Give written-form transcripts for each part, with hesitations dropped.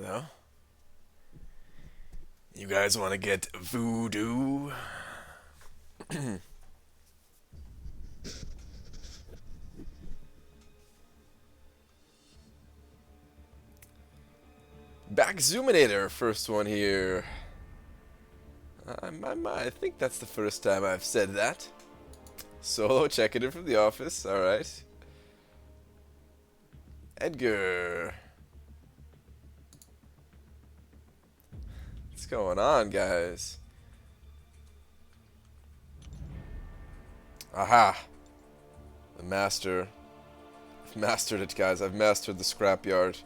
Well, you guys want to get Voodoo? Back Zoominator, first one here. I think that's the first time I've said that. Solo checking in from the office, alright. Edgar. What's going on, guys? Aha! The master. I've mastered it, guys. I've mastered the scrapyard.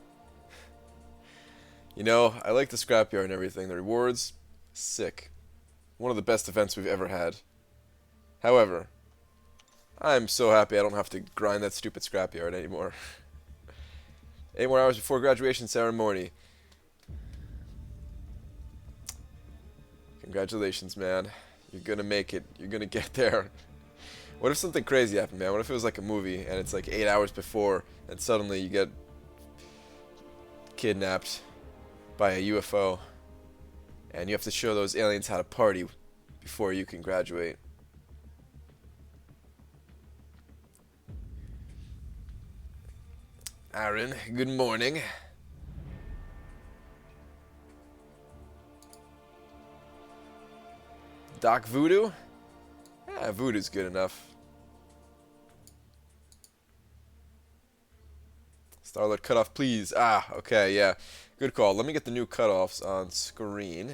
You know, I like the scrapyard and everything. The rewards, sick. One of the best events we've ever had. However, I'm so happy I don't have to grind that stupid scrapyard anymore. 8 more hours before graduation ceremony. Congratulations, man. You're gonna make it. You're gonna get there. What if something crazy happened, man? What if it was like a movie and it's like 8 hours before and suddenly you get kidnapped by a UFO and you have to show those aliens how to party before you can graduate? Aaron, good morning. Doc Voodoo? Yeah, Voodoo's good enough. Starlight cutoff, please. Ah, okay, yeah. Good call. Let me get the new cutoffs on screen.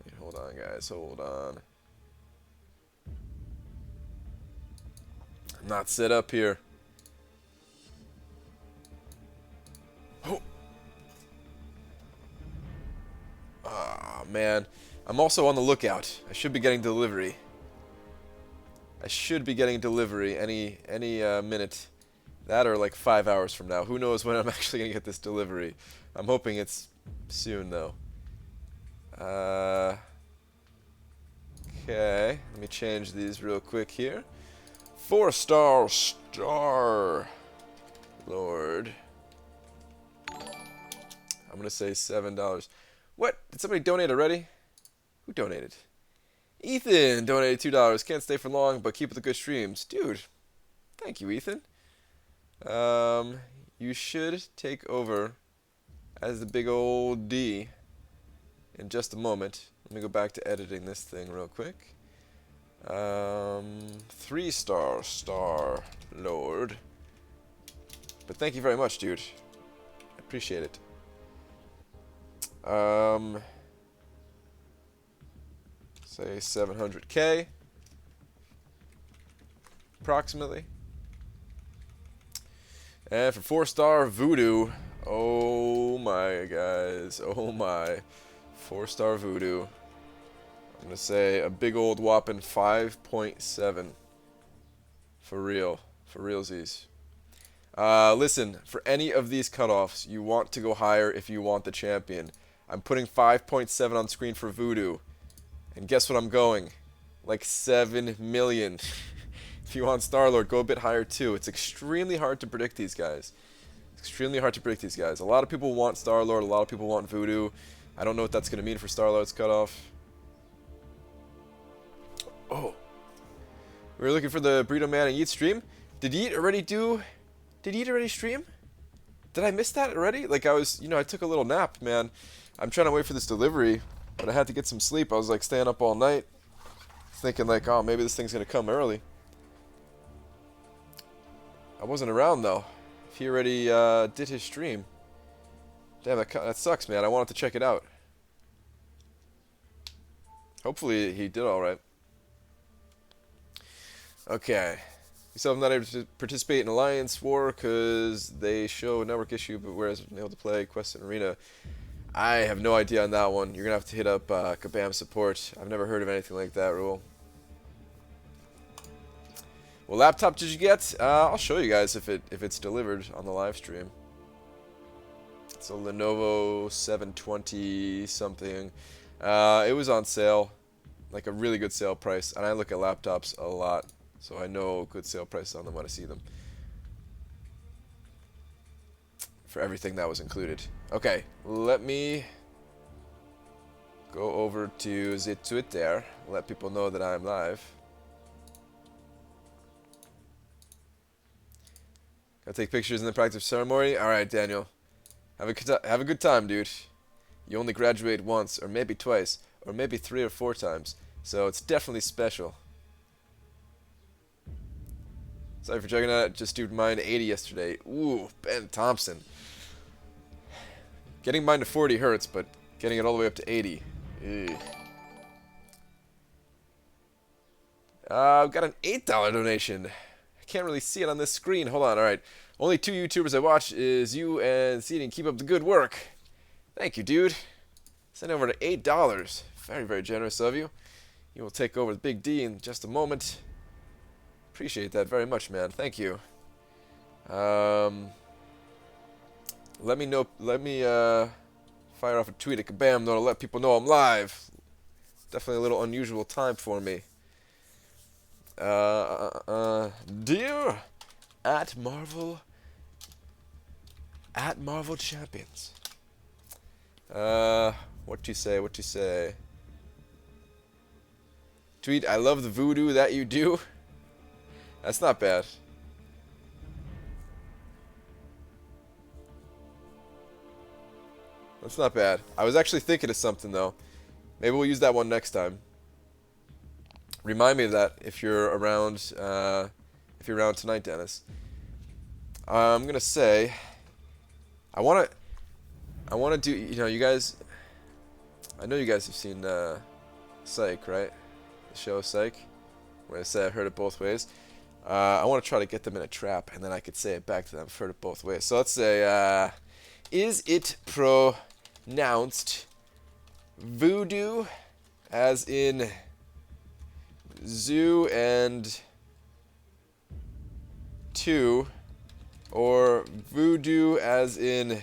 Wait, hold on, guys. Hold on. I'm not set up here. Oh. Ah, man. I'm also on the lookout. I should be getting delivery. I should be getting delivery any minute. That or like 5 hours from now. Who knows when I'm actually gonna get this delivery. I'm hoping it's soon though. Okay, let me change these real quick here. 4-star Star Lord. I'm gonna say $7. What? Did somebody donate already? Who donated? Ethan donated $2. Can't stay for long, but keep up the good streams. Dude, thank you, Ethan. You should take over as the big old D in just a moment. Let me go back to editing this thing real quick. 3-star Star Lord. But thank you very much, dude. I appreciate it. Say 700K. Approximately. And for 4-star Voodoo, oh my guys, oh my, 4-star Voodoo. I'm gonna say a big old whopping 5.7. For real, for realsies. Listen, for any of these cutoffs, you want to go higher if you want the champion. I'm putting 5.7 on screen for Voodoo, and guess what I'm going? Like 7 million. If you want Star-Lord, go a bit higher too. It's extremely hard to predict these guys. It's extremely hard to predict these guys. A lot of people want Star-Lord, a lot of people want Voodoo. I don't know what that's going to mean for Star-Lord's cutoff. Oh. We were looking for the Burrito Man and Yeet stream. Did Yeet already stream? Did I miss that already? Like I was, I took a little nap, man. I'm trying to wait for this delivery, but I had to get some sleep. I was like staying up all night, thinking like, oh, maybe this thing's going to come early. I wasn't around though. If he already did his stream. Damn, that sucks, man. I wanted to check it out. Hopefully he did all right. Okay. You still have not able to participate in Alliance War because they show a network issue, but whereas able to play Quest and Arena. I have no idea on that one. You're gonna have to hit up Kabam support. I've never heard of anything like that rule. What laptop did you get? I'll show you guys if it's delivered on the live stream. It's a Lenovo 720 something. It was on sale, like a really good sale price, and I look at laptops a lot, so I know good sale prices on them when I see them. for everything that was included. Okay, let me go over to the Twitter, let people know that I'm live. Gotta take pictures in the practice ceremony? Alright, Daniel. Have a good time, dude. You only graduate once, or maybe twice, or maybe 3 or 4 times. So it's definitely special. Sorry for checking out. Just did mine to 80 yesterday. Ooh, Ben Thompson. Getting mine to 40 hurts, but getting it all the way up to 80. Ew. I've got an $8 donation. I can't really see it on this screen. Hold on, alright. Only 2 YouTubers I watch is you and Seeding. Keep up the good work. Thank you, dude. Send over to $8. Very, very generous of you. You will take over the Big D in just a moment. Appreciate that very much, man. Thank you. Let me know. Let me fire off a tweet at Kabam though to let people know I'm live. Definitely a little unusual time for me. Dear at Marvel Champions. What you say? What you say? Tweet, I love the voodoo that you do. That's not bad. That's not bad. I was actually thinking of something though. Maybe we'll use that one next time. Remind me of that if you're around. Tonight, Dennis. I'm gonna say. I wanna do. You know, you guys. I know you guys have seen Psych, right? The show Psych. When I say I've heard it both ways. I want to try to get them in a trap, and then I could say it back to them. I've heard it both ways. So let's say, is it pronounced voodoo, as in zoo and two, or voodoo as in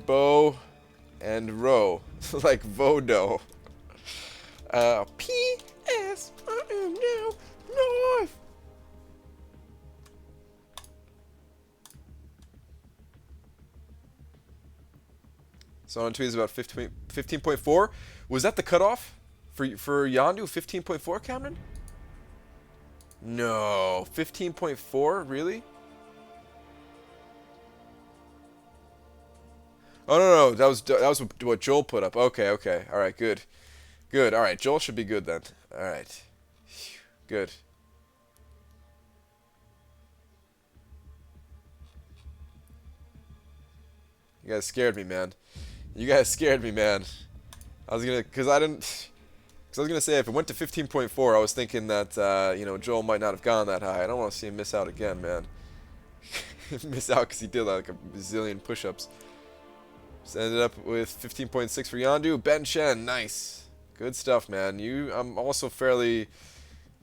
bow and row, like Vodo. P.S. I am now live. So on tweets about 15.4. Was that the cutoff for Yondu? 15.4, Cameron? No, 15.4, really? Oh no, that was what Joel put up. Okay, all right, good. Good. All right, Joel should be good then. All right. Good. You guys scared me, man. You guys scared me, man. I was gonna say if it went to 15.4, I was thinking that you know, Joel might not have gone that high. I don't want to see him miss out again, man. Miss out because he did like a bazillion push-ups. So ended up with 15.6 for Yondu. Ben Chen, nice. Good stuff, man. I'm also fairly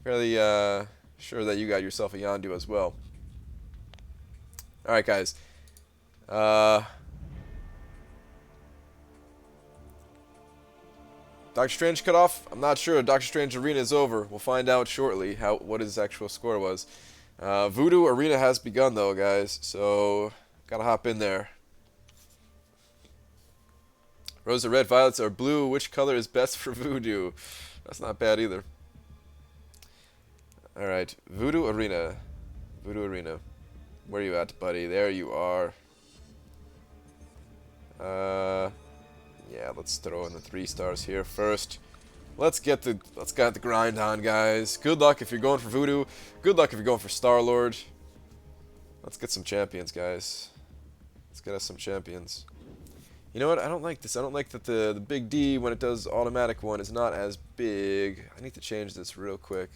sure that you got yourself a Yondu as well. All right, guys. Doctor Strange cut off. I'm not sure. Doctor Strange Arena is over. We'll find out shortly what his actual score was. Voodoo Arena has begun, though, guys. So gotta hop in there. Rose are red, violets are blue. Which color is best for Voodoo? That's not bad either. Alright, Voodoo Arena. Voodoo Arena. Where are you at, buddy? There you are. Yeah, let's throw in the 3 stars here first. Let's get the grind on, guys. Good luck if you're going for Voodoo. Good luck if you're going for Star-Lord. Let's get some champions, guys. Let's get us some champions. You know what? I don't like this. I don't like that the big D, when it does automatic one, is not as big. I need to change this real quick.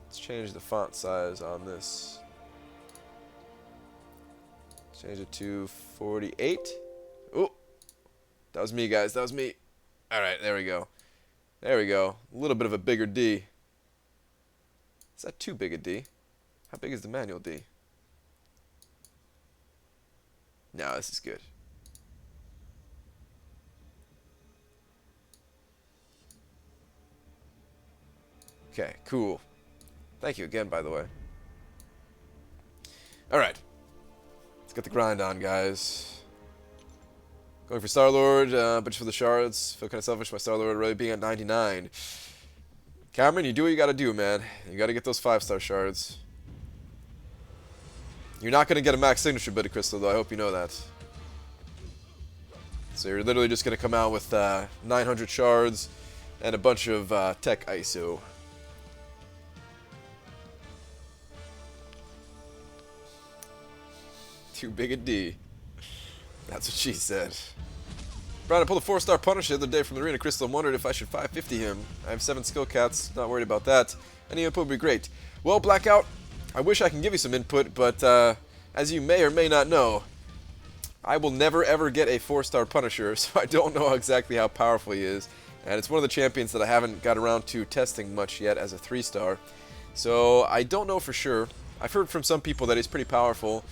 Let's change the font size on this. Change it to 48. Oh, that was me, guys. That was me. All right, there we go. There we go. A little bit of a bigger D. Is that too big a D? How big is the manual D? No, this is good. Okay, cool. Thank you again, by the way. Alright. Let's get the grind on, guys. Going for Star-Lord, but just for the shards. Feel kind of selfish, my Star-Lord really being at 99. Cameron, you do what you gotta do, man. You gotta get those 5-star shards. You're not gonna get a max signature ability crystal, though. I hope you know that. So you're literally just gonna come out with 900 shards and a bunch of tech ISO. Too big a D. That's what she said. Brian, I pulled a 4-star Punisher the other day from the Arena Crystal and wondered if I should 550 him. I have 7 skill cats, not worried about that. Any input would be great. Well, Blackout, I wish I can give you some input, but as you may or may not know, I will never ever get a 4-star Punisher, so I don't know exactly how powerful he is. And it's one of the champions that I haven't got around to testing much yet as a 3-star. So I don't know for sure. I've heard from some people that he's pretty powerful.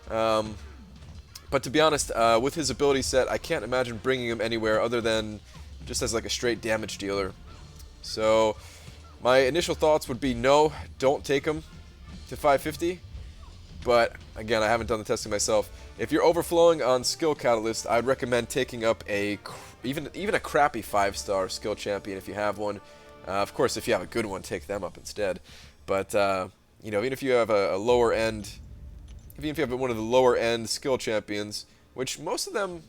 But to be honest, with his ability set, I can't imagine bringing him anywhere other than just as like a straight damage dealer. So my initial thoughts would be no, don't take him to 550. But again, I haven't done the testing myself. If you're overflowing on skill catalyst, I'd recommend taking up a even a crappy 5-star skill champion if you have one. Of course, if you have a good one, take them up instead. But you know, even if you have a lower end. Even if you have one of the lower end skill champions, which most of them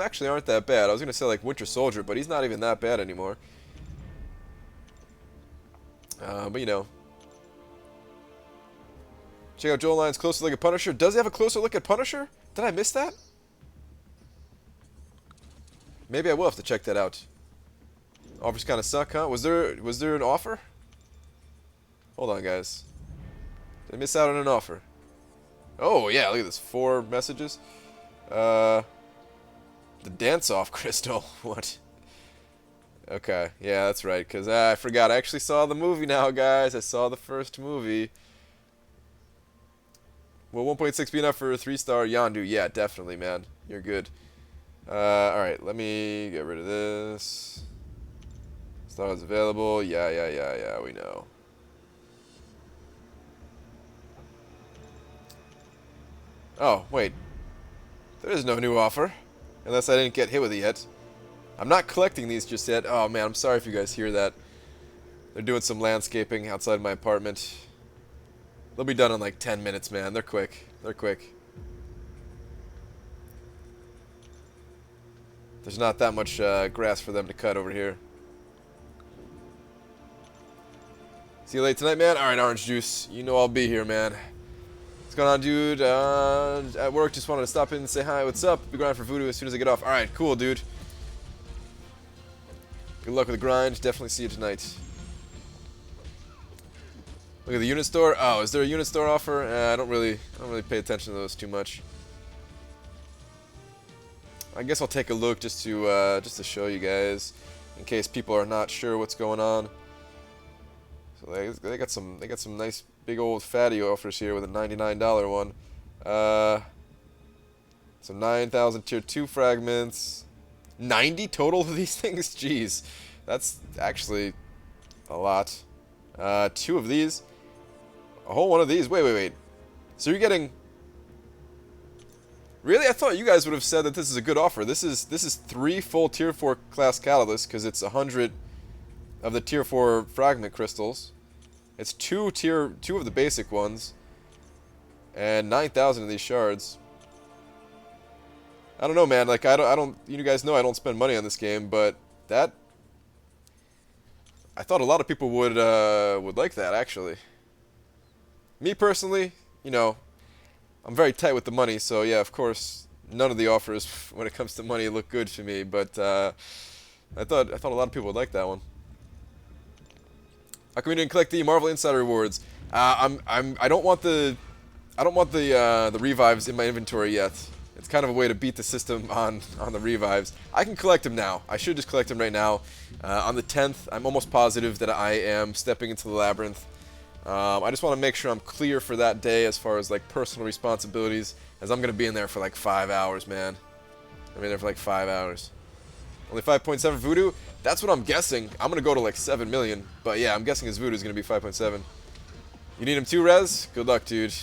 actually aren't that bad. I was gonna say like Winter Soldier, but he's not even that bad anymore. But you know, check out Joel Lyon's closer look at Punisher. Does he have a closer look at Punisher? Did I miss that? Maybe I will have to check that out. Offers kind of suck, huh? Was there an offer? Hold on, guys. Did I miss out on an offer? Oh, yeah, look at this. 4 messages. The dance-off crystal. What? Okay, yeah, that's right, because I forgot. I actually saw the movie now, guys. I saw the first movie. Will 1.6 be enough for a 3-star Yondu? Yeah, definitely, man. You're good. Alright, let me get rid of this. Stars available. Yeah, we know. Oh, wait. There is no new offer. Unless I didn't get hit with it yet. I'm not collecting these just yet. Oh, man, I'm sorry if you guys hear that. They're doing some landscaping outside my apartment. They'll be done in like 10 minutes, man. They're quick. They're quick. There's not that much grass for them to cut over here. See you late tonight, man? Alright, Orange Juice. You know I'll be here, man. What's going on, dude? At work, just wanted to stop in and say hi. What's up? Be grinding for Voodoo as soon as I get off. Alright, cool, dude. Good luck with the grind. Definitely see you tonight. Look at the unit store. Oh, is there a unit store offer? I don't really pay attention to those too much. I guess I'll take a look just to show you guys, in case people are not sure what's going on. So they got some nice big old fatty offers here with a $99 one. So 9,000 tier 2 fragments. 90 total of these things? Jeez. That's actually a lot. 2 of these. A whole one of these. Wait. So you're getting... Really? I thought you guys would have said that this is a good offer. This is 3 full tier 4 class catalysts because it's 100 of the tier 4 fragment crystals. It's 2 of the basic ones. And 9,000 of these shards. I don't know, man. Like I don't. You guys know I don't spend money on this game, but that I thought a lot of people would like that actually. Me personally, you know, I'm very tight with the money, so yeah, of course, none of the offers when it comes to money look good to me. But I thought a lot of people would like that one. How come we didn't collect the Marvel Insider rewards? I don't want the revives in my inventory yet. It's kind of a way to beat the system on the revives. I can collect them now. I should just collect them right now. On the 10th, I'm almost positive that I am stepping into the Labyrinth. I just want to make sure I'm clear for that day as far as like personal responsibilities, as I'm going to be in there for like 5 hours, man. I'm in there for like 5 hours. Only 5.7 Voodoo? That's what I'm guessing. I'm going to go to like 7 million. But yeah, I'm guessing his Voodoo is going to be 5.7. You need him too, Rez? Good luck, dude.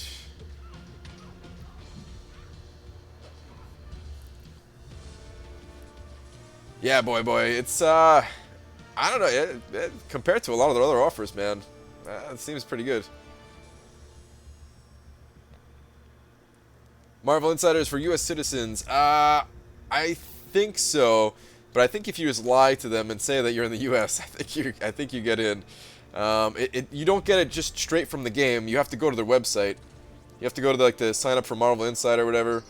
Yeah, boy. It's, I don't know. Compared to a lot of the other offers, man, it seems pretty good. Marvel Insiders for U.S. citizens. I think so, but I think if you just lie to them and say that you're in the U.S., I think you get in. You don't get it just straight from the game. You have to go to their website. You have to go to like the sign up for Marvel Insider or whatever.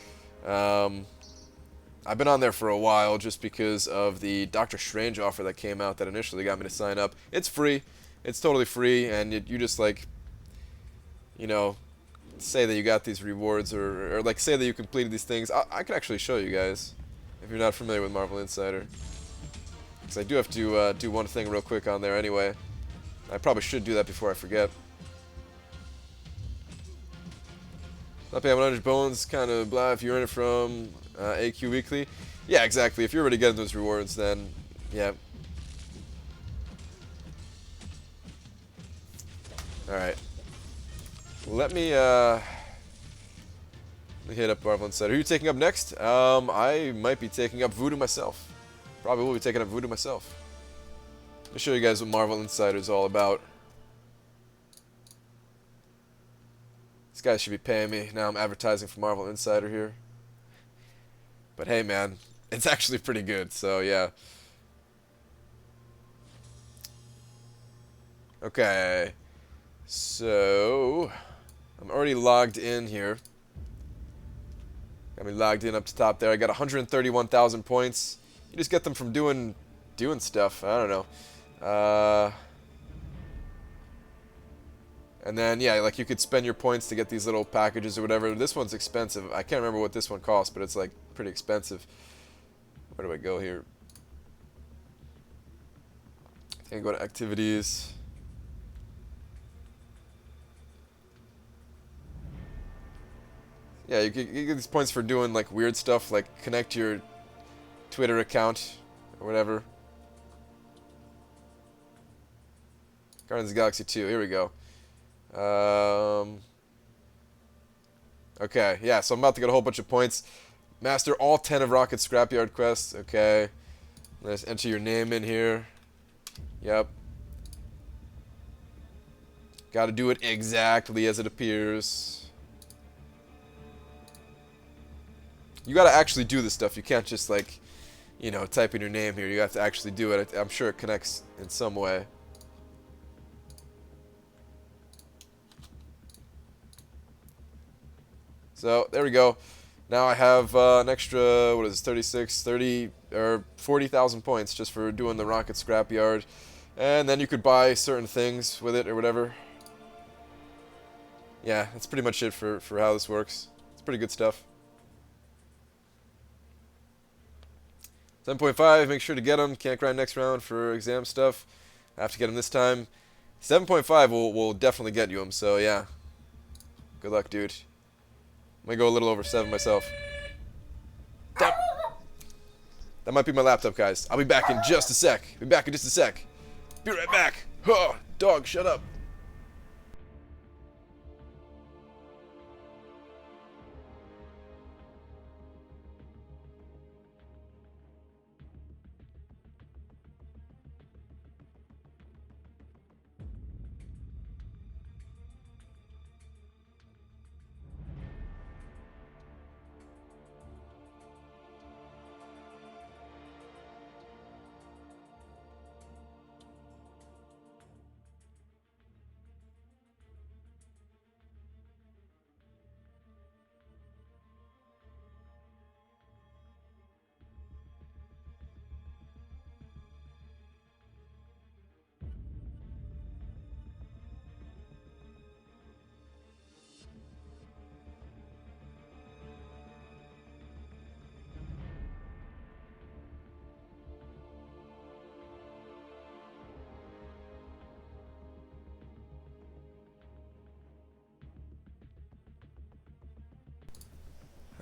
I've been on there for a while just because of the Doctor Strange offer that came out that initially got me to sign up. It's free. It's totally free, and you just like, you know, say that you got these rewards or like say that you completed these things. I can actually show you guys if you're not familiar with Marvel Insider. Because I do have to do one thing real quick on there anyway. I probably should do that before I forget. Not paying 100 bones, kind of blah if you earn it from AQ Weekly. Yeah, exactly. If you're already getting those rewards, then yeah. Alright. Let me hit up Marvel Insider. Who are you taking up next? I might be taking up Voodoo myself. Probably will be taking up Voodoo myself. Let me show you guys what Marvel Insider is all about. These guys should be paying me. Now I'm advertising for Marvel Insider here. But hey, man, it's actually pretty good, so yeah. Okay. So, I'm already logged in here. Got me logged in up to top there. I got 131,000 points. You just get them from doing stuff. I don't know. And then, yeah, like you could spend your points to get these little packages or whatever. This one's expensive. I can't remember what this one costs, but it's like pretty expensive. Where do I go here? I think I go to activities. Yeah, you get these points for doing like weird stuff, like connect your Twitter account or whatever. Guardians of the Galaxy 2, here we go. Okay, yeah, so I'm about to get a whole bunch of points. Master all 10 of Rocket's Scrapyard quests. Okay. Let's enter your name in here. Yep. Gotta do it exactly as it appears. You gotta actually do this stuff. You can't just, like, you know, type in your name here. You have to actually do it. I'm sure it connects in some way. So, there we go. Now I have an extra, what is it, 36, 30, or 40,000 points just for doing the Rocket Scrapyard. And then you could buy certain things with it or whatever. Yeah, that's pretty much it for how this works. It's pretty good stuff. 7.5, make sure to get them. Can't grind next round for exam stuff. I have to get them this time. 7.5 will definitely get you them, so yeah. Good luck, dude. I'm gonna go a little over 7 myself. Damn. That might be my laptop, guys. I'll be back in just a sec. Be back in just a sec. Be right back. Huh, dog, shut up.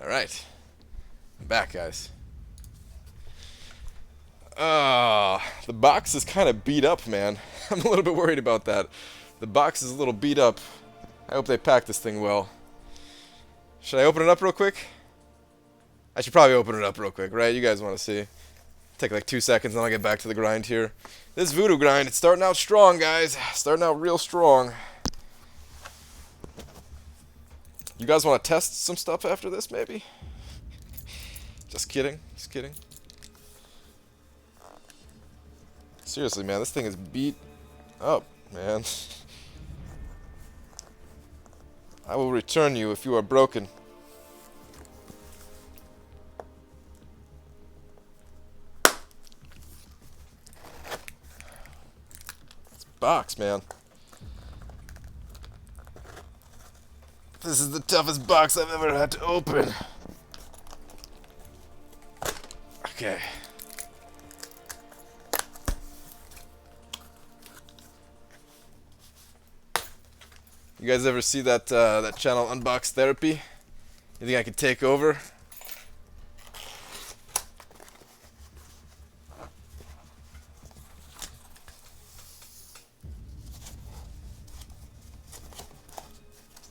Alright. I'm back, guys. The box is kind of beat up, man. I'm a little bit worried about that. The box is a little beat up. I hope they pack this thing well. Should I open it up real quick? I should probably open it up real quick, right? You guys want to see. Take like 2 seconds and I'll get back to the grind here. This Voodoo grind, it's starting out strong, guys. Starting out real strong. You guys want to test some stuff after this, maybe? Just kidding. Just kidding. Seriously, man, this thing is beat up, man. I will return you if you are broken. This box, man. This is the toughest box I've ever had to open. Okay. You guys ever see that that channel Unbox Therapy? You think I could take over?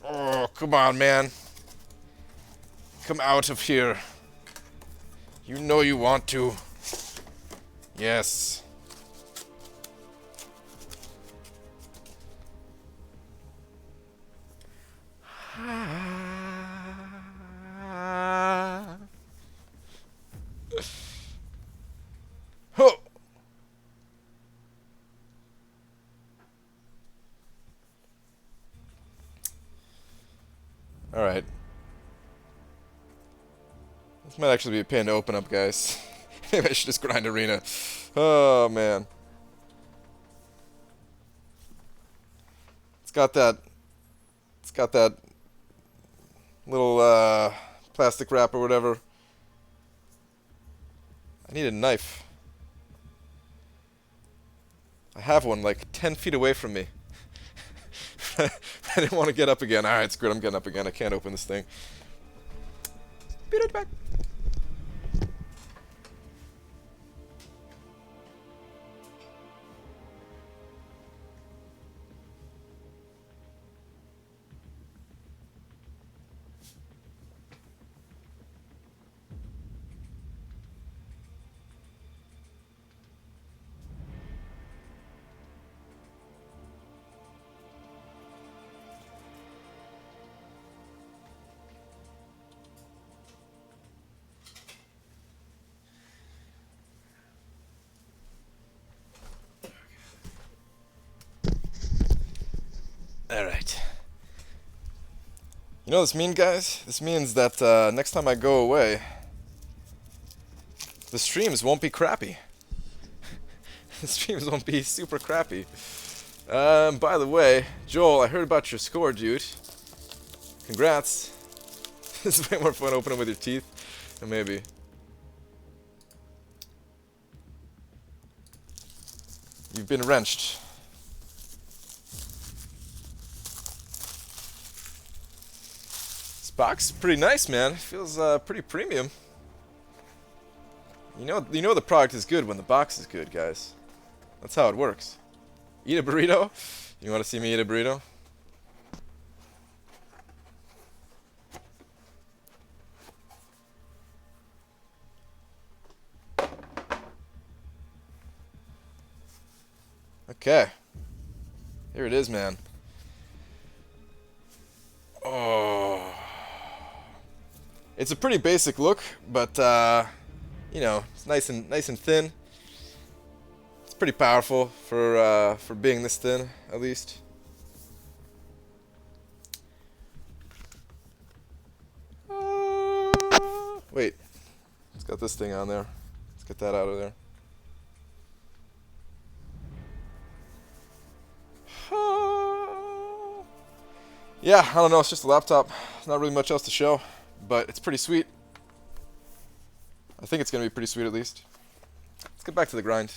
Oh, come on, man. Come out of here. You know you want to. Yes. Ho! Alright. This might actually be a pain to open up, guys. Maybe I should just grind arena. Oh, man. It's got that little plastic wrap or whatever. I need a knife. I have one like 10 feet away from me. I didn't want to get up again. Alright, screw it, I'm getting up again. I can't open this thing. Be right back. Alright. You know what this means, guys? This means that next time I go away, the streams won't be crappy. The streams won't be super crappy. By the way, Joel, I heard about your score, dude. Congrats. This is way more fun opening with your teeth. Maybe. You've been wrenched. Box is pretty nice, man. It feels pretty premium. You know the product is good when the box is good, guys. That's how it works. Eat a burrito? You want to see me eat a burrito? Okay. Here it is, man. Oh. It's a pretty basic look, but you know, it's nice and thin. It's pretty powerful for being this thin, at least. Wait, it's got this thing on there. Let's get that out of there. Yeah, I don't know. It's just a laptop. There's not really much else to show. But it's pretty sweet. I think it's going to be pretty sweet at least. Let's get back to the grind.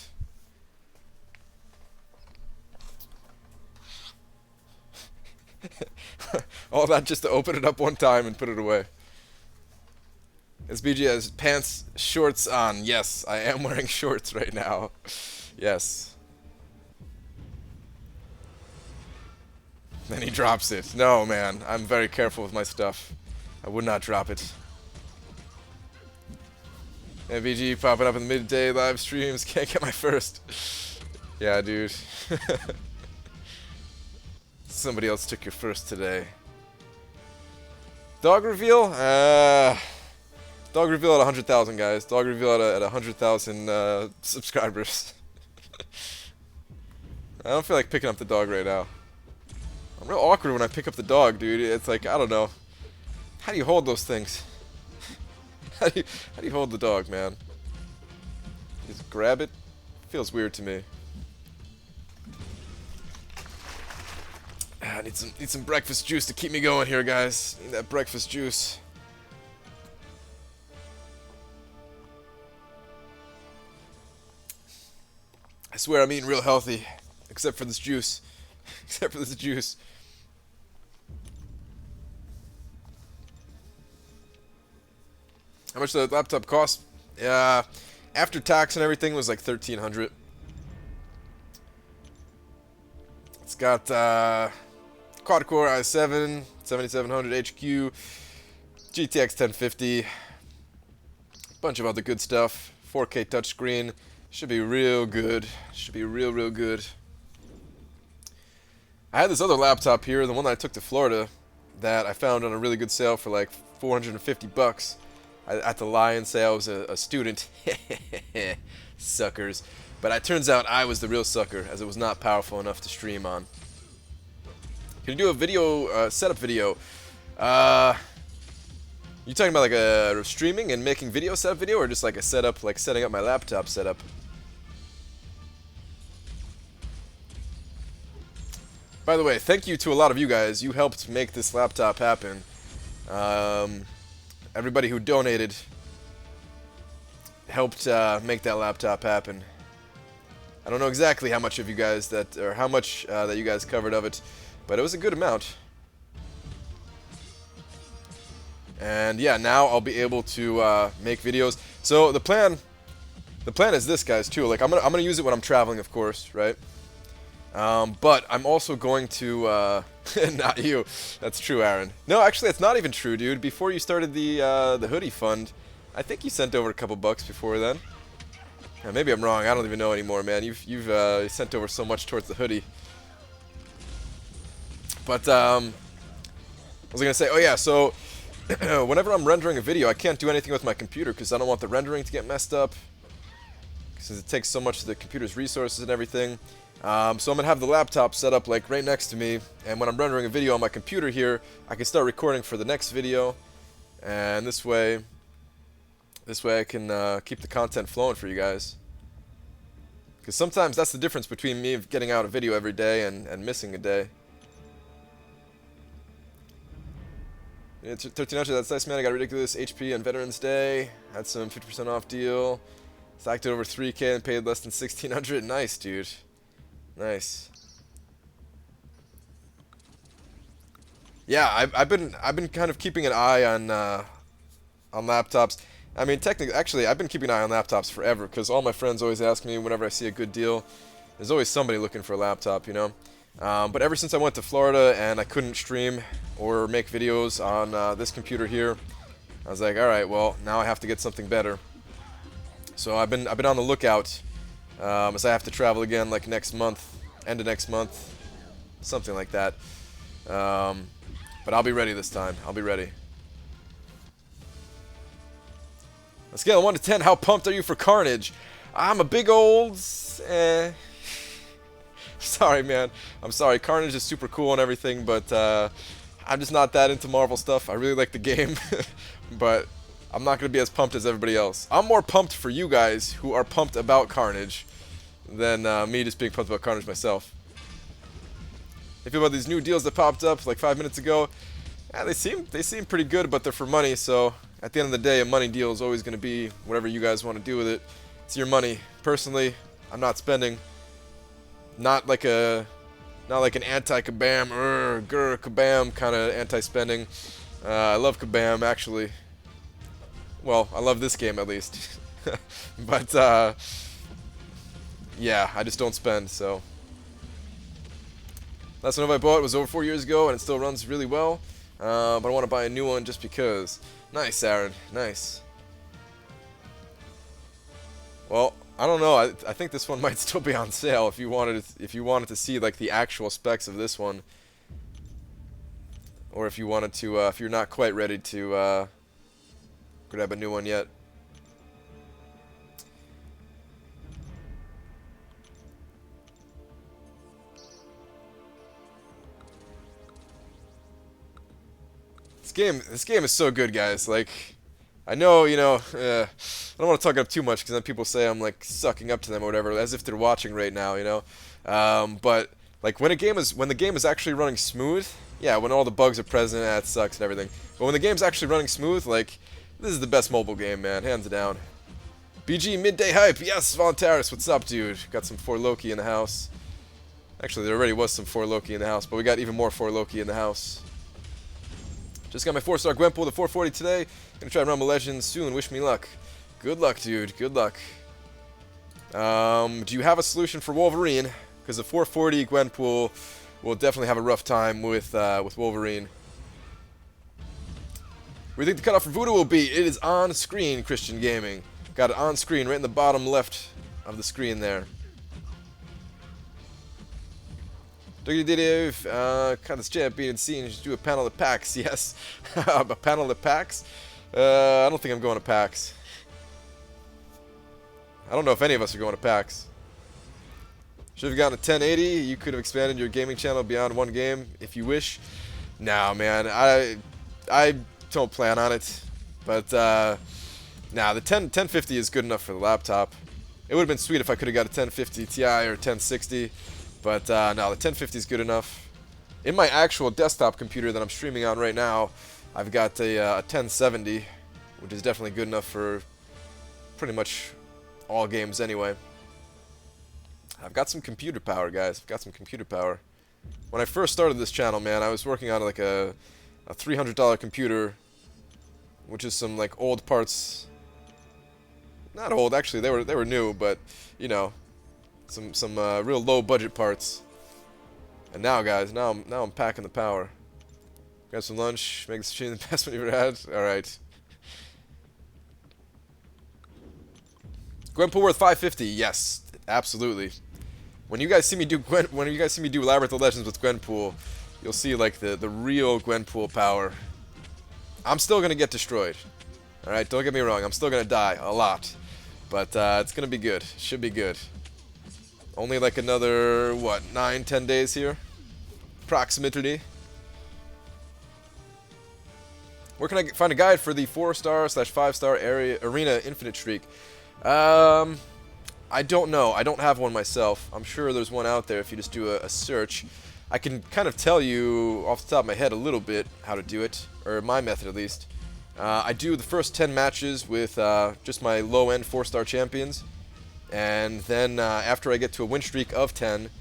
All that just to open it up one time and put it away. SBG has pants, shorts on. Yes, I am wearing shorts right now. Yes. Then he drops it. No, man. I'm very careful with my stuff. I would not drop it. MVG popping up in the midday live streams. Can't get my first. Yeah, dude. Somebody else took your first today. Dog reveal? Dog reveal at 100,000, guys. Dog reveal at 100,000 subscribers. I don't feel like picking up the dog right now. I'm real awkward when I pick up the dog, dude. It's like, I don't know. How do you hold those things? How do you hold the dog, man? Just grab it? Feels weird to me. I need some breakfast juice to keep me going here, guys. Need that breakfast juice. I swear I'm eating real healthy, except for this juice. Except for this juice. How much did the laptop cost? Yeah, after tax and everything was like $1,300. It's got quad-core i7, 7700 HQ, GTX 1050, bunch of other good stuff. 4K touchscreen. Should be real good. Should be real good. I had this other laptop here, the one that I took to Florida, that I found on a really good sale for like $450. I had to lie and say I was a student. Suckers. But it turns out I was the real sucker, as it was not powerful enough to stream on. Can you do a video, setup video? You talking about like a streaming and making video setup video, or just like a setup, like setting up my laptop setup? By the way, thank you to a lot of you guys. You helped make this laptop happen. Everybody who donated helped make that laptop happen. I don't know exactly how much of you guys that, or how much that you guys covered of it, but it was a good amount. And yeah, now I'll be able to make videos. So the plan is this, guys, too. Like I'm gonna use it when I'm traveling, of course, right? But I'm also going to not you. That's true, Aaron. No, actually, it's not even true, dude. Before you started the hoodie fund, I think you sent over a couple bucks before then. Maybe I'm wrong. I don't even know anymore, man. You've sent over so much towards the hoodie. But I was gonna say, oh yeah, so whenever I'm rendering a video, I can't do anything with my computer because I don't want the rendering to get messed up, since it takes so much of the computer's resources and everything. So I'm gonna have the laptop set up like right next to me, and when I'm rendering a video on my computer here, I can start recording for the next video, and this way I can keep the content flowing for you guys. Because sometimes that's the difference between me getting out a video every day and missing a day. Yeah, 1300, that's nice, man. I got a ridiculous HP on Veterans Day. Had some 50% off deal. Stacked it over 3K and paid less than 1600. Nice, dude. Nice. Yeah, I've been kind of keeping an eye on laptops. I mean, technically, actually, I've been keeping an eye on laptops forever because all my friends always ask me whenever I see a good deal. There's always somebody looking for a laptop, you know. But ever since I went to Florida and I couldn't stream or make videos on this computer here, I was like, all right, well, now I have to get something better. So I've been on the lookout, as I have to travel again like next month, end of next month, something like that. But I'll be ready this time. I'll be ready. On a scale of 1 to 10, how pumped are you for Carnage? I'm a big old... Sorry, man. I'm sorry. Carnage is super cool and everything, but I'm just not that into Marvel stuff. I really like the game, but I'm not going to be as pumped as everybody else. I'm more pumped for you guys who are pumped about Carnage than me just being pumped about Carnage myself. I feel about these new deals that popped up like 5 minutes ago. Yeah, they seem pretty good, but they're for money, so at the end of the day, a money deal is always going to be whatever you guys want to do with it. It's your money. Personally, I'm not spending. Not like an anti-Kabam, grr, Kabam kind of anti-spending. I love Kabam, actually. Well, I love this game at least. But yeah, I just don't spend. So last one I bought was over 4 years ago, and it still runs really well. But I want to buy a new one just because. Nice, Aaron. Nice. Well, I don't know. I think this one might still be on sale if you wanted to see like the actual specs of this one, or if you wanted to if you're not quite ready to grab a new one yet. This game is so good, guys. Like, I know, you know, I don't want to talk up too much because then people say I'm like sucking up to them or whatever, as if they're watching right now, you know. But like when the game is actually running smooth, yeah, when all the bugs are present, it sucks and everything. But when the game's actually running smooth, like this is the best mobile game, man, hands down. BG midday hype, yes, Voluntaris, what's up, dude? Got some 4 Loki in the house. Actually, there already was some 4 Loki in the house, but we got even more 4 Loki in the house. Just got my 4-star Gwenpool to 440 today. Gonna try Rumble Legends soon. Wish me luck. Good luck, dude. Good luck. Do you have a solution for Wolverine? Because the 440 Gwenpool will definitely have a rough time with Wolverine. Where do you think the cutoff for Voodoo will be? It is on screen, Christian Gaming. Got it on screen, right in the bottom left of the screen there. Dave, cut this champion and see and just do a panel of packs. Yes, a panel of packs. I don't think I'm going to packs. I don't know if any of us are going to packs. Should have gotten a 1080. You could have expanded your gaming channel beyond one game if you wish. Nah, man, I don't plan on it. But nah, the 1050 is good enough for the laptop. It would have been sweet if I could have got a 1050 Ti or 1060. But no, the 1050 is good enough. In my actual desktop computer that I'm streaming on right now, I've got a 1070, which is definitely good enough for pretty much all games anyway. I've got some computer power, guys. I've got some computer power. When I first started this channel, man, I was working on like a $300 computer, which is some like old parts. Not old, actually. They were new, but you know. Some real low budget parts. And now, guys, now I'm packing the power. Grab some lunch, make this machine the best one you've ever had. All right. Gwenpool worth 550. Yes, absolutely. When you guys see me do Labyrinth of Legends with Gwenpool, you'll see like the real Gwenpool power. I'm still gonna get destroyed. All right, don't get me wrong. I'm still gonna die a lot, but it's gonna be good. Should be good. Only like another, what, 9-10 days here? Approximately. Where can I find a guide for the 4-star/5-star arena infinite streak? I don't know. I don't have one myself. I'm sure there's one out there if you just do a search. I can kind of tell you off the top of my head a little bit how to do it, or my method at least. I do the first 10 matches with just my low-end 4-star champions. And then after I get to a win streak of 10,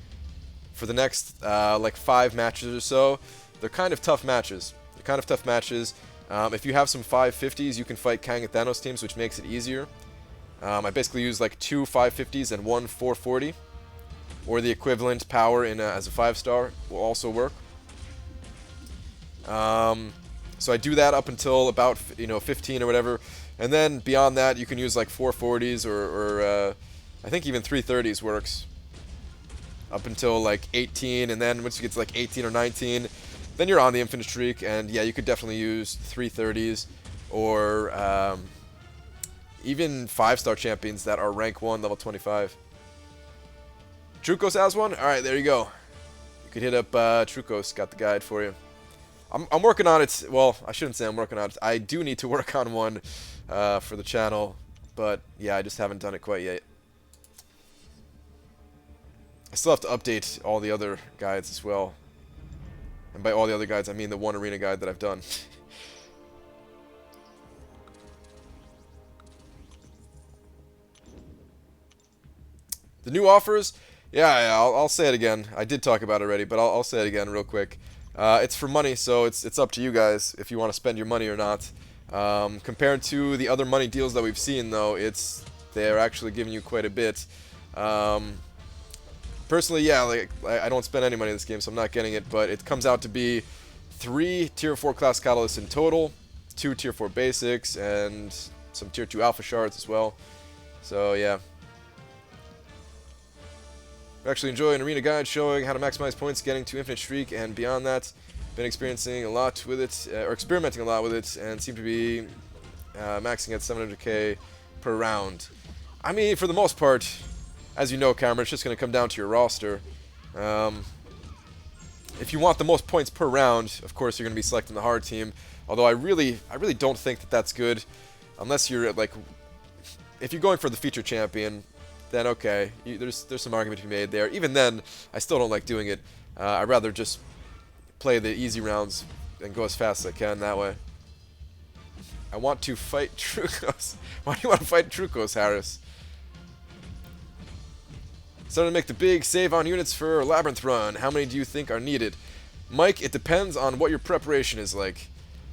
for the next like 5 matches or so, they're kind of tough matches. If you have some 550s, you can fight Kang and Thanos teams, which makes it easier. I basically use like 2 550s and 1 440, or the equivalent power in as a 5-star will also work. So I do that up until about 15 or whatever, and then beyond that you can use like 440s or I think even 330s works up until like 18, and then once you get to like 18 or 19, then you're on the infinite streak, and yeah, you could definitely use 330s or even 5-star champions that are rank 1, level 25. Trucos has one? Alright, there you go. You could hit up Trucos, got the guide for you. I'm working on it. Well, I shouldn't say I'm working on it. I do need to work on one for the channel, but yeah, I just haven't done it quite yet. I still have to update all the other guides as well. And by all the other guides, I mean the one arena guide that I've done. The new offers, yeah, I'll say it again. I did talk about it already, but I'll say it again real quick. It's for money, so it's up to you guys if you want to spend your money or not. Compared to the other money deals that we've seen, though, they're actually giving you quite a bit. Personally, yeah, like I don't spend any money in this game, so I'm not getting it, but it comes out to be 3 Tier 4 class catalysts in total, 2 Tier 4 basics, and some Tier 2 alpha shards as well. So yeah, I actually enjoy an arena guide showing how to maximize points getting to infinite streak and beyond that. Been experiencing a lot with it, or experimenting a lot with it, and seem to be maxing at 700k per round. I mean, for the most part, as you know, Cameron, it's just going to come down to your roster. If you want the most points per round, of course you're going to be selecting the hard team. Although I really don't think that that's good, unless you're like, if you're going for the feature champion, then okay, there's some argument to be made there. Even then, I still don't like doing it. I'd rather just play the easy rounds and go as fast as I can that way. I want to fight Trucos. Why do you want to fight Trucos, Harris? Starting to make the big save on units for Labyrinth run. How many do you think are needed? Mike, it depends on what your preparation is like.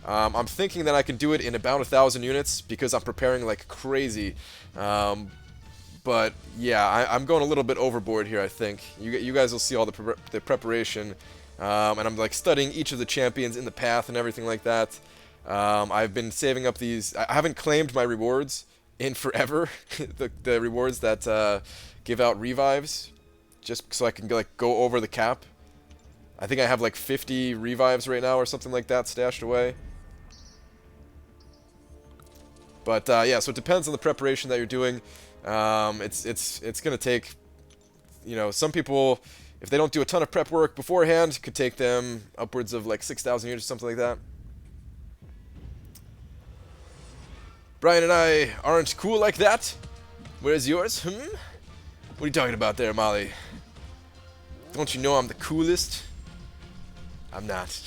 I'm thinking that I can do it in about 1,000 units because I'm preparing like crazy. But yeah, I'm going a little bit overboard here, I think. You guys will see all the preparation. And I'm like studying each of the champions in the path and everything like that. I've been saving up these. I haven't claimed my rewards in forever. the rewards that give out revives, just so I can like go over the cap. I think I have like 50 revives right now or something like that stashed away. But yeah, so it depends on the preparation that you're doing. It's gonna take, you know, some people, if they don't do a ton of prep work beforehand, it could take them upwards of like 6,000 units or something like that. Brian and I aren't cool like that. Where's yours? What are you talking about there, Molly? Don't you know I'm the coolest? I'm not.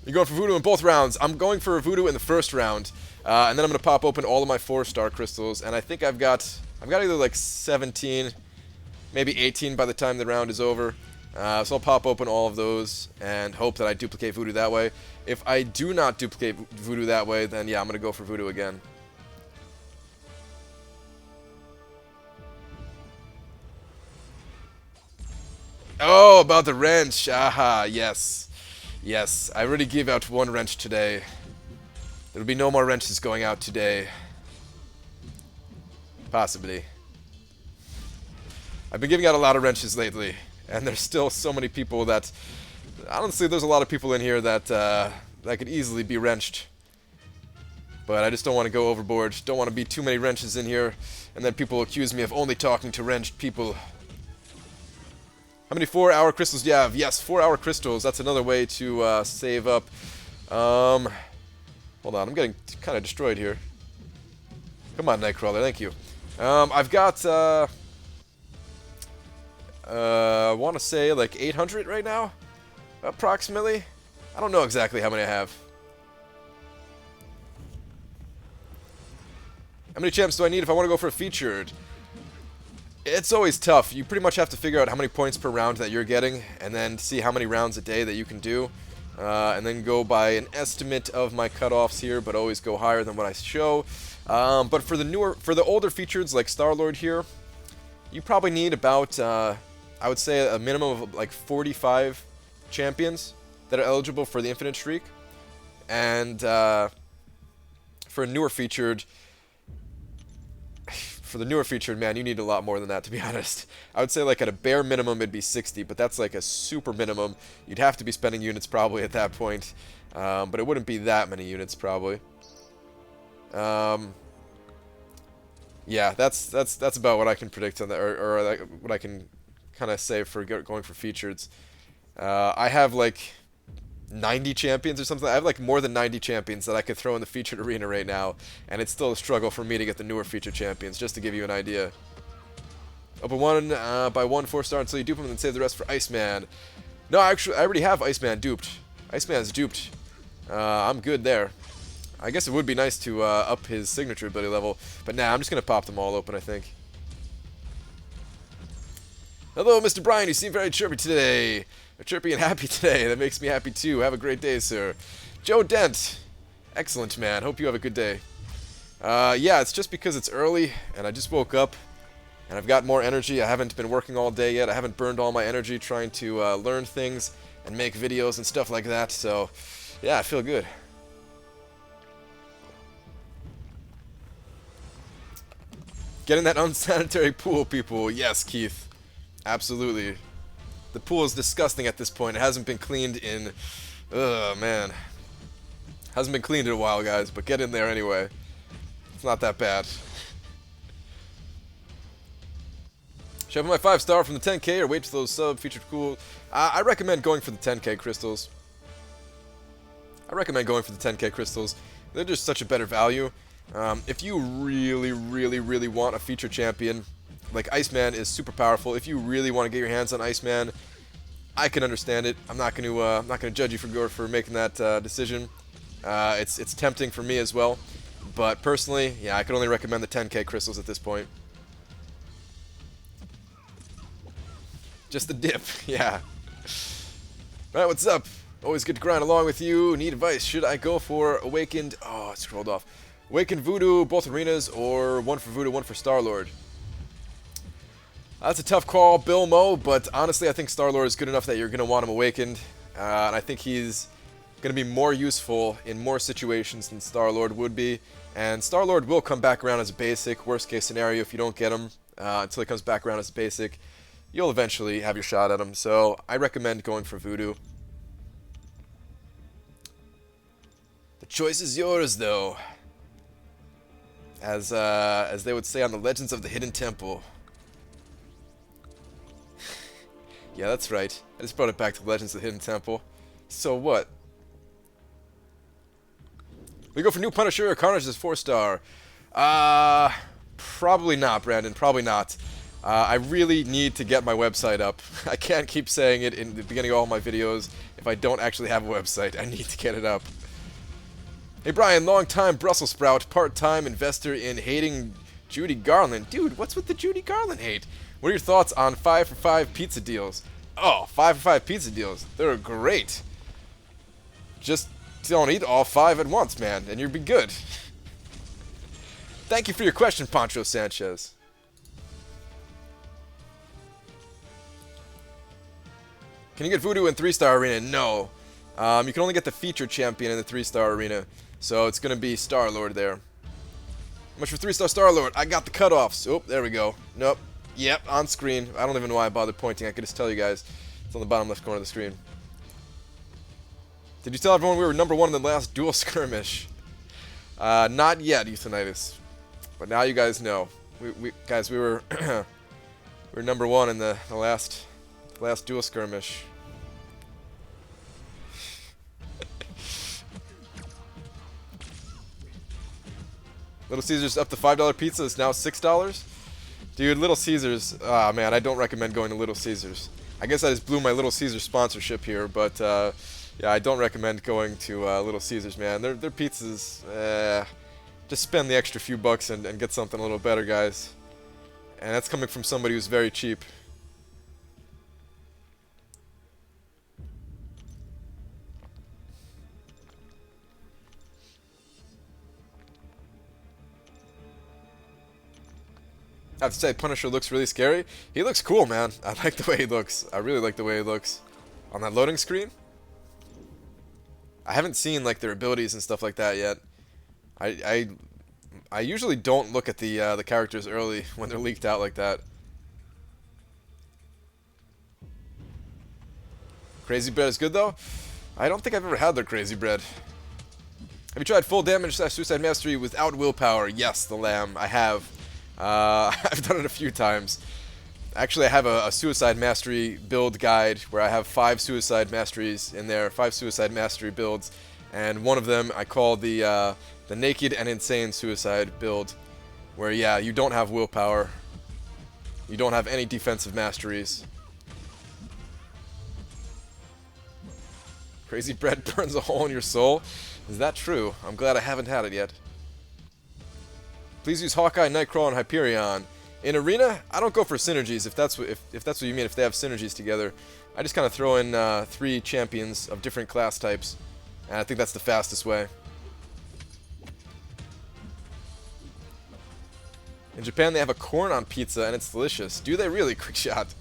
You're going for Voodoo in both rounds. I'm going for Voodoo in the first round. And then I'm going to pop open all of my 4-star crystals. And I think I've got either like 17, maybe 18 by the time the round is over. So I'll pop open all of those and hope that I duplicate Voodoo that way. If I do not duplicate Voodoo that way, then yeah, I'm going to go for Voodoo again. Oh, about the wrench. Aha, yes. Yes, I already gave out one wrench today. There will be no more wrenches going out today. Possibly. I've been giving out a lot of wrenches lately, and there's still so many people that... Honestly, there's a lot of people in here that that could easily be wrenched. But I just don't want to go overboard. Don't want to be too many wrenches in here, and then people accuse me of only talking to wrenched people. How many 4-hour crystals do you have? Yes, 4-hour crystals. That's another way to save up. Hold on, I'm getting kind of destroyed here. Come on, Nightcrawler, thank you. I've got, I want to say like 800 right now, approximately. I don't know exactly how many I have. How many champs do I need if I want to go for a featured? It's always tough. You pretty much have to figure out how many points per round that you're getting, and then see how many rounds a day that you can do. And then go by an estimate of my cutoffs here, but always go higher than what I show. But for the older features like Star-Lord here, you probably need about, I would say, a minimum of like 45 champions that are eligible for the Infinite Streak. And for a newer featured, man, you need a lot more than that, to be honest. I would say like at a bare minimum it'd be 60, but that's like a super minimum. You'd have to be spending units probably at that point, but it wouldn't be that many units probably. Yeah, that's about what I can predict on that, or like what I can kind of say for going for features. I have like 90 champions or something. I have like more than 90 champions that I could throw in the featured arena right now, and it's still a struggle for me to get the newer featured champions, just to give you an idea. Open one by one 4-star until you dupe him and then save the rest for Iceman. No, actually, I already have Iceman duped. Iceman's duped. I'm good there. I guess it would be nice to up his signature ability level, but nah, I'm just going to pop them all open, I think. Hello, Mr. Brian. You seem very chirpy today. Chirpy and happy today. That makes me happy too. Have a great day, sir. Joe Dent. Excellent, man. Hope you have a good day. Yeah, it's just because it's early and I just woke up and I've got more energy. I haven't been working all day yet. I haven't burned all my energy trying to learn things and make videos and stuff like that. So, yeah, I feel good. Get in that unsanitary pool, people. Yes, Keith. Absolutely. The pool is disgusting at this point. It hasn't been cleaned in... Ugh, man. Hasn't been cleaned in a while, guys, but get in there anyway. It's not that bad. Should I put my 5-star from the 10k or wait till those sub-featured cool... I recommend going for the 10k crystals. I recommend going for the 10k crystals. They're just such a better value. If you really, really, really want a feature champion, like Iceman is super powerful. If you really want to get your hands on Iceman, I can understand it. I'm not going to judge you for making that decision. It's tempting for me as well, but personally, yeah, I can only recommend the 10k crystals at this point. Just the dip, yeah. Alright, what's up? Always good to grind along with you. Need advice. Should I go for Awakened... Oh, it scrolled off. Awakened Voodoo, both arenas, or one for Voodoo, one for Star-Lord? That's a tough call, Bill Mo, but honestly, I think Star-Lord is good enough that you're going to want him Awakened. And I think he's going to be more useful in more situations than Star-Lord would be. And Star-Lord will come back around as a basic. Worst case scenario, if you don't get him until he comes back around as a basic, you'll eventually have your shot at him. So I recommend going for Voodoo. The choice is yours, though. As they would say on the Legends of the Hidden Temple. Yeah, that's right. I just brought it back to Legends of the Hidden Temple. So what? We go for New Punisher or Carnage as 4-star? Probably not, Brandon. Probably not. I really need to get my website up. I can't keep saying it in the beginning of all my videos. If I don't actually have a website, I need to get it up. Hey Brian, long-time Brussels sprout, part-time investor in hating Judy Garland. Dude, what's with the Judy Garland hate? What are your thoughts on 5 for 5 pizza deals? Oh, 5 for 5 pizza deals. They're great. Just don't eat all 5 at once, man, and you'll be good. Thank you for your question, Pancho Sanchez. Can you get Voodoo in 3-star arena? No. You can only get the feature champion in the 3-star arena. So it's going to be Star-Lord there. How much for 3-star Star-Lord? I got the cutoffs. Oh, there we go. Nope. Yep, on screen. I don't even know why I bothered pointing. I could just tell you guys. It's on the bottom left corner of the screen. Did you tell everyone we were #1 in the last duel skirmish? Not yet, Euthanitis. But now you guys know. Guys, we were we were #1 in the last duel skirmish. Little Caesars up to $5 pizza is now $6? Dude, Little Caesars, ah man, I don't recommend going to Little Caesars. I guess I just blew my Little Caesars sponsorship here, but yeah, I don't recommend going to Little Caesars, man. Their pizzas, just spend the extra few bucks and get something a little better, guys. And that's coming from somebody who's very cheap. I have to say, Punisher looks really scary. He looks cool, man. I like the way he looks. I really like the way he looks. On that loading screen? I haven't seen, like, their abilities and stuff like that yet. I usually don't look at the characters early when they're leaked out like that. Crazy Bread is good, though? I don't think I've ever had their Crazy Bread. Have you tried full damage / suicide mastery without willpower? Yes, the lamb. I have. I've done it a few times. Actually, I have a suicide mastery build guide where I have 5 suicide masteries in there, 5 suicide mastery builds, and one of them I call the naked and insane suicide build, where yeah, you don't have willpower, you don't have any defensive masteries. Crazy Bread burns a hole in your soul. Is that true? I'm glad I haven't had it yet. Please use Hawkeye, Nightcrawler, and Hyperion. In Arena, I don't go for synergies, if that's what you mean, if they have synergies together. I just kind of throw in 3 champions of different class types, and I think that's the fastest way. In Japan, they have a corn on pizza, and it's delicious. Do they really? Quick shot.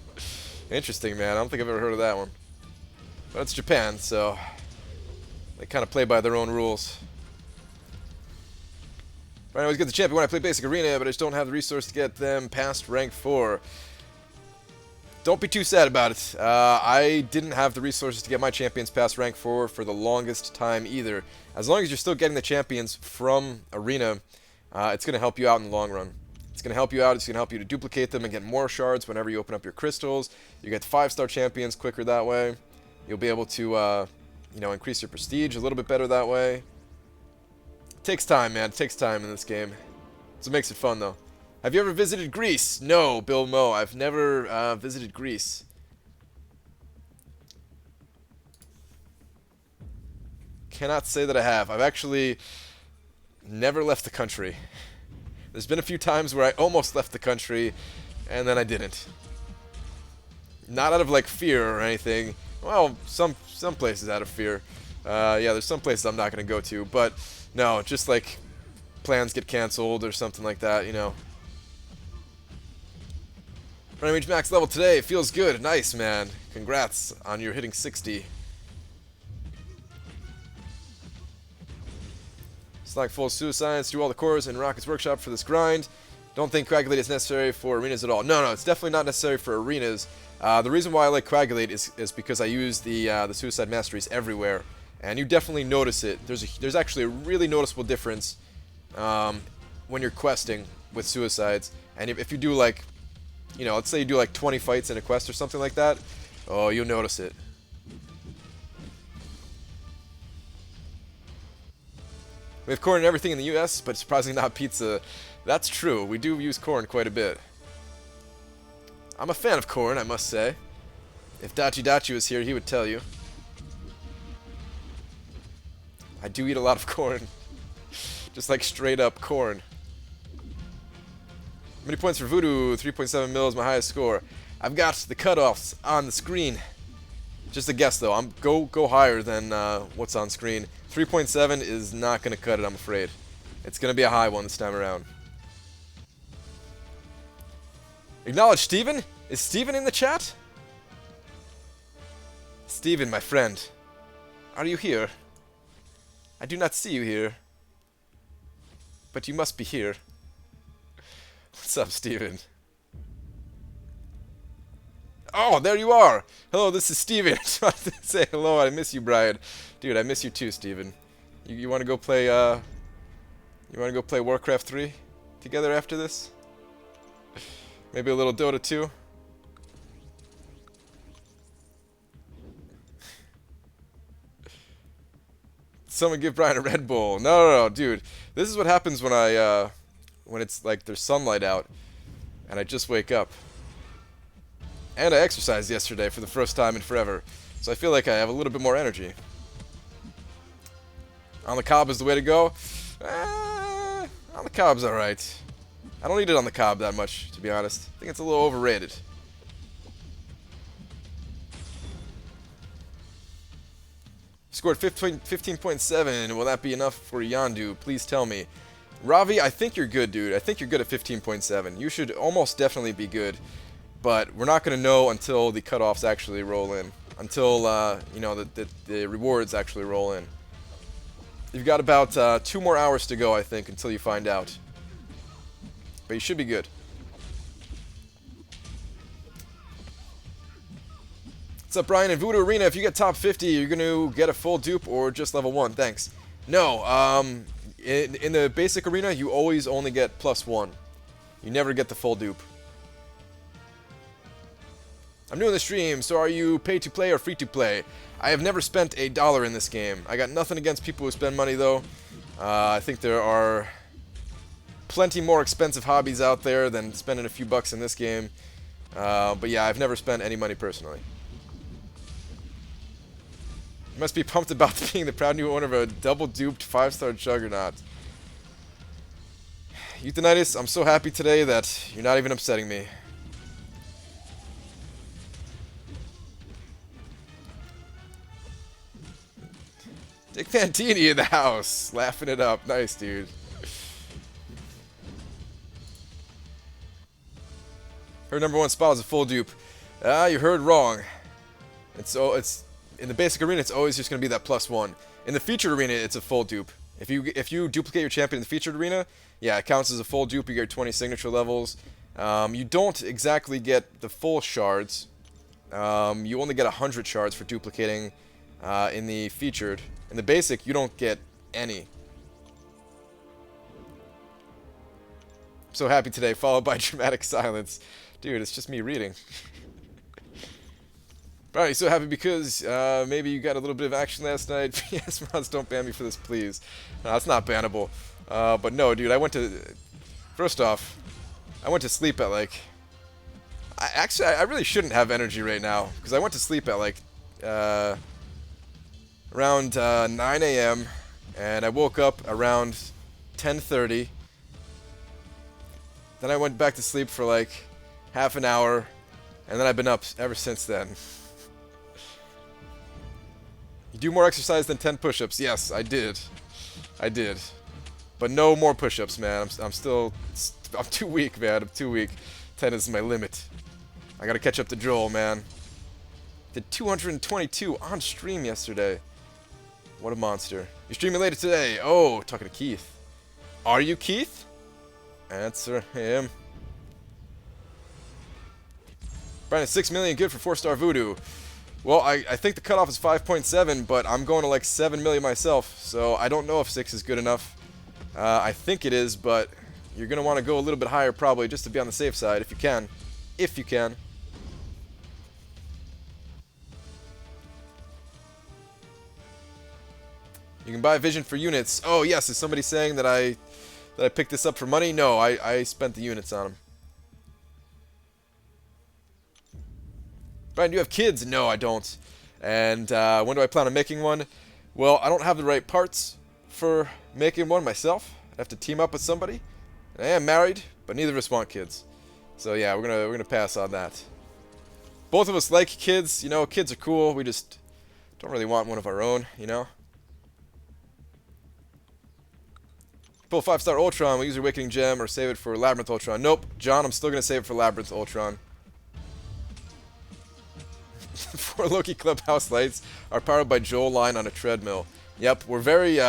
Interesting, man. I don't think I've ever heard of that one. But it's Japan, so they kind of play by their own rules. Right, I always get the champion when I play basic arena, but I just don't have the resource to get them past rank 4. Don't be too sad about it. I didn't have the resources to get my Champions Pass rank 4 for the longest time either. As long as you're still getting the champions from Arena, it's going to help you out in the long run. It's going to help you out. It's going to help you to duplicate them and get more shards whenever you open up your crystals. You get 5-star champions quicker that way. You'll be able to, increase your prestige a little bit better that way. It takes time, man. It takes time in this game. That's what makes it fun, though. Have you ever visited Greece? No, Bill Mo. I've never visited Greece. Cannot say that I have. I've actually never left the country. There's been a few times where I almost left the country, and then I didn't. Not out of, like, fear or anything. Well, some places out of fear. Yeah, there's some places I'm not going to go to, but no, just, like, plans get canceled or something like that, you know. Running reach max level today. Feels good. Nice, man. Congrats on your hitting 60. Select full suicides, do all the cores in Rocket's Workshop for this grind. Don't think Coagulate is necessary for arenas at all. No, it's definitely not necessary for arenas. The reason why I like Coagulate is because I use the Suicide Masteries everywhere, and you definitely notice it. There's actually a really noticeable difference when you're questing with Suicides, and if you do, like, you know, let's say you do like 20 fights in a quest or something like that, oh, you'll notice it. We have corn and everything in the US, but surprisingly not pizza. That's true. We do use corn quite a bit. I'm a fan of corn, I must say. If Dachi was here, he would tell you. I do eat a lot of corn. Just like straight up corn. How many points for Voodoo? 3.7 mil is my highest score. I've got the cutoffs on the screen. Just a guess, though. I'm go higher than what's on screen. 3.7 is not going to cut it, I'm afraid. It's going to be a high one this time around. Acknowledge Steven? Is Steven in the chat? Steven, my friend. Are you here? I do not see you here. But you must be here. What's up, Steven? Oh, there you are! Hello, this is Steven. I just wanted to say hello. I miss you, Brian. Dude, I miss you too, Steven. You want to go play, Warcraft 3 together after this? Maybe a little Dota 2? Someone give Brian a Red Bull. No, dude. This is what happens when when it's like there's sunlight out and I just wake up. And I exercised yesterday for the first time in forever, so I feel like I have a little bit more energy. On the cob is the way to go. On the cob's alright. I don't eat it on the cob that much, to be honest. I think it's a little overrated. Scored 15.7. Will that be enough for Yandu? Please tell me. Ravi, I think you're good, dude. I think you're good at 15.7. You should almost definitely be good. But we're not going to know until the cutoffs actually roll in. Until, the rewards actually roll in. You've got about 2 more hours to go, I think, until you find out. But you should be good. What's up, Brian? In Voodoo Arena, if you get top 50, you're going to get a full dupe or just level 1. Thanks. No, in the basic arena, you always only get +1. You never get the full dupe. I'm new in the stream, so are you pay to play or free to play? I have never spent $1 in this game. I got nothing against people who spend money, though. I think there are plenty more expensive hobbies out there than spending a few bucks in this game. But yeah, I've never spent any money personally. You must be pumped about being the proud new owner of a double-duped 5-star juggernaut. Euthanitis, I'm so happy today that you're not even upsetting me. Dick Fantini in the house, laughing it up. Nice, dude. Her #1 spot is a full dupe. Ah, you heard wrong. It's in the basic arena. It's always just gonna be that +1. In the featured arena, it's a full dupe. If you duplicate your champion in the featured arena, yeah, it counts as a full dupe. You get 20 signature levels. You don't exactly get the full shards. you only get 100 shards for duplicating in the featured. In the basic, you don't get any. I'm so happy today, followed by dramatic silence. Dude, it's just me reading. Alright, so happy because maybe you got a little bit of action last night. Yes, mods, don't ban me for this, please. No, it's not bannable. But no, dude, I went to... First off, I went to sleep at like... I really shouldn't have energy right now, because I went to sleep at like around 9 a.m. and I woke up around 10:30. Then I went back to sleep for like half an hour, and then I've been up ever since then. You do more exercise than 10 push-ups. Yes, I did. I did. But no more push-ups, man. I'm too weak, man. I'm too weak. 10 is my limit. I gotta catch up to Joel, man. Did 222 on stream yesterday. What a monster. You're streaming later today. Oh, talking to Keith. Are you Keith? Answer him. Brandon, 6 million good for 4-star Voodoo. Well, I think the cutoff is 5.7, but I'm going to like 7 million myself, so I don't know if 6 is good enough. I think it is, but you're going to want to go a little bit higher probably just to be on the safe side if you can. If you can. You can buy Vision for units. Oh, yes, is somebody saying that I picked this up for money? No, I spent the units on them. Brian, do you have kids? No, I don't. And when do I plan on making one? Well, I don't have the right parts for making one myself. I have to team up with somebody. I am married, but neither of us want kids. So yeah, we're gonna pass on that. Both of us like kids, you know, kids are cool. We just don't really want one of our own, you know. Pull 5-star Ultron, we'll use your Awakening Gem or save it for Labyrinth Ultron. Nope, John, I'm still gonna save it for Labyrinth Ultron. 4 Loki Clubhouse lights are powered by Joel line on a treadmill. Yep, we're very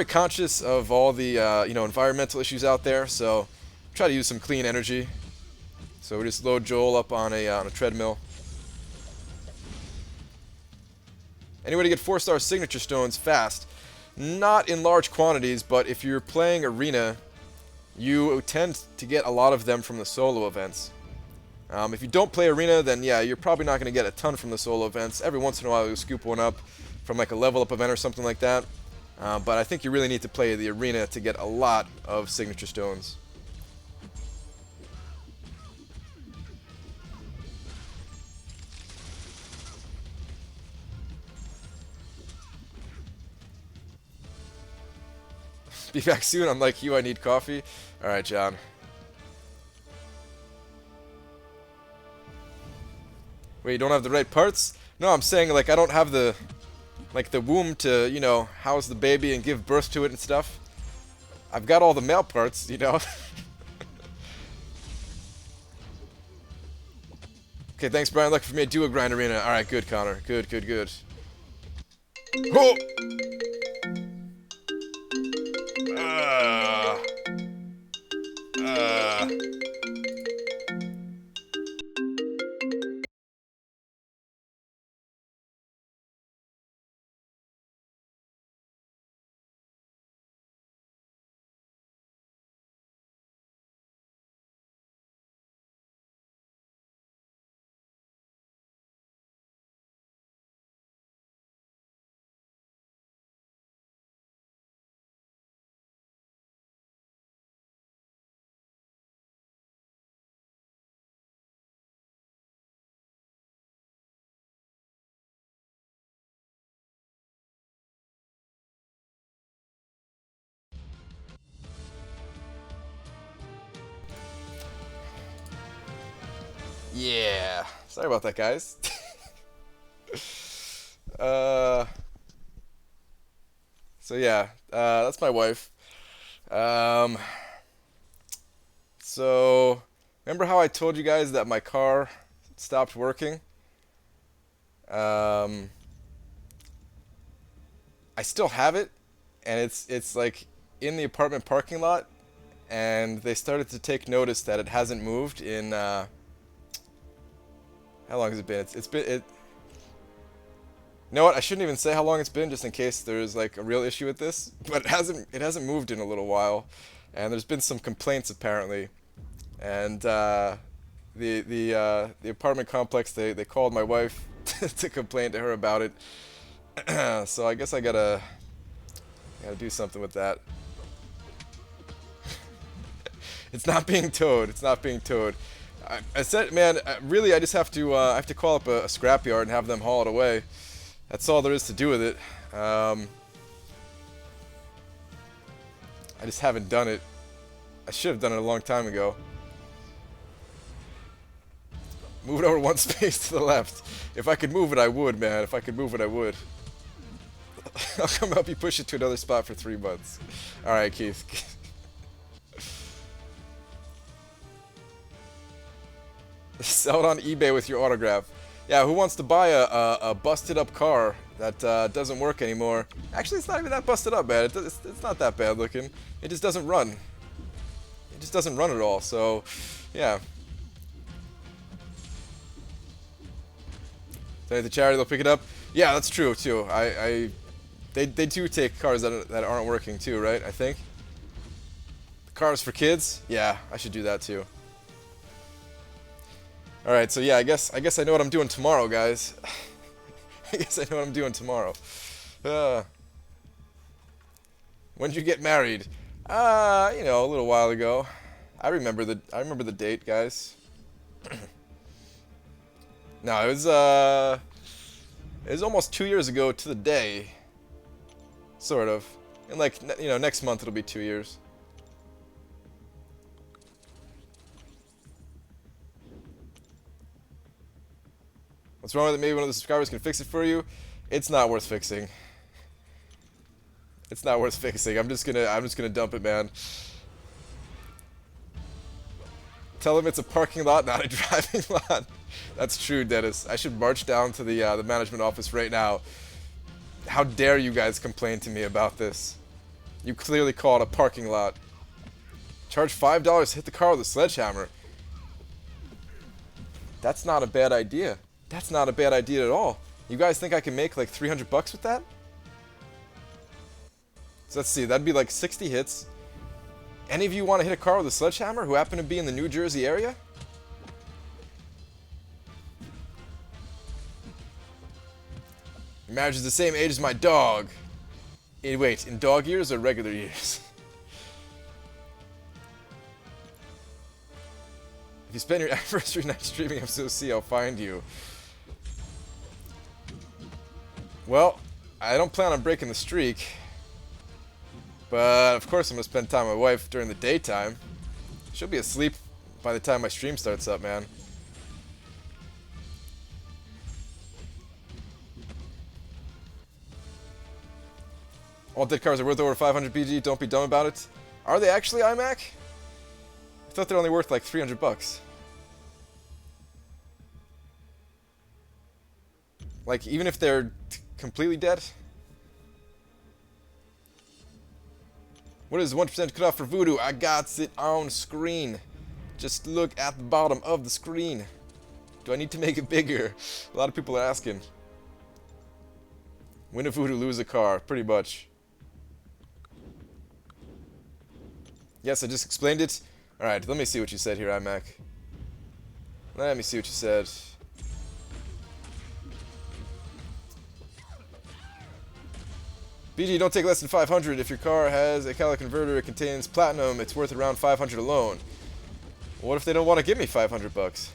conscious of all the you know, environmental issues out there, so try to use some clean energy. So we just load Joel up on a treadmill. Any way to get 4-star signature stones fast? Not in large quantities, but if you're playing Arena, you tend to get a lot of them from the solo events. If you don't play Arena, then yeah, you're probably not going to get a ton from the solo events. Every once in a while you'll scoop one up from like a level up event or something like that. But I think you really need to play the Arena to get a lot of signature stones. Be back soon, unlike you, I need coffee. Alright, John. Wait, you don't have the right parts? No, I'm saying, like, I don't have the, like, the womb to, you know, house the baby and give birth to it and stuff. I've got all the male parts, you know. Okay, thanks, Brian. Lucky for me, I do a grind arena. Alright, good, Connor. Good, good, good. Oh! Yeah. Sorry about that, guys. So yeah, that's my wife. So remember how I told you guys that my car stopped working? I still have it, and it's like in the apartment parking lot, and they started to take notice that it hasn't moved in How long has it been? It's been it. You know what? I shouldn't even say how long it's been, just in case there's like a real issue with this. But it hasn't moved in a little while, and there's been some complaints apparently, and the apartment complex they called my wife to complain to her about it. So I guess I gotta do something with that. It's not being towed. It's not being towed. I said, man, really, I just have to call up a scrapyard and have them haul it away. That's all there is to do with it. I just haven't done it. I should have done it a long time ago. Move it over one space to the left. If I could move it, I would, man. If I could move it, I would. I'll come help you push it to another spot for 3 months. Alright, Keith. Sell it on eBay with your autograph. Yeah, who wants to buy a busted up car that doesn't work anymore? Actually, it's not even that busted up, man. It's not that bad looking. It just doesn't run. It just doesn't run at all, so, yeah. Say the charity, they'll pick it up. Yeah, that's true, too. They do take cars that aren't working, too, right? I think. The cars for kids? Yeah, I should do that, too. Alright, so yeah, I guess I know what I'm doing tomorrow, guys. I guess I know what I'm doing tomorrow. When did you get married? You know, a little while ago. I remember the date, guys. No, it was almost 2 years ago to the day. Sort of. And like, you know, next month it'll be 2 years. What's wrong with it? Maybe one of the subscribers can fix it for you. It's not worth fixing. It's not worth fixing. I'm just gonna dump it, man. Tell him it's a parking lot, not a driving lot. That's true, Dennis. I should march down to the management office right now. How dare you guys complain to me about this? You clearly call it a parking lot. Charge $5 to hit the car with a sledgehammer. That's not a bad idea. That's not a bad idea at all. You guys think I can make like 300 bucks with that? So let's see, that'd be like 60 hits. Any of you want to hit a car with a sledgehammer who happen to be in the New Jersey area? Your marriage is the same age as my dog. Wait, in dog years or regular years? If you spend your anniversary night streaming FCOC, I'll find you. Well, I don't plan on breaking the streak. But, of course, I'm going to spend time with my wife during the daytime. She'll be asleep by the time my stream starts up, man. All dead cars are worth over 500 BG. Don't be dumb about it. Are they actually, iMac? I thought they're only worth like 300 bucks. Like, even if they're completely dead? What is 1% cutoff for Voodoo? I got it on screen. Just look at the bottom of the screen. Do I need to make it bigger? A lot of people are asking. Win a Voodoo, lose a car. Pretty much. Yes, I just explained it. Alright, let me see what you said here, iMac. Let me see what you said. BG, don't take less than 500. If your car has a catalytic converter, it contains platinum, it's worth around 500 alone. What if they don't want to give me 500 bucks?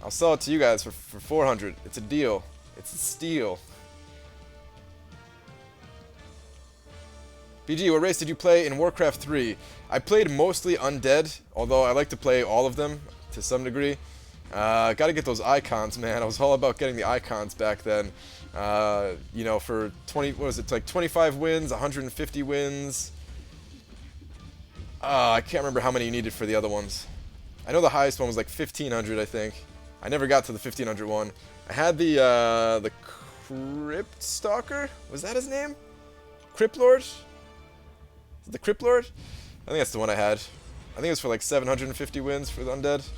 I'll sell it to you guys for 400. It's a deal. It's a steal. BG, what race did you play in Warcraft 3? I played mostly Undead, although I like to play all of them to some degree. Gotta get those icons, man. I was all about getting the icons back then. You know, for 20, what was it, like 25 wins, 150 wins. I can't remember how many you needed for the other ones. I know the highest one was like 1,500, I think. I never got to the 1,500 one. I had the Crypt Stalker? Was that his name? Crypt Lord? The Crypt Lord? I think that's the one I had. I think it was for like 750 wins for the undead.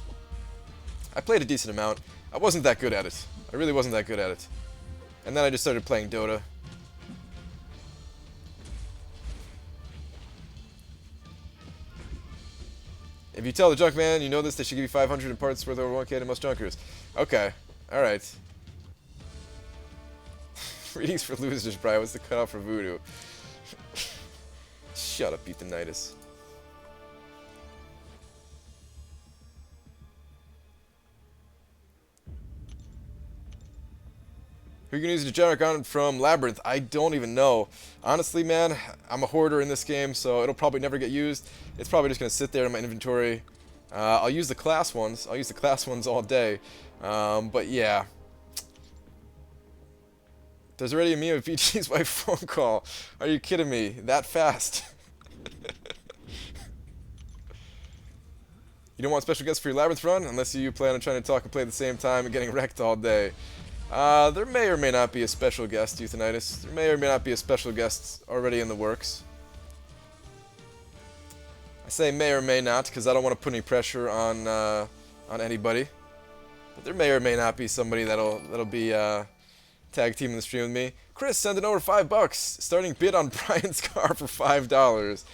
I played a decent amount. I wasn't that good at it. I really wasn't that good at it. And then I just started playing Dota. If you tell the junk man you know this, they should give you 500 in parts worth over 1k to most junkers. Okay. Alright. Readings for losers, Brian. What's the cutoff for Voodoo? Shut up, Ethanitis. Who can use a generic on from Labyrinth? I don't even know. Honestly, man, I'm a hoarder in this game, so it'll probably never get used. It's probably just going to sit there in my inventory. I'll use the class ones. I'll use the class ones all day. But yeah. There's already a meme of BG's wife phone call. Are you kidding me? That fast? You don't want special guests for your Labyrinth run? Unless you plan on trying to talk and play at the same time and getting wrecked all day. There may or may not be a special guest, Euthanitis. There may or may not be a special guest already in the works. I say may or may not because I don't want to put any pressure on anybody. But there may or may not be somebody that'll be tag teaming the stream with me. Chris sending over $5. Starting bid on Brian's car for $5.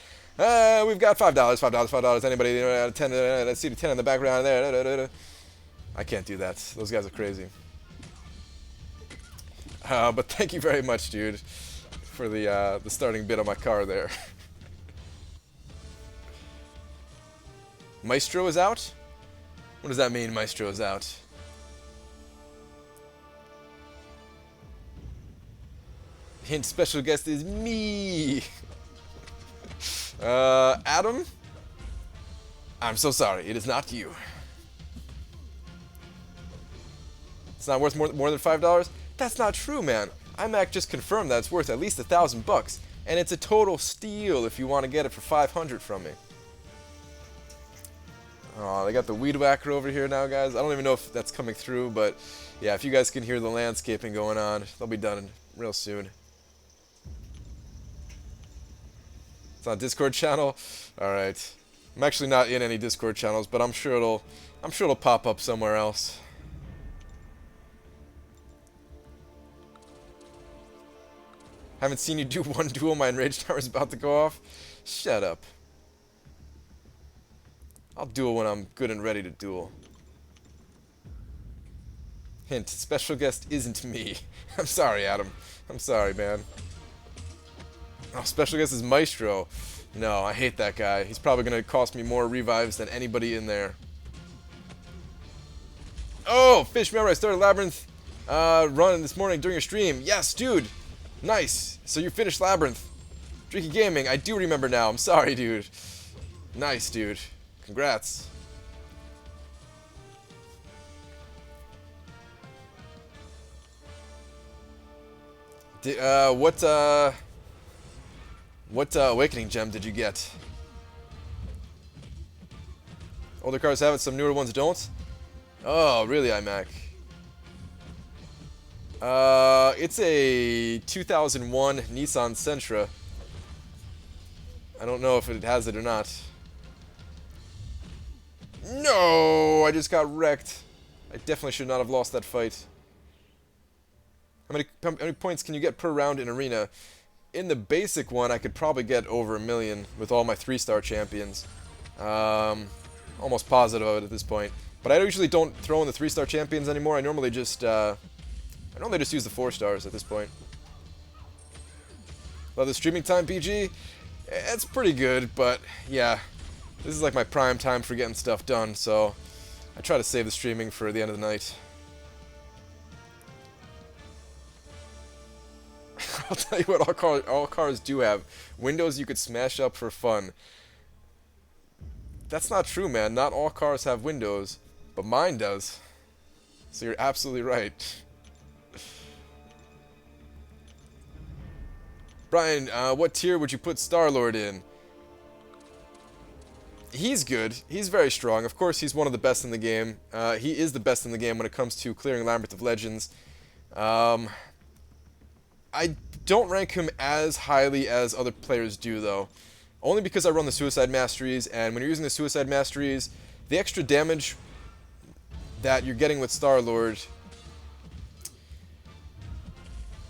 We've got $5, $5. Anybody? 10. I see the 10 in the background there. I can't do that. Those guys are crazy. But thank you very much, dude, for the starting bid on my car there. Maestro is out? What does that mean, Maestro is out? Hint, special guest is me! Adam? I'm so sorry, it is not you. It's not worth more than $5? That's not true, man. iMac just confirmed that it's worth at least $1,000, and it's a total steal if you want to get it for 500 from me. Oh, they got the weed whacker over here now, guys. I don't even know if that's coming through, but yeah, if you guys can hear the landscaping going on, they'll be done real soon. It's on a Discord channel. All right. I'm actually not in any Discord channels, but I'm sure it'll pop up somewhere else. Haven't seen you do one duel. My enraged tower is about to go off. Shut up. I'll duel when I'm good and ready to duel. Hint, special guest isn't me. I'm sorry, Adam. I'm sorry, man. Oh, special guest is Maestro. No, I hate that guy. He's probably going to cost me more revives than anybody in there. Oh, Fish, remember I started Labyrinth run this morning during your stream. Yes, dude. Nice. So you finished Labyrinth. Drinky Gaming, I do remember now. I'm sorry, dude. Nice, dude. Congrats. What Awakening Gem did you get? Older cars have it, some newer ones don't? Oh, really, iMac? It's a 2001 Nissan Sentra. I don't know if it has it or not. No! I just got wrecked. I definitely should not have lost that fight. How many points can you get per round in Arena? In the basic one, I could probably get over 1 million with all my 3-star champions. Almost positive of it at this point. But I usually don't throw in the 3-star champions anymore. I normally just use the 4 stars at this point. Love the streaming time, PG. It's pretty good, but yeah, this is like my prime time for getting stuff done, so I try to save the streaming for the end of the night. I'll tell you what all cars do have. Windows you could smash up for fun. That's not true, man. Not all cars have windows, but mine does. So you're absolutely right. Brian, what tier would you put Star-Lord in? He's good. He's very strong. Of course, he's one of the best in the game. He is the best in the game when it comes to clearing Labyrinth of Legends. I don't rank him as highly as other players do, though. only because I run the Suicide Masteries, and when you're using the Suicide Masteries, the extra damage that you're getting with Star-Lord,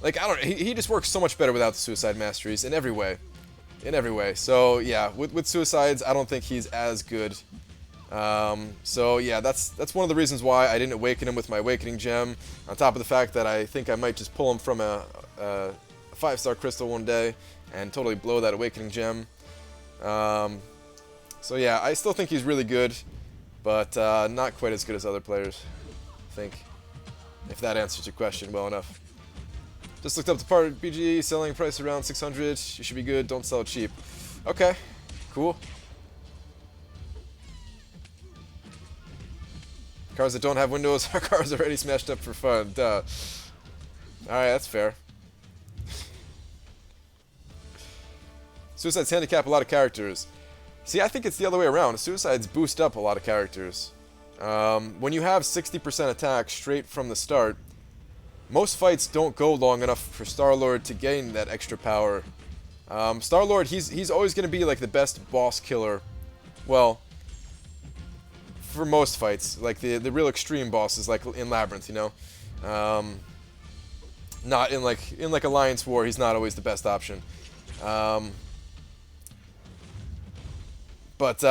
like, I don't know, he just works so much better without the Suicide Masteries in every way. In every way. So, yeah, with Suicides, I don't think he's as good. So, yeah, that's one of the reasons why I didn't awaken him with my Awakening Gem, on top of the fact that I think I might just pull him from a 5-star crystal one day and totally blow that Awakening Gem. So, yeah, I still think he's really good, but not quite as good as other players, I think, if that answers your question well enough. Just looked up the part BG, selling price around 600. You should be good, don't sell it cheap. Okay, cool. Cars that don't have windows are cars already smashed up for fun. Duh. Alright, that's fair. Suicides handicap a lot of characters. See, I think it's the other way around. Suicides boost up a lot of characters. When you have 60% attack straight from the start, most fights don't go long enough for Star-Lord to gain that extra power. Star-Lord, he's always going to be like the best boss killer. Well, for most fights, like the real extreme bosses, like in Labyrinth, you know. Not in like Alliance War, he's not always the best option. But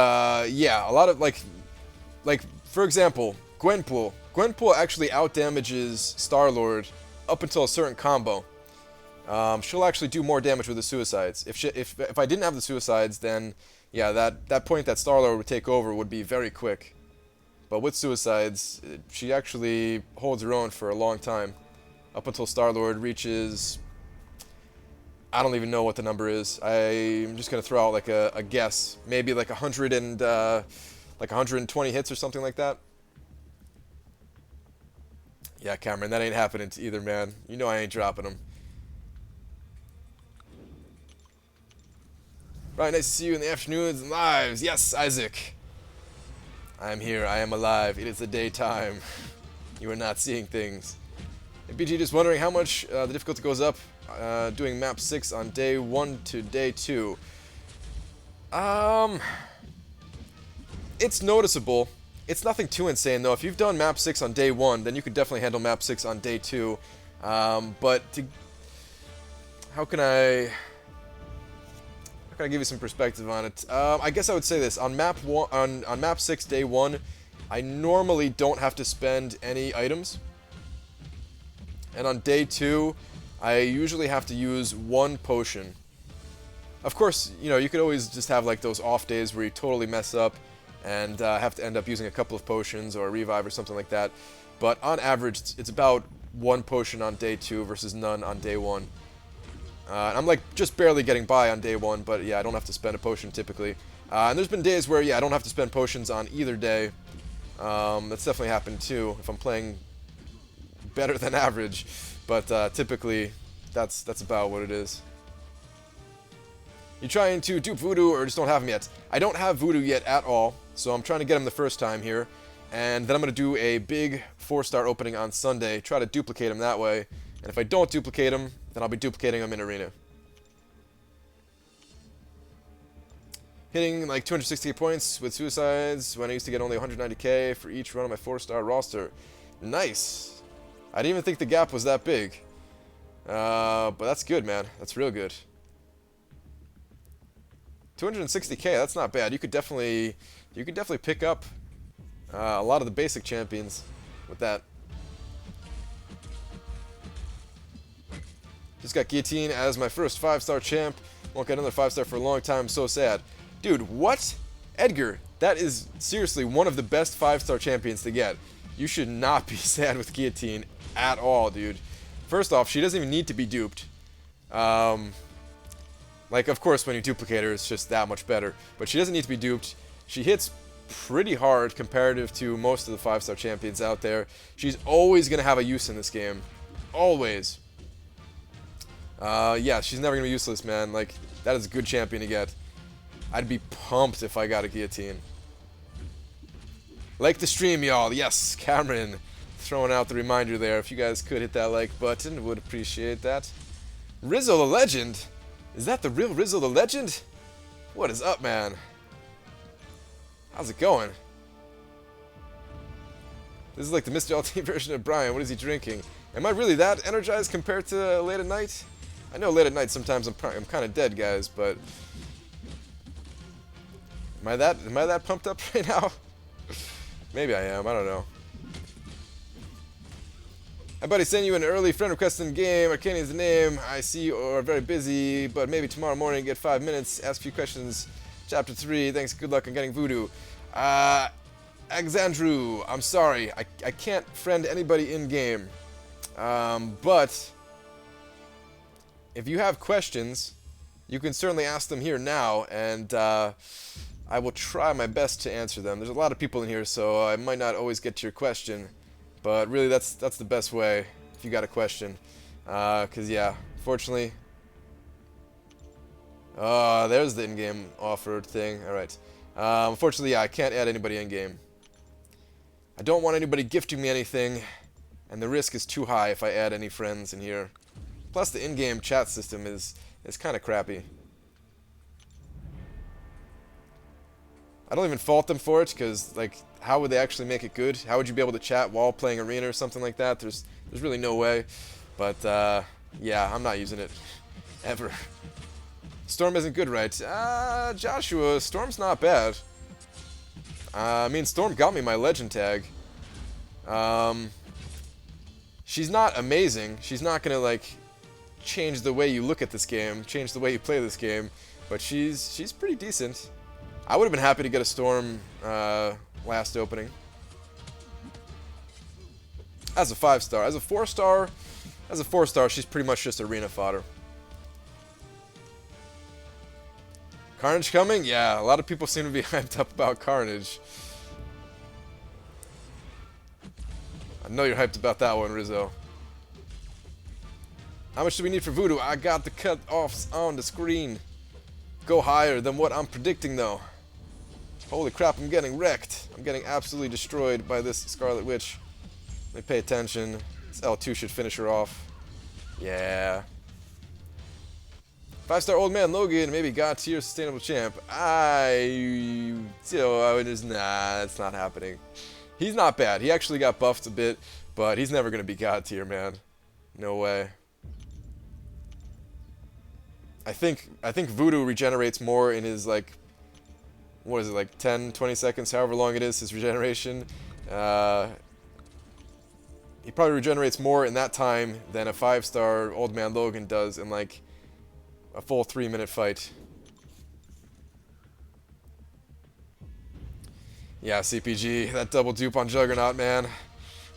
yeah, a lot of like for example, Gwenpool. Gwenpool actually outdamages Star-Lord up until a certain combo. She'll actually do more damage with the Suicides. If I didn't have the Suicides, then yeah, that point that Star-Lord would take over would be very quick. But with Suicides, she actually holds her own for a long time, up until Star-Lord reaches, I don't even know what the number is. I'm just gonna throw out like a guess, maybe like 100 and like 120 hits or something like that. Yeah, Cameron, that ain't happening to either, man. You know I ain't dropping them. Right, nice to see you in the afternoons and lives. Yes, Isaac. I am here. I am alive. It is the daytime. You are not seeing things. Hey, BG, just wondering how much the difficulty goes up doing map 6 on day 1 to day 2. It's noticeable. It's nothing too insane, though. If you've done map 6 on day 1, then you can definitely handle map 6 on day 2. But how can I give you some perspective on it? I guess I would say this: on map 6 day 1, I normally don't have to spend any items, and on day 2, I usually have to use 1 potion. Of course, you know, you could always just have like those off days where you totally mess up and have to end up using a couple of potions or a revive or something like that. But on average, it's about 1 potion on day 2 versus none on day 1. I'm like just barely getting by on day 1, but yeah, I don't have to spend a potion typically. And there's been days where, yeah, I don't have to spend potions on either day. That's definitely happened too, if I'm playing better than average. But typically, that's about what it is. You trying to dupe Voodoo or just don't have him yet? I don't have Voodoo yet at all, so I'm trying to get him the first time here. And then I'm going to do a big 4-star opening on Sunday, try to duplicate him that way. And if I don't duplicate him, then I'll be duplicating him in Arena. Hitting like 260 points with Suicides when I used to get only 190k for each run on my 4-star roster. Nice! I didn't even think the gap was that big. But that's good, man. That's real good. 260k, that's not bad. You could definitely pick up a lot of the basic champions with that. Just got Guillotine as my first 5-star champ. Won't get another 5-star for a long time. So sad. Dude, what? Edgar, that is seriously one of the best 5-star champions to get. You should not be sad with Guillotine at all, dude. First off, she doesn't even need to be duped. Like, of course, when you duplicate her, it's just that much better. But she doesn't need to be duped. She hits pretty hard comparative to most of the 5-star champions out there. She's always going to have a use in this game. Always. Yeah, she's never going to be useless, man. Like, that is a good champion to get. I'd be pumped if I got a Guillotine. Like the stream, y'all. Yes, Cameron throwing out the reminder there. If you guys could hit that like button, would appreciate that. Rizzo the Legend? Is that the real Rizzo the Legend? What is up, man? How's it going? This is like the Mr. LT version of Brian. What is he drinking? Am I really that energized compared to late at night? I know late at night sometimes I'm kind of dead, guys, but am I that pumped up right now? Maybe I am. I don't know. My buddy sent you an early friend request in game. Arcanian's the name. I see you are very busy, but maybe tomorrow morning get 5 minutes. Ask a few questions. Chapter 3. Thanks. Good luck on getting Voodoo. Alexandru, I'm sorry. I can't friend anybody in game. But if you have questions, you can certainly ask them here now, and I will try my best to answer them. There's a lot of people in here, so I might not always get to your question. But really, that's the best way if you got a question. Because, yeah, fortunately... there's the in-game offer thing. Alright. Unfortunately, yeah, I can't add anybody in-game. I don't want anybody gifting me anything, and the risk is too high if I add any friends in here. Plus, the in-game chat system is kind of crappy. I don't even fault them for it, because, like, how would they actually make it good? How would you be able to chat while playing Arena or something like that? There's really no way. But, yeah, I'm not using it. Ever. Storm isn't good, right? Joshua, Storm's not bad. I mean, Storm got me my legend tag. She's not amazing. She's not gonna, like, change the way you look at this game, change the way you play this game, but she's pretty decent. I would have been happy to get a Storm last opening. As a 5-star. As a 4-star, she's pretty much just arena fodder. Carnage coming? Yeah, a lot of people seem to be hyped up about Carnage. I know you're hyped about that one, Rizzo. How much do we need for Voodoo? I got the cut-offs on the screen. Go higher than what I'm predicting, though. Holy crap, I'm getting wrecked. I'm getting absolutely destroyed by this Scarlet Witch. Let me pay attention. This L2 should finish her off. Yeah. 5-star Old Man Logan, maybe God tier sustainable champ. Nah, it's not happening. He's not bad. He actually got buffed a bit, but he's never going to be God tier, man. No way. I think Voodoo regenerates more in his, like, what is it, like 10, 20 seconds, however long it is, his regeneration. He probably regenerates more in that time than a 5-star Old Man Logan does in, like, a full 3-minute fight. Yeah, CPG, that double dupe on Juggernaut, man.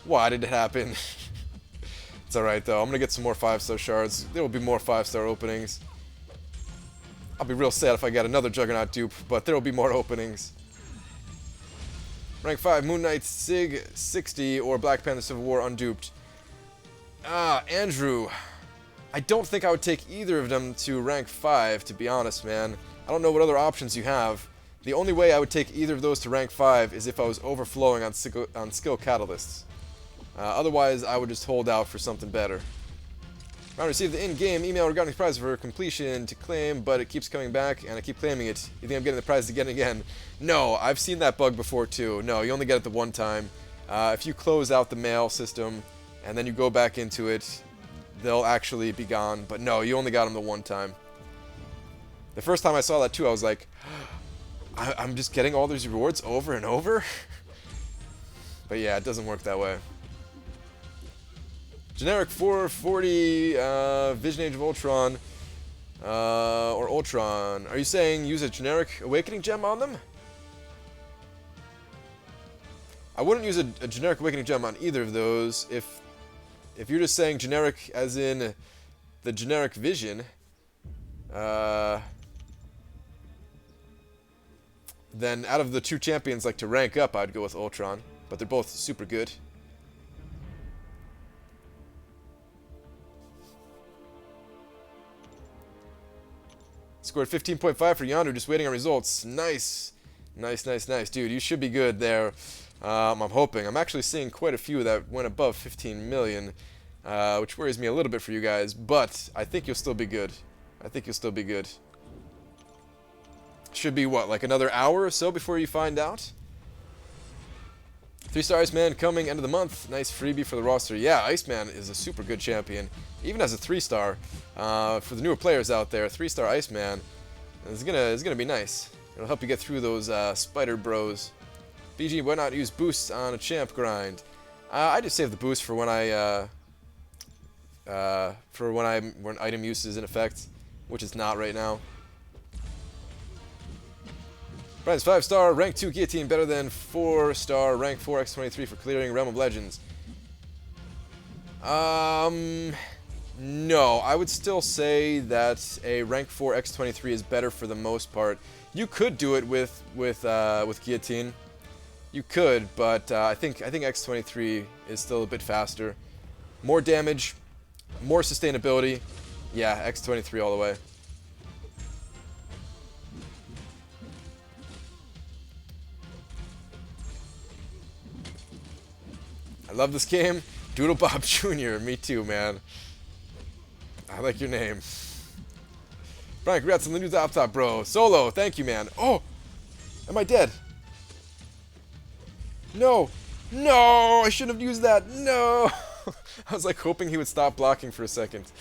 Why did it happen? It's alright, though. I'm gonna get some more 5-star shards. There will be more 5-star openings. I'll be real sad if I get another Juggernaut dupe, but there will be more openings. Rank 5, Moon Knight, Sig, 60, or Black Panther Civil War unduped. Andrew. I don't think I would take either of them to rank 5, to be honest, man. I don't know what other options you have. The only way I would take either of those to rank 5 is if I was overflowing on skill catalysts. Otherwise, I would just hold out for something better. I received the in-game email regarding the prize for completion to claim, but it keeps coming back, and I keep claiming it. You think I'm getting the prize again and again? No, I've seen that bug before, too. No, you only get it the one time. If you close out the mail system, and then you go back into it, they'll actually be gone. But no, you only got them the one time. The first time I saw that, too, I was like, I'm just getting all these rewards over and over? But yeah, it doesn't work that way. Generic 440 Vision Age of Ultron or Ultron. Are you saying use a generic Awakening Gem on them? I wouldn't use a generic Awakening Gem on either of those. If you're just saying generic as in the generic Vision, then out of the two champions, like to rank up, I'd go with Ultron. But they're both super good. Scored 15.5 for Yondu, just waiting on results. Nice. Nice, nice, nice. Dude, you should be good there. I'm hoping. I'm actually seeing quite a few that went above 15 million, which worries me a little bit for you guys, but I think you'll still be good. I think you'll still be good. Should be, what, like another hour or so before you find out? 3-star Iceman coming end of the month. Nice freebie for the roster. Yeah, Iceman is a super good champion. Even as a 3-star. For the newer players out there, 3-star Iceman is gonna be nice. It'll help you get through those spider bros. BG, why not use boosts on a champ grind? I just save the boost for when when item use is in effect, which is not right now. Brian's 5-star, rank 2 guillotine better than 4-star, rank 4 X23 for clearing Realm of Legends. No, I would still say that a rank 4 X23 is better for the most part. You could do it with guillotine. You could, but I think X23 is still a bit faster. More damage, more sustainability. Yeah, X23 all the way. I love this game. Doodle Bob Jr. Me too, man. I like your name. Brian, congrats on the new top, bro. Solo, thank you, man. Oh! Am I dead? No! No! I shouldn't have used that. No! I was like hoping he would stop blocking for a second.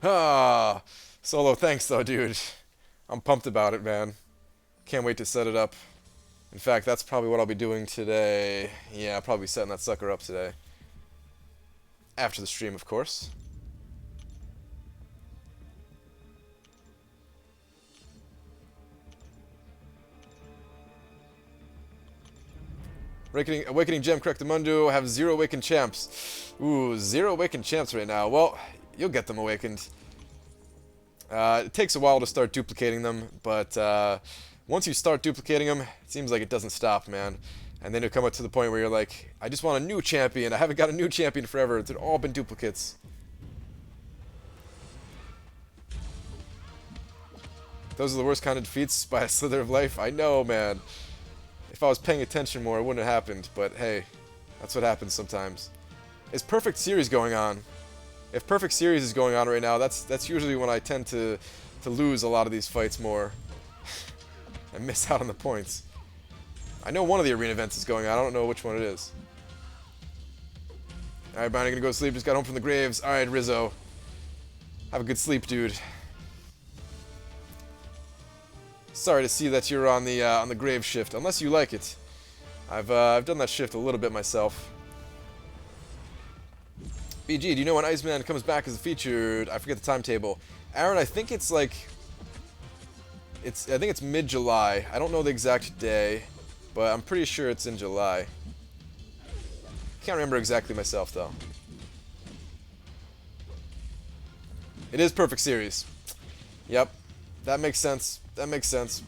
Ah! Solo, thanks though, dude. I'm pumped about it, man. Can't wait to set it up. In fact, that's probably what I'll be doing today. Yeah, I'll probably be setting that sucker up today. After the stream, of course. Awakening Gem, Correctamundo, have 0 awakened champs. Ooh, 0 awakened champs right now. Well, you'll get them awakened. It takes a while to start duplicating them, but once you start duplicating them, it seems like it doesn't stop, man. And then you'll come up to the point where you're like, I just want a new champion. I haven't got a new champion forever. It's all been duplicates. Those are the worst kind of defeats by a slither of life. I know, man. If I was paying attention more, it wouldn't have happened. But hey, that's what happens sometimes. Is Perfect Series going on? If Perfect Series is going on right now, that's usually when I tend to lose a lot of these fights more. I miss out on the points. I know one of the arena events is going on. I don't know which one it is. Alright, Brian, I'm gonna go to sleep. Just got home from the graves. Alright, Rizzo. Have a good sleep, dude. Sorry to see that you're on the grave shift, unless you like it. I've done that shift a little bit myself. BG, do you know when Iceman comes back as a featured? I forget the timetable. Aaron, I think it's like I think it's mid-July. I don't know the exact day, but I'm pretty sure it's in July. Can't remember exactly myself though. It is Perfect Series. Yep, that makes sense. That makes sense.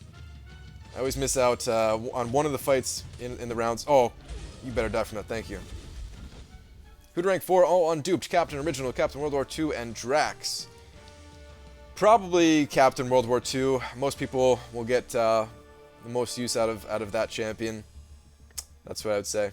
I always miss out on one of the fights in the rounds. Oh, you better die from that. Thank you. Who'd rank 4? All unduped. Captain Original, Captain World War II, and Drax. Probably Captain World War II. Most people will get the most use out of that champion. That's what I would say.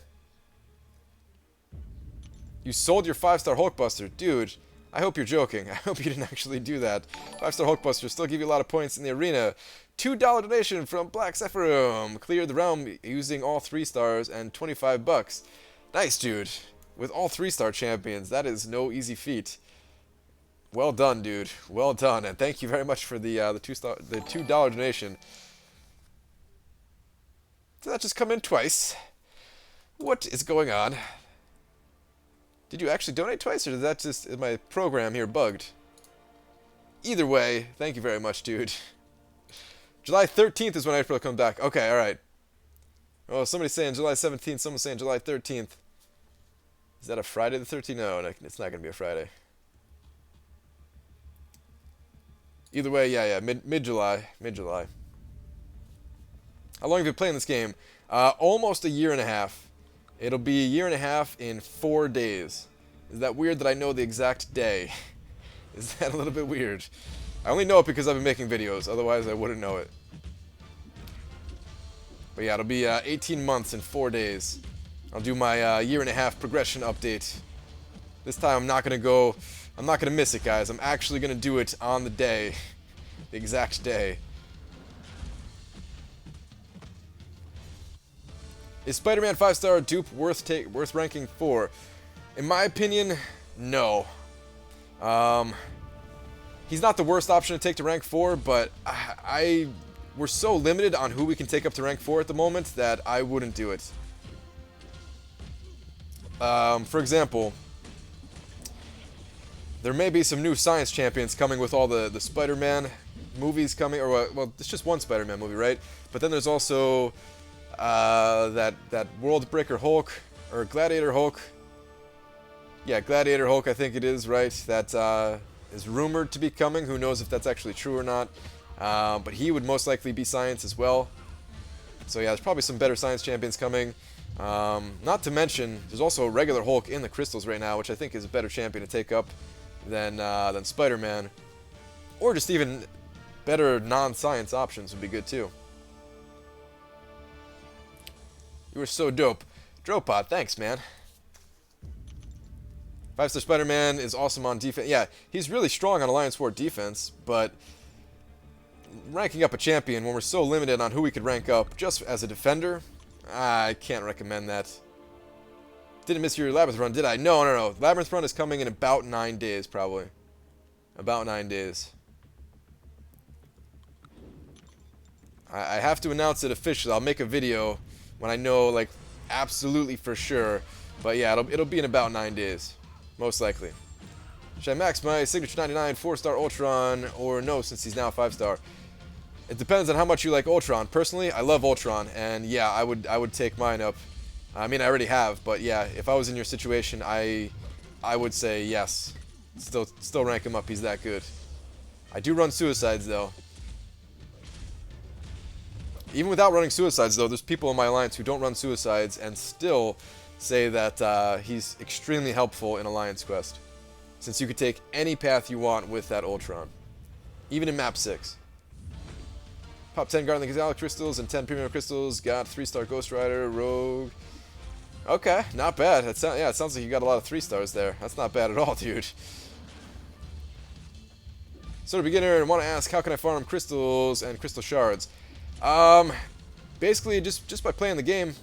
You sold your 5-star Hulkbuster. Dude, I hope you're joking. I hope you didn't actually do that. 5-star Hulkbuster still give you a lot of points in the arena. $2 donation from Black Sephiroth. Cleared the realm using all 3 stars and 25 bucks. Nice, dude. With all 3-star champions, that is no easy feat. Well done, dude. Well done, and thank you very much for the $2 donation. Did that just come in twice? What is going on? Did you actually donate twice, or did that just is my program here bugged? Either way, thank you very much, dude. July 13th is when April comes back. Okay, all right. Oh, somebody's saying July 17th. Someone's saying July 13th. Is that a Friday the 13th? No, it's not going to be a Friday. Either way, yeah, mid-July. Mid-July. How long have you been playing this game? Almost a year and a half. It'll be a year and a half in 4 days. Is that weird that I know the exact day? Is that a little bit weird? I only know it because I've been making videos. Otherwise, I wouldn't know it. But yeah, it'll be 18 months in 4 days. I'll do my year and a half progression update. This time I'm not gonna miss it, guys. I'm actually gonna do it on the day. The exact day. Is Spider-Man 5-star dupe worth ranking 4? In my opinion, no. He's not the worst option to take to rank 4, but we're so limited on who we can take up to rank 4 at the moment that I wouldn't do it. For example, there may be some new science champions coming with all the Spider-Man movies coming, or well, it's just one Spider-Man movie, right? But then there's also that World Breaker Hulk, or Gladiator Hulk. Yeah, Gladiator Hulk, I think it is, right? That is rumored to be coming. Who knows if that's actually true or not. But he would most likely be science as well. So yeah, there's probably some better science champions coming. Not to mention, there's also a regular Hulk in the crystals right now, which I think is a better champion to take up than Spider-Man. Or just even better non-science options would be good too. You were so dope. Dropod, thanks, man. 5-star Spider-Man is awesome on defense. Yeah, he's really strong on Alliance War defense, but ranking up a champion when we're so limited on who we could rank up just as a defender, I can't recommend that. Didn't miss your Labyrinth run, did I? No. Labyrinth run is coming in about 9 days, probably. About 9 days. I have to announce it officially. I'll make a video when I know, like, absolutely for sure. But yeah, it'll be in about 9 days. Most likely. Should I max my Signature 99 4-star Ultron or no, since he's now 5-star? It depends on how much you like Ultron. Personally, I love Ultron, and yeah, I would take mine up. I mean, I already have, but yeah, if I was in your situation, I would say yes. Still rank him up. He's that good. I do run Suicides though. Even without running Suicides though, there's people in my alliance who don't run Suicides and still say that he's extremely helpful in Alliance Quest, since you could take any path you want with that Ultron, even in Map 6. Pop 10 Guardian of the Galaxy crystals and 10 premium crystals. Got 3-star Ghost Rider, Rogue. Okay, not bad. It sounds like you got a lot of 3-stars there. That's not bad at all, dude. So, to beginner, and want to ask, how can I farm crystals and crystal shards? Basically, just by playing the game.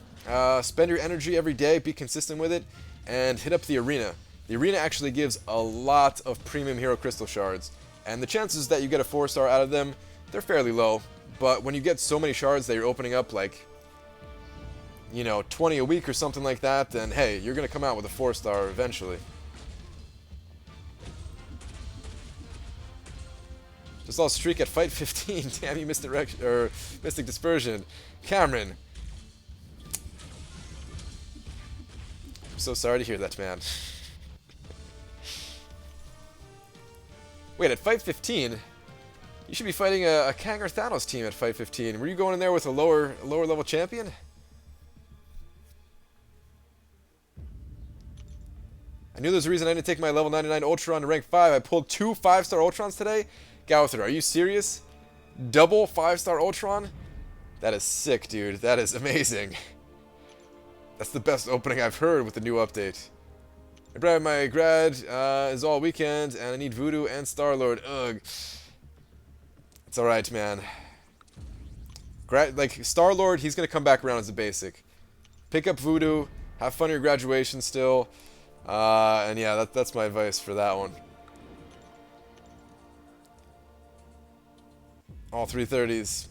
Spend your energy every day, be consistent with it, and hit up the arena. The arena actually gives a lot of premium hero crystal shards, and the chances that you get a 4-star out of them, they're fairly low. But when you get so many shards that you're opening up, like, you know, 20 a week or something like that, then hey, you're gonna come out with a 4-star eventually. Just lost streak at fight 15. Damn you, Mystic Dispersion. Cameron. I'm so sorry to hear that, man. Wait, at fight 15, you should be fighting a Kang or Thanos team at fight 15. Were you going in there with a lower level champion? I knew there's a reason I didn't take my level 99 Ultron to rank 5. I pulled 2 5-star Ultrons today. Gowther, are you serious? Double 5-star Ultron? That is sick, dude. That is amazing. That's the best opening I've heard with the new update. My grad is all weekend, and I need Voodoo and Star-Lord. Ugh. It's alright, man. Like, Star-Lord, he's gonna come back around as a basic. Pick up Voodoo, have fun at your graduation still. And yeah, that's my advice for that one. All 330s.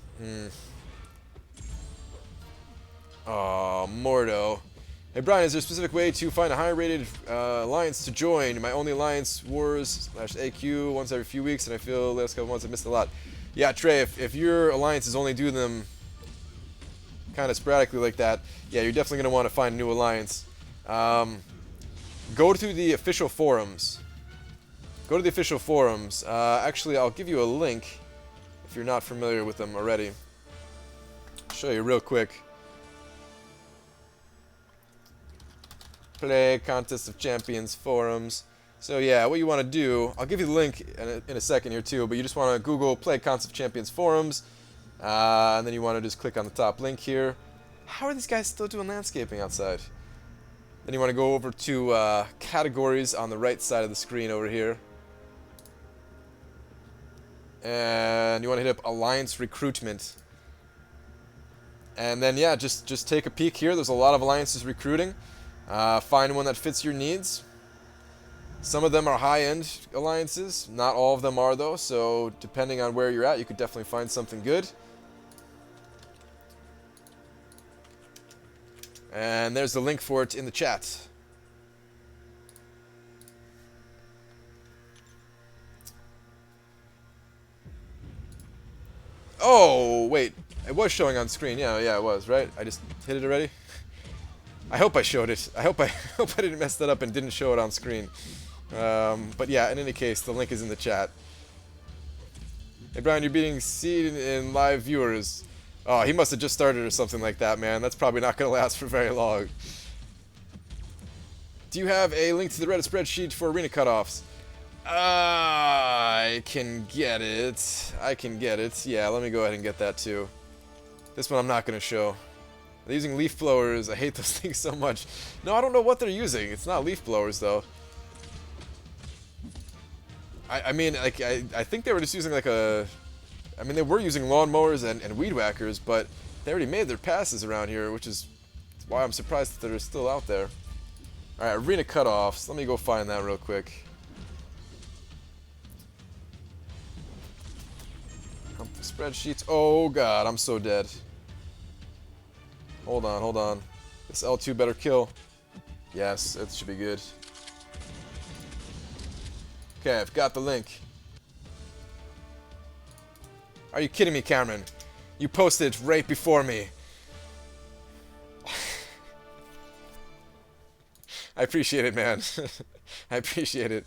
Oh, Mordo. Hey Brian, is there a specific way to find a higher rated alliance to join? My only alliance wars /AQ once every few weeks, and I feel the last couple months I missed a lot. Yeah, Trey, if your alliances only do them kind of sporadically like that, yeah, you're definitely going to want to find a new alliance. Go to the official forums. Go to the official forums. Actually, I'll give you a link if you're not familiar with them already. I'll show you real quick. Play Contest of Champions forums. So yeah, what you want to do, I'll give you the link in a second here too, but you just want to Google Play Contest of Champions forums, and then you want to just click on the top link here. How are these guys still doing landscaping outside? Then you want to go over to categories on the right side of the screen over here. And you want to hit up Alliance Recruitment. And then, yeah, just take a peek here. There's a lot of alliances recruiting. Find one that fits your needs. Some of them are high-end alliances. Not all of them are, though. So depending on where you're at, you could definitely find something good. And there's the link for it in the chat. Oh, wait. It was showing on screen. Yeah, it was, right? I just hit it already? I hope I showed it. I hope I didn't mess that up and didn't show it on screen. But yeah, in any case, the link is in the chat. Hey, Brian, you're being seen in live viewers. Oh, he must have just started or something like that, man. That's probably not going to last for very long. Do you have a link to the Reddit spreadsheet for arena cutoffs? I can get it. I can get it. Yeah, let me go ahead and get that too. This one I'm not going to show. They're using leaf blowers. I hate those things so much. No, I don't know what they're using. It's not leaf blowers, though. I mean, like, I think they were just using, like, a... I mean, they were using lawnmowers and weed whackers, but they already made their passes around here, which is why I'm surprised that they're still out there. Alright, arena cutoffs. Let me go find that real quick. Spreadsheets. Oh, God, I'm so dead. Hold on, hold on. This L2 better kill. Yes, it should be good. Okay, I've got the link. Are you kidding me, Cameron? You posted it right before me. I appreciate it, man. I appreciate it.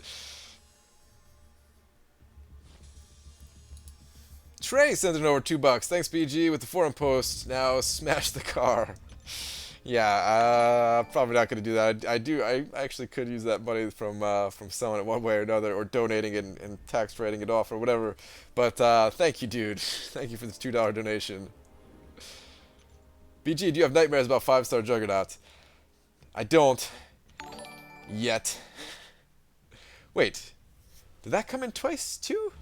Trey sends it over $2. Thanks, BG, with the forum post. Now smash the car. Yeah, probably not going to do that. I actually could use that money from selling it one way or another, or donating it and tax writing it off or whatever. But thank you, dude. Thank you for this $2 donation. BG, do you have nightmares about 5-star Juggernaut? I don't. Yet. Wait. Did that come in twice, too?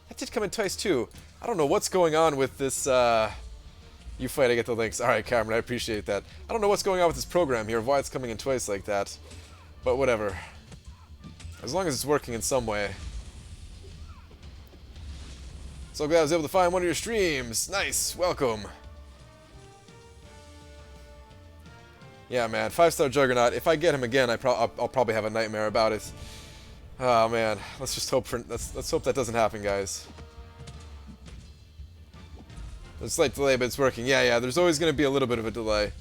That did come in twice, too. I don't know what's going on with this, You fight, I get the links. Alright, Cameron, I appreciate that. I don't know what's going on with this program here, why it's coming in twice like that. But whatever. As long as it's working in some way. So glad I was able to find one of your streams. Nice, welcome. Yeah, man, 5-star Juggernaut. If I get him again, I'll probably have a nightmare about it. Oh man, let's just hope let's hope that doesn't happen, guys. There's a slight delay, but it's working. Yeah, there's always going to be a little bit of a delay.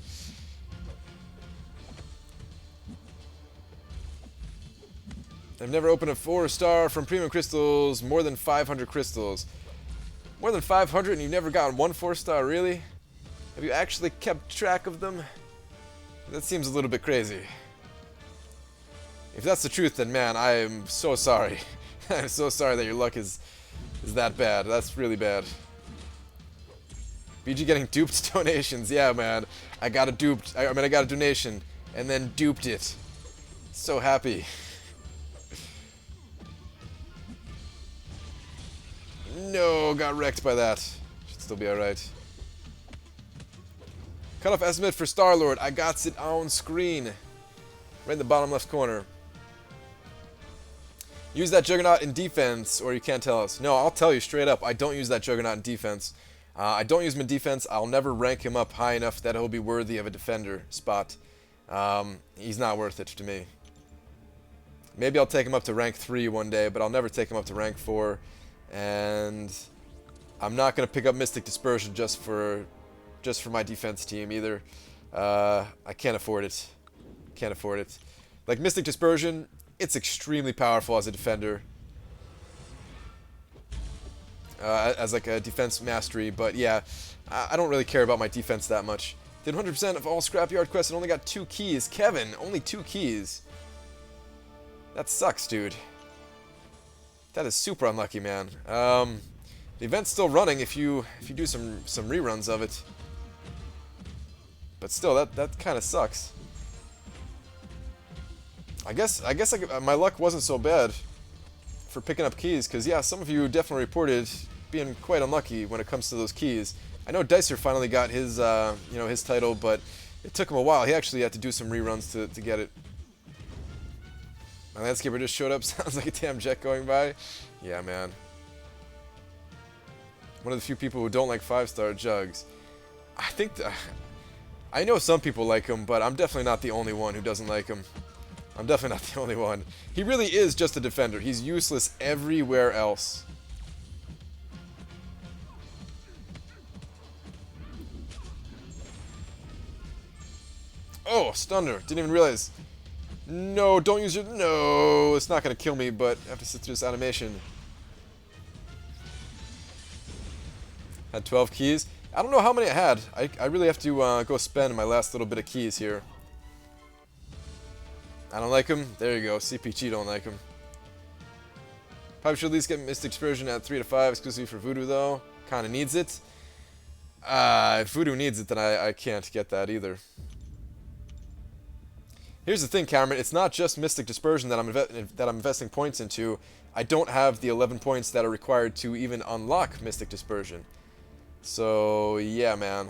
I've never opened a 4-star from premium crystals, more than 500 crystals. More than 500 and you've never gotten one 4-star, really? Have you actually kept track of them? That seems a little bit crazy. If that's the truth, then man, I am so sorry. I'm so sorry that your luck is that bad. That's really bad. BG getting duped donations. Yeah, man. I got a donation and then duped it. So happy. No, got wrecked by that. Should still be alright. Cutoff estimate for Star-Lord. I got it on screen. Right in the bottom left corner. Use that Juggernaut in defense, or you can't tell us. No, I'll tell you straight up. I don't use that Juggernaut in defense. I don't use him in defense. I'll never rank him up high enough that he'll be worthy of a defender spot. He's not worth it to me. Maybe I'll take him up to rank 3 one day, but I'll never take him up to rank 4. And I'm not going to pick up Mystic Dispersion just for my defense team either. I can't afford it. Can't afford it. Like Mystic Dispersion, it's extremely powerful as a defender. As like a defense mastery, but yeah, I don't really care about my defense that much. Did 100% of all scrapyard quests and only got 2 keys. Kevin, only 2 keys. That sucks, dude. That is super unlucky, man. The event's still running if you do some reruns of it. But still, that kind of sucks. I guess my luck wasn't so bad for picking up keys, because yeah, some of you definitely reported being quite unlucky when it comes to those keys. I know Dicer finally got his, you know, his title, but it took him a while. He actually had to do some reruns to get it. My landscaper just showed up. Sounds like a damn jet going by. Yeah, man. One of the few people who don't like 5-star jugs. I think I know some people like him, but I'm definitely not the only one who doesn't like him. I'm definitely not the only one. He really is just a defender. He's useless everywhere else. Oh, stunner. Didn't even realize. No, don't use your... No, it's not going to kill me, but I have to sit through this animation. Had 12 keys. I don't know how many I had. I really have to go spend my last little bit of keys here. I don't like him. There you go. CPG don't like him. Probably should at least get Mystic Dispersion at 3 to 5, exclusively for Voodoo, though. Kind of needs it. If Voodoo needs it, then I can't get that either. Here's the thing, Cameron. It's not just Mystic Dispersion that I'm investing points into. I don't have the 11 points that are required to even unlock Mystic Dispersion. So yeah, man.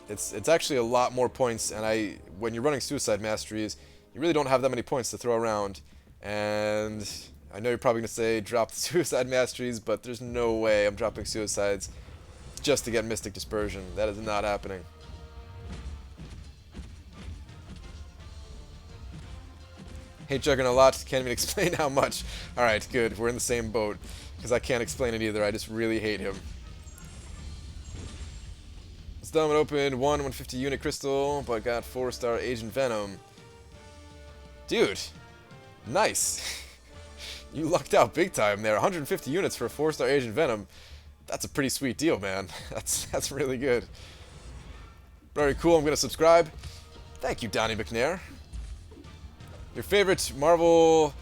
It's actually a lot more points, and when you're running Suicide Masteries, you really don't have that many points to throw around. And I know you're probably gonna say drop the Suicide Masteries, but there's no way I'm dropping Suicides just to get Mystic Dispersion. That is not happening. Hate Juggernaut a lot, can't even explain how much. Alright, good, we're in the same boat. Because I can't explain it either, I just really hate him. Let's dumb it open, 150 unit crystal, but got 4-star Agent Venom. Dude, nice. You lucked out big time there, 150 units for a 4-star Agent Venom. That's a pretty sweet deal, man. That's really good. Very cool, I'm going to subscribe. Thank you, Donnie McNair. Your favorite Marvel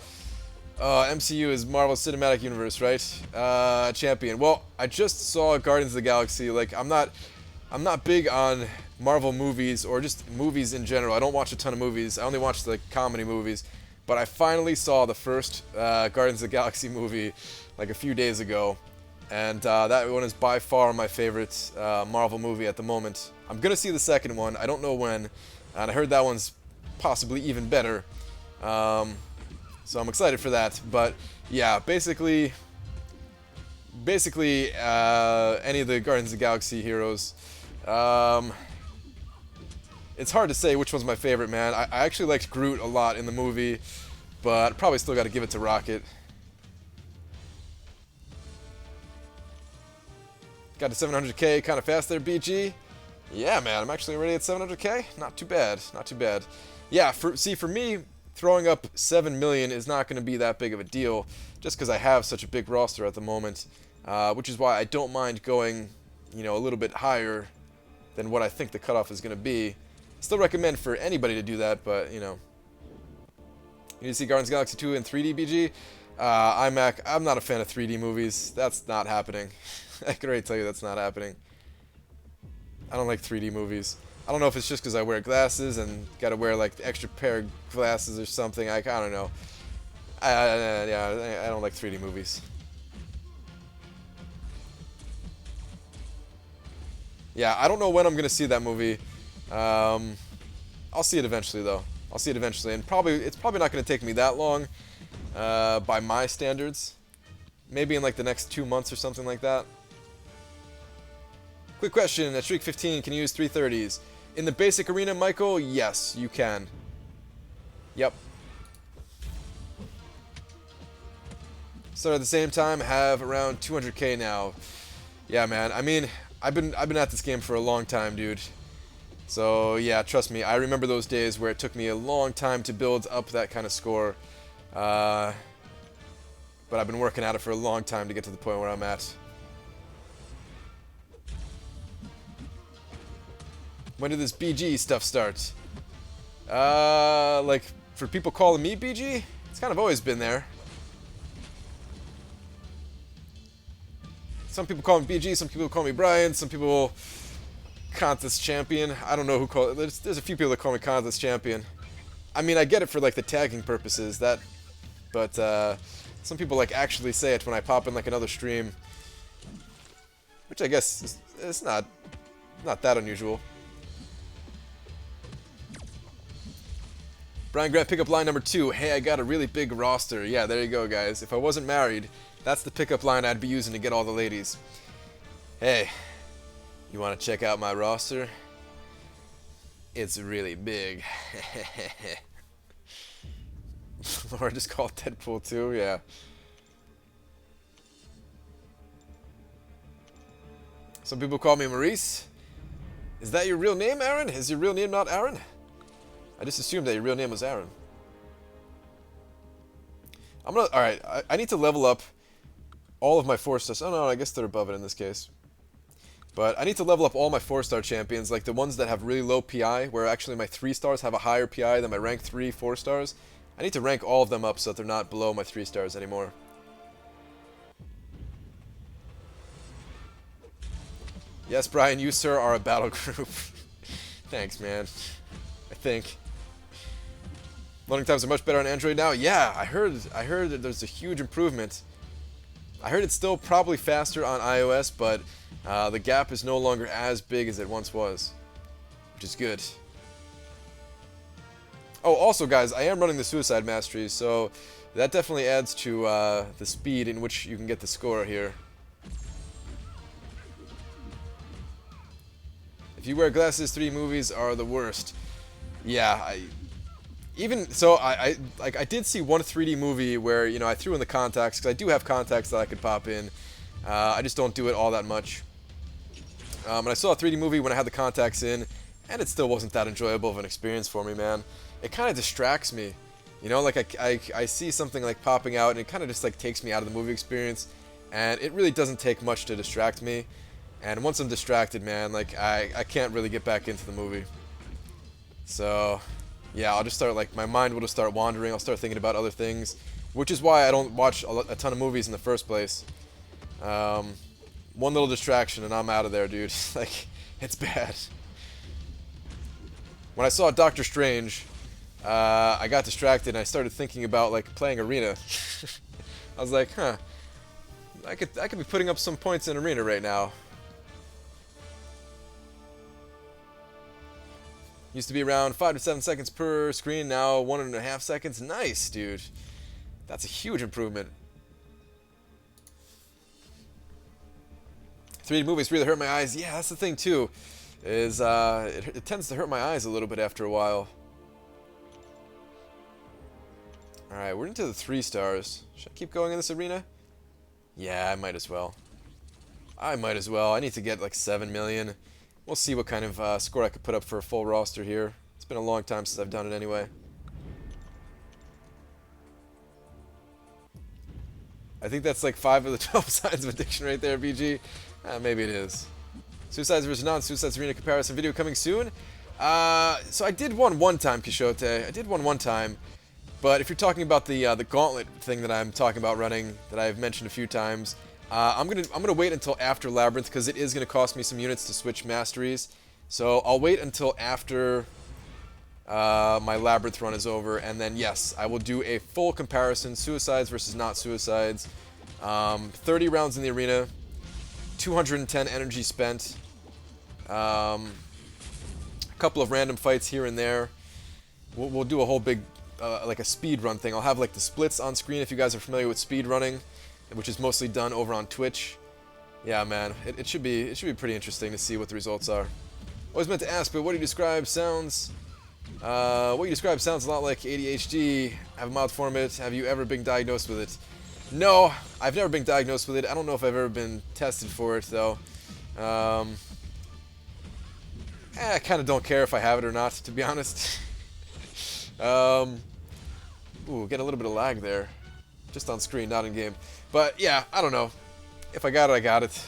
MCU is Marvel Cinematic Universe, right? Champion. Well, I just saw Guardians of the Galaxy. Like, I'm not big on Marvel movies or just movies in general. I don't watch a ton of movies. I only watch the comedy movies. But I finally saw the first Guardians of the Galaxy movie like a few days ago. And that one is by far my favorite Marvel movie at the moment. I'm going to see the second one. I don't know when. And I heard that one's possibly even better. So I'm excited for that. But yeah, basically any of the Guardians of the Galaxy heroes. It's hard to say which one's my favorite, man. I actually liked Groot a lot in the movie, but probably still got to give it to Rocket. Got to 700k kind of fast there, BG. Yeah, man, I'm actually already at 700k. Not too bad, not too bad. Yeah, for me, throwing up 7 million is not going to be that big of a deal, just because I have such a big roster at the moment, which is why I don't mind going, you know, a little bit higher than what I think the cutoff is going to be. Still recommend for anybody to do that, but, you know. You need to see Guardians of the Galaxy 2 in 3D, BG? iMac, I'm not a fan of 3D movies. That's not happening. I can already tell you that's not happening. I don't like 3D movies. I don't know if it's just because I wear glasses and gotta wear like the extra pair of glasses or something. I don't know. Yeah, I don't like 3D movies. Yeah, I don't know when I'm gonna see that movie. I'll see it eventually, though. I'll see it eventually, and it's probably not gonna take me that long, by my standards. Maybe in like the next 2 months or something like that. Quick question: at Streak 15, can you use 330s in the basic arena, Michael? Yes, you can. Yep. So at the same time, have around 200k now. Yeah, man. I mean, I've been at this game for a long time, dude. So yeah, trust me, I remember those days where it took me a long time to build up that kind of score. But I've been working at it for a long time to get to the point where I'm at. When did this BG stuff start? Like, for people calling me BG, it's kind of always been there. Some people call me BG, some people call me Brian, some people Contest Champion. I don't know who call it. There's a few people that call me Contest Champion. I mean, I get it for like the tagging purposes, but some people like actually say it when I pop in like another stream, which I guess it's not that unusual. Brian Grant, pickup line number 2. Hey, I got a really big roster. Yeah, there you go, guys. If I wasn't married, that's the pickup line I'd be using to get all the ladies. Hey, you want to check out my roster? It's really big. Or just call it Deadpool 2, yeah. Some people call me Maurice. Is that your real name, Aaron? Is your real name not Aaron? I just assumed that your real name was Aaron. Alright, I need to level up all of my 4-stars. Oh no, I guess they're above it in this case. But I need to level up all my 4-star champions, like the ones that have really low PI, where actually my 3-stars have a higher PI than my rank 3 4-stars. I need to rank all of them up so that they're not below my 3-stars anymore. Yes, Brian, you, sir, are a battle group. Thanks, man. I think. Loading times are much better on Android now. Yeah, I heard that there's a huge improvement. I heard it's still probably faster on iOS, but the gap is no longer as big as it once was, which is good. Oh, also, guys, I am running the Suicide Mastery, so that definitely adds to the speed in which you can get the score here. If you wear glasses, 3D movies are the worst. Yeah, I did see one 3D movie where, you know, I threw in the contacts, because I do have contacts that I could pop in. I just don't do it all that much. And I saw a 3D movie when I had the contacts in, and it still wasn't that enjoyable of an experience for me, man. It kind of distracts me. You know, like I see something like popping out, and it kind of just like takes me out of the movie experience, and it really doesn't take much to distract me. And once I'm distracted, man, like I can't really get back into the movie. So yeah, I'll just start, like, my mind will just start wandering. I'll start thinking about other things, which is why I don't watch a ton of movies in the first place. One little distraction and I'm out of there, dude. Like, it's bad. When I saw Doctor Strange, I got distracted and I started thinking about, like, playing Arena. I was like, huh, I could be putting up some points in Arena right now. Used to be around 5 to 7 seconds per screen, now 1.5 seconds. Nice, dude. That's a huge improvement. 3D movies really hurt my eyes. Yeah, that's the thing too. Is it tends to hurt my eyes a little bit after a while. All right, we're into the 3-stars. Should I keep going in this arena? Yeah, I might as well. I might as well. I need to get like 7 million. We'll see what kind of score I could put up for a full roster here. It's been a long time since I've done it anyway. I think that's like 5 of the 12 signs of addiction right there, BG. Maybe it is. Suicides versus non-Suicides Arena comparison video coming soon. So I did one time, Quixote. I did one time. But if you're talking about the gauntlet thing that I'm talking about running, that I've mentioned a few times, I'm gonna wait until after Labyrinth, because it is gonna cost me some units to switch masteries. So I'll wait until after my Labyrinth run is over, and then yes, I will do a full comparison, Suicides versus not Suicides. 30 rounds in the arena, 210 energy spent, a couple of random fights here and there. We'll do a whole big like a speed run thing. I'll have like the splits on screen if you guys are familiar with speed running, which is mostly done over on Twitch. Yeah, man, it should be pretty interesting to see what the results are. Always meant to ask, but what you describe sounds a lot like ADHD. Have a mild form of it. Have you ever been diagnosed with it? No, I've never been diagnosed with it. I don't know if I've ever been tested for it though. I kind of don't care if I have it or not, to be honest. Ooh, getting a little bit of lag there. Just on screen, not in game. But yeah, I don't know. If I got it, I got it.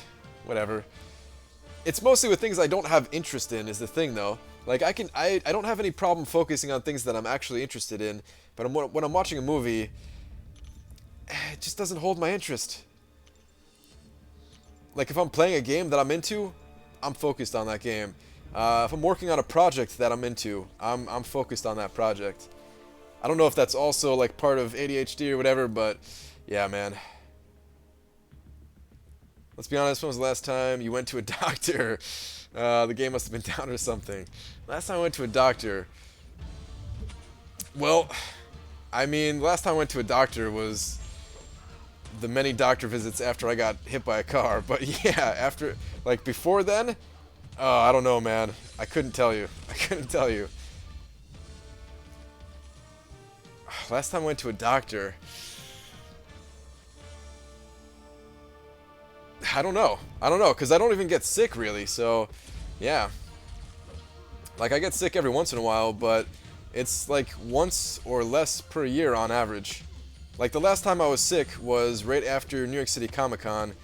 Whatever. It's mostly with things I don't have interest in is the thing though. Like I don't have any problem focusing on things that I'm actually interested in, but when I'm watching a movie, it just doesn't hold my interest. Like if I'm playing a game that I'm into, I'm focused on that game. If I'm working on a project that I'm into, I'm focused on that project. I don't know if that's also like part of ADHD or whatever, but yeah, man. Let's be honest, when was the last time you went to a doctor? The game must have been down or something. Last time I went to a doctor... Well, I mean, last time I went to a doctor was the many doctor visits after I got hit by a car. But yeah, after, like, before then, I don't know, man. I couldn't tell you. I couldn't tell you. Last time I went to a doctor... I don't know. I don't know, because I don't even get sick, really, so, yeah. Like, I get sick every once in a while, but it's, like, once or less per year on average. Like, the last time I was sick was right after New York City Comic-Con,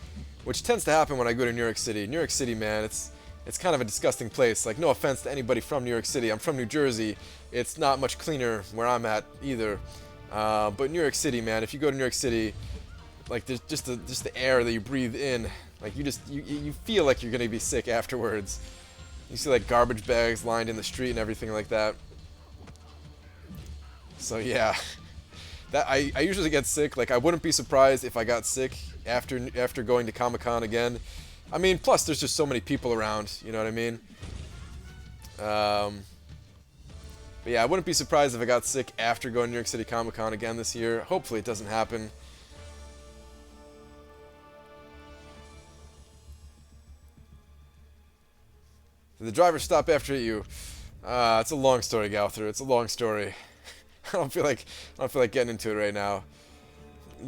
which tends to happen when I go to New York City. New York City, man, it's kind of a disgusting place. Like, no offense to anybody from New York City. I'm from New Jersey. It's not much cleaner where I'm at, either. But New York City, man, if you go to New York City... Like, there's just the air that you breathe in. Like, you feel like you're gonna be sick afterwards. You see, like, garbage bags lined in the street and everything like that. So, yeah. That I usually get sick. Like, I wouldn't be surprised if I got sick after going to Comic-Con again. I mean, plus, there's just so many people around. You know what I mean? But yeah, I wouldn't be surprised if I got sick after going to New York City Comic-Con again this year. Hopefully it doesn't happen. Did the driver stop after you? It's a long story, Gowther. It's a long story. I don't feel like getting into it right now.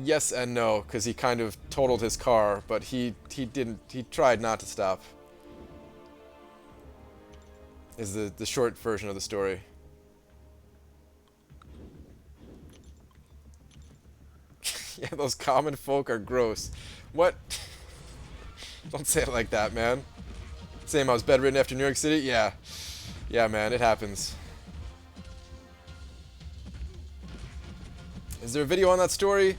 Yes and no, because he kind of totaled his car, but he tried not to stop. Is the short version of the story. Yeah, those common folk are gross. What? Don't say it like that, man. Same, I was bedridden after New York City? Yeah. Yeah, man, it happens. Is there a video on that story?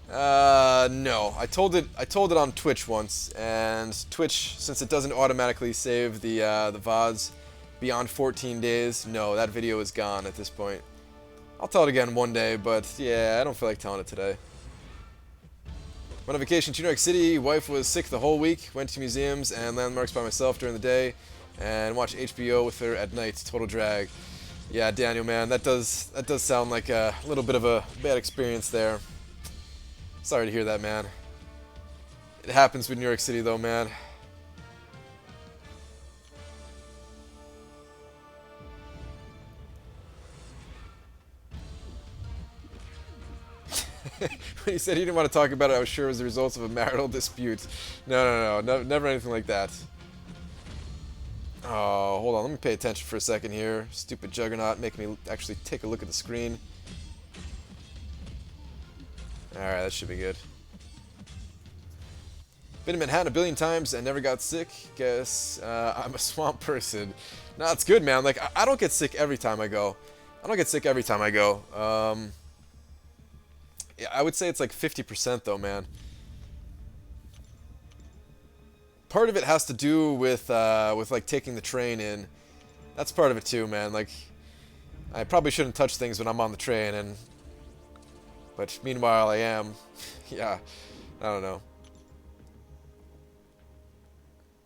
No. I told it on Twitch once, and Twitch, since it doesn't automatically save the VODs beyond 14 days, no, that video is gone at this point. I'll tell it again one day, but yeah, I don't feel like telling it today. Went on vacation to New York City. Wife was sick the whole week. Went to museums and landmarks by myself during the day, and watched HBO with her at night. Total drag. Yeah, Daniel, man, that does sound like a little bit of a bad experience there. Sorry to hear that, man. It happens with New York City, though, man. When he said he didn't want to talk about it, I was sure it was the results of a marital dispute. No, never anything like that. Oh, hold on, let me pay attention for a second here. Stupid Juggernaut making me actually take a look at the screen. Alright, that should be good. Been to Manhattan a billion times and never got sick. Guess I'm a swamp person. No, it's good, man. Like, I don't get sick every time I go. Yeah, I would say it's like 50% though, man. Part of it has to do with like taking the train in. That's part of it too, man. Like, I probably shouldn't touch things when I'm on the train, but meanwhile I am. Yeah, I don't know.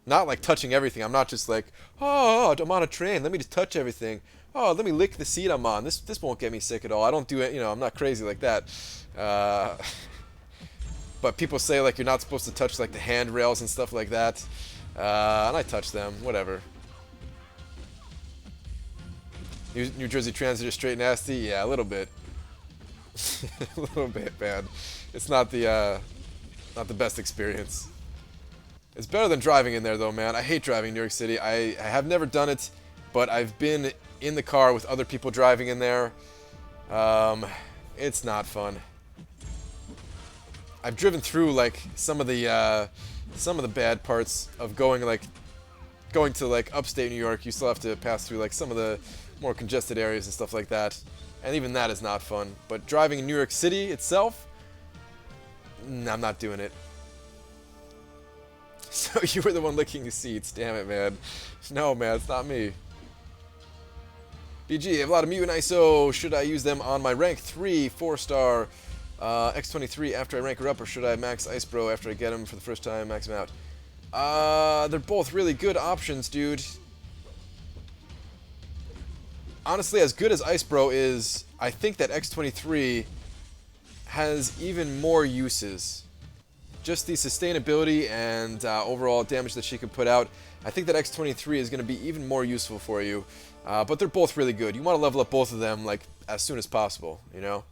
Not like touching everything. I'm not just like, oh, I'm on a train. Let me just touch everything. Oh, let me lick the seat I'm on. This won't get me sick at all. I don't do it. You know, I'm not crazy like that. But people say like you're not supposed to touch like the handrails and stuff like that. And I touch them. Whatever. New Jersey Transit is straight nasty. Yeah, a little bit. A little bit, man. It's not the best experience. It's better than driving in there, though, man. I hate driving in New York City. I have never done it, but I've been in the car with other people driving in there. It's not fun. I've driven through like some of the bad parts of going to like upstate New York. You still have to pass through like some of the more congested areas and stuff like that, and even that is not fun. But driving in New York City itself, I'm not doing it. So you were the one licking the seats. Damn it, man. No, man, it's not me. BG, I have a lot of mutant ISO. Should I use them on my rank 3 4-star X23 after I rank her up, or should I max Ice Bro after I get him for the first time, max him out? They're both really good options, dude. Honestly, as good as Ice Bro is, I think that X23 has even more uses. Just the sustainability and overall damage that she can put out. I think that X23 is going to be even more useful for you. But they're both really good. You want to level up both of them like as soon as possible, you know?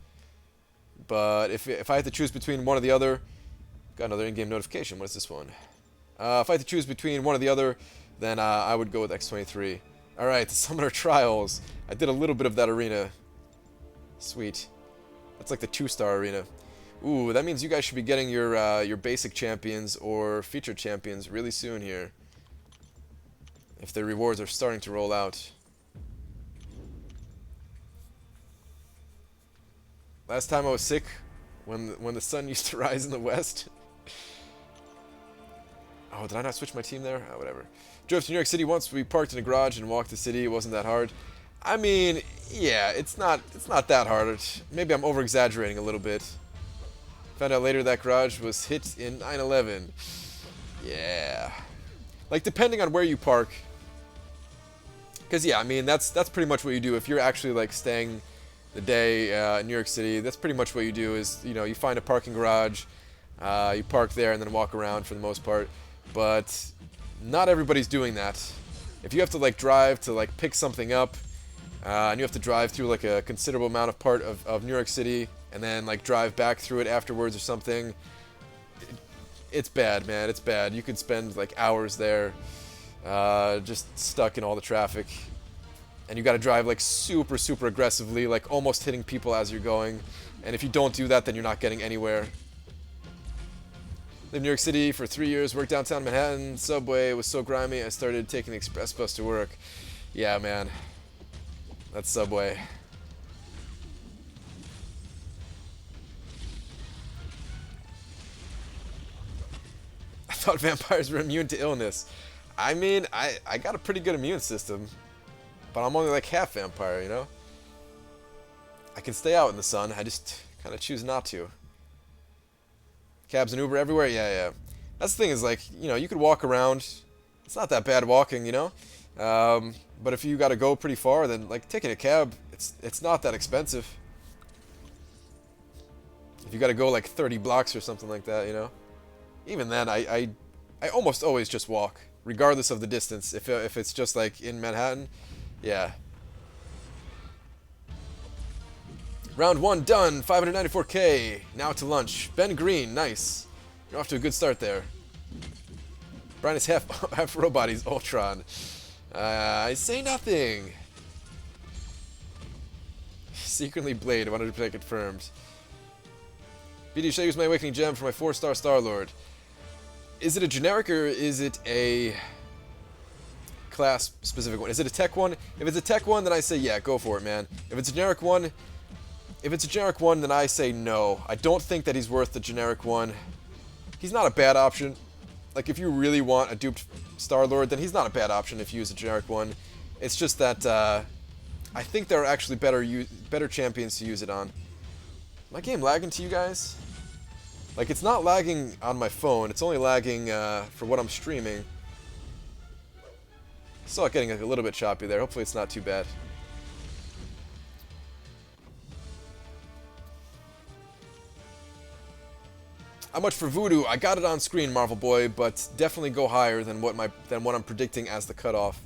But if I had to choose between one or the other... Got another in-game notification. What is this one? If I had to choose between one or the other, then I would go with X23. Alright, the Summoner Trials. I did a little bit of that arena. Sweet. That's like the 2-star arena. Ooh, that means you guys should be getting your basic champions or featured champions really soon here. If their rewards are starting to roll out. Last time I was sick, when the sun used to rise in the west. Oh, did I not switch my team there? Oh, whatever. Drove to New York City once. We parked in a garage and walked the city. It wasn't that hard. I mean, yeah, it's not that hard. Maybe I'm over-exaggerating a little bit. Found out later that garage was hit in 9/11. Yeah. Like, depending on where you park. Because, yeah, I mean, that's pretty much what you do. If you're actually, like, staying the day in New York City, that's pretty much what you do is, you know, you find a parking garage, you park there and then walk around for the most part. But not everybody's doing that. If you have to, like, drive to, like, pick something up, and you have to drive through, like, a considerable amount of part of New York City, and then, like, drive back through it afterwards or something, it's bad, man. It's bad. You could spend, like, hours there, just stuck in all the traffic. And you gotta drive, like, super, super aggressively, like, almost hitting people as you're going. And if you don't do that, then you're not getting anywhere. Lived in New York City for 3 years, worked downtown Manhattan, subway was so grimy, I started taking the express bus to work. Yeah, man. That's subway. I thought vampires were immune to illness. I mean, I got a pretty good immune system. But I'm only like half vampire, you know? I can stay out in the sun, I just kind of choose not to. Cabs and Uber everywhere? Yeah, yeah. That's the thing is, like, you know, you could walk around. It's not that bad walking, you know? But if you gotta go pretty far, then, like, taking a cab, it's not that expensive. If you gotta go, like, 30 blocks or something like that, you know? Even then, I almost always just walk, regardless of the distance. If it's just, like, in Manhattan, yeah. Round 1 done, 594k. Now to lunch. Ben Green, nice. You're off to a good start there. Brian is half robot, he's Ultron. I say nothing. Secretly Blade, 100% confirmed. BD, should I use my Awakening Gem for my 4-star Star-Lord? Is it a generic or is it a class specific one? Is it a tech one? If it's a tech one, then I say yeah, go for it, man. If it's a generic one, then I say no. I don't think that he's worth the generic one. He's not a bad option. Like, if you really want a duped Star-Lord, then he's not a bad option if you use a generic one. It's just that I think there are actually better champions to use it on. My game lagging to you guys? Like, it's not lagging on my phone. It's only lagging for what I'm streaming. Saw it getting a little bit choppy there. Hopefully it's not too bad. How much for Voodoo? I got it on screen, Marvel Boy, but definitely go higher than what I'm predicting as the cutoff.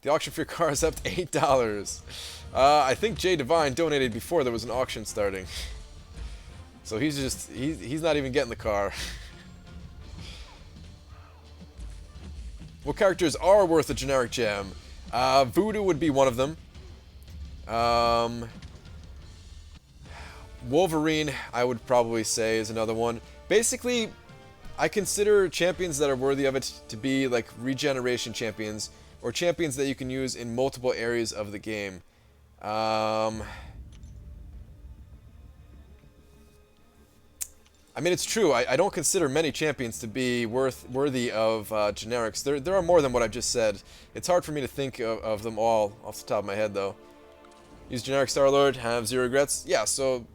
The auction for your car is up to $8. I think Jay Divine donated before there was an auction starting. So he's not even getting the car. What characters are worth a generic gem? Voodoo would be one of them. Wolverine, I would probably say, is another one. Basically, I consider champions that are worthy of it to be like regeneration champions, or champions that you can use in multiple areas of the game. I mean, it's true. I don't consider many champions to be worthy of generics. There are more than what I just said. It's hard for me to think of them all off the top of my head, though. Use generic Star-Lord, have 0 regrets. Yeah, so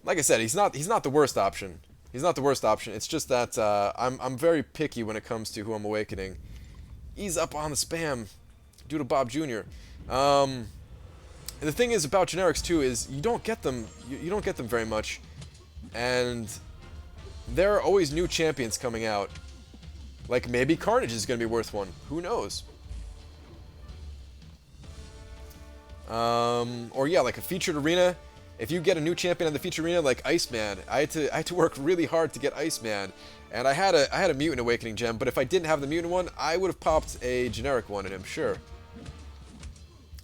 Like I said, he's not the worst option. He's not the worst option. It's just that I'm very picky when it comes to who I'm awakening. Ease up on the spam, due to Bob Jr. And the thing is about generics too is you don't get them. You don't get them very much, and there are always new champions coming out. Like maybe Carnage is going to be worth one. Who knows? Or yeah, like a featured arena. If you get a new champion on the featured arena, like Iceman, I had to work really hard to get Iceman, and I had a Mutant Awakening gem. But if I didn't have the Mutant one, I would have popped a generic one in him, sure.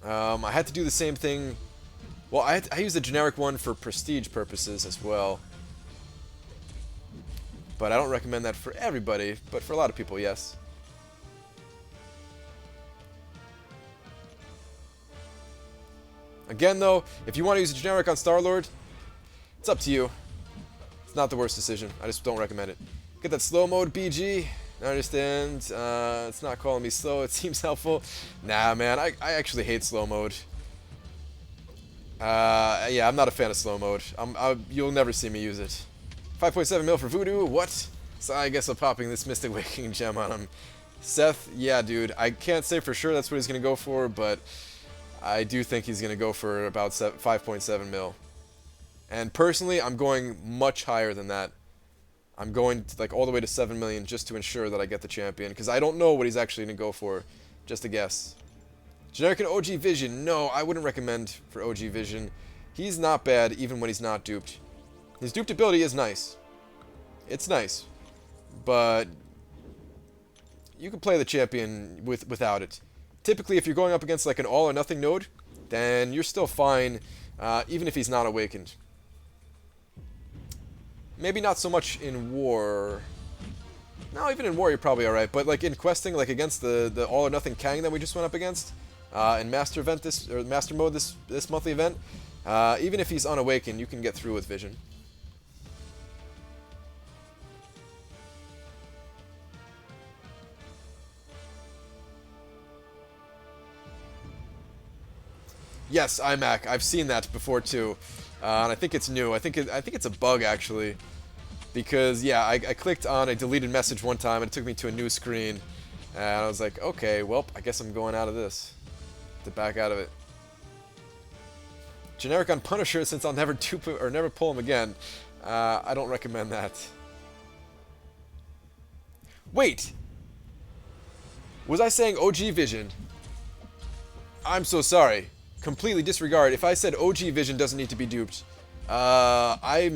I had to do the same thing. Well, I used the generic one for prestige purposes as well. But I don't recommend that for everybody, but for a lot of people, yes. Again, though, if you want to use a generic on Star-Lord, it's up to you. It's not the worst decision. I just don't recommend it. Get that slow mode, BG. I understand. It's not calling me slow. It seems helpful. Nah, man. I actually hate slow mode. Yeah, I'm not a fan of slow mode. You'll never see me use it. 5.7 mil for Voodoo. What? So I guess I'm popping this Mystic Awakening gem on him. Seth, yeah, dude. I can't say for sure that's what he's going to go for, but I do think he's going to go for about 5.7 mil. And personally, I'm going much higher than that. I'm going like all the way to 7 million just to ensure that I get the champion, because I don't know what he's actually going to go for. Just a guess. Generic and OG Vision. No, I wouldn't recommend for OG Vision. He's not bad even when he's not duped. His duped ability is nice. It's nice. But you can play the champion without it. Typically, if you're going up against like an all or nothing node, then you're still fine, even if he's not awakened. Maybe not so much in war. No, even in war you're probably alright. But like in questing, like against the all or nothing Kang that we just went up against, in Master Mode this monthly event, even if he's unawakened, you can get through with Vision. Yes, iMac. I've seen that before too, and I think it's new. I think it's a bug actually, because yeah, I clicked on a deleted message one time and it took me to a new screen, and I was like, okay, well, I guess I'm going out of this, to back out of it. Generic on Punisher, since I'll never dupe or never pull him again. I don't recommend that. Wait, was I saying OG Vision? I'm so sorry. Completely disregard. If I said OG Vision doesn't need to be duped, I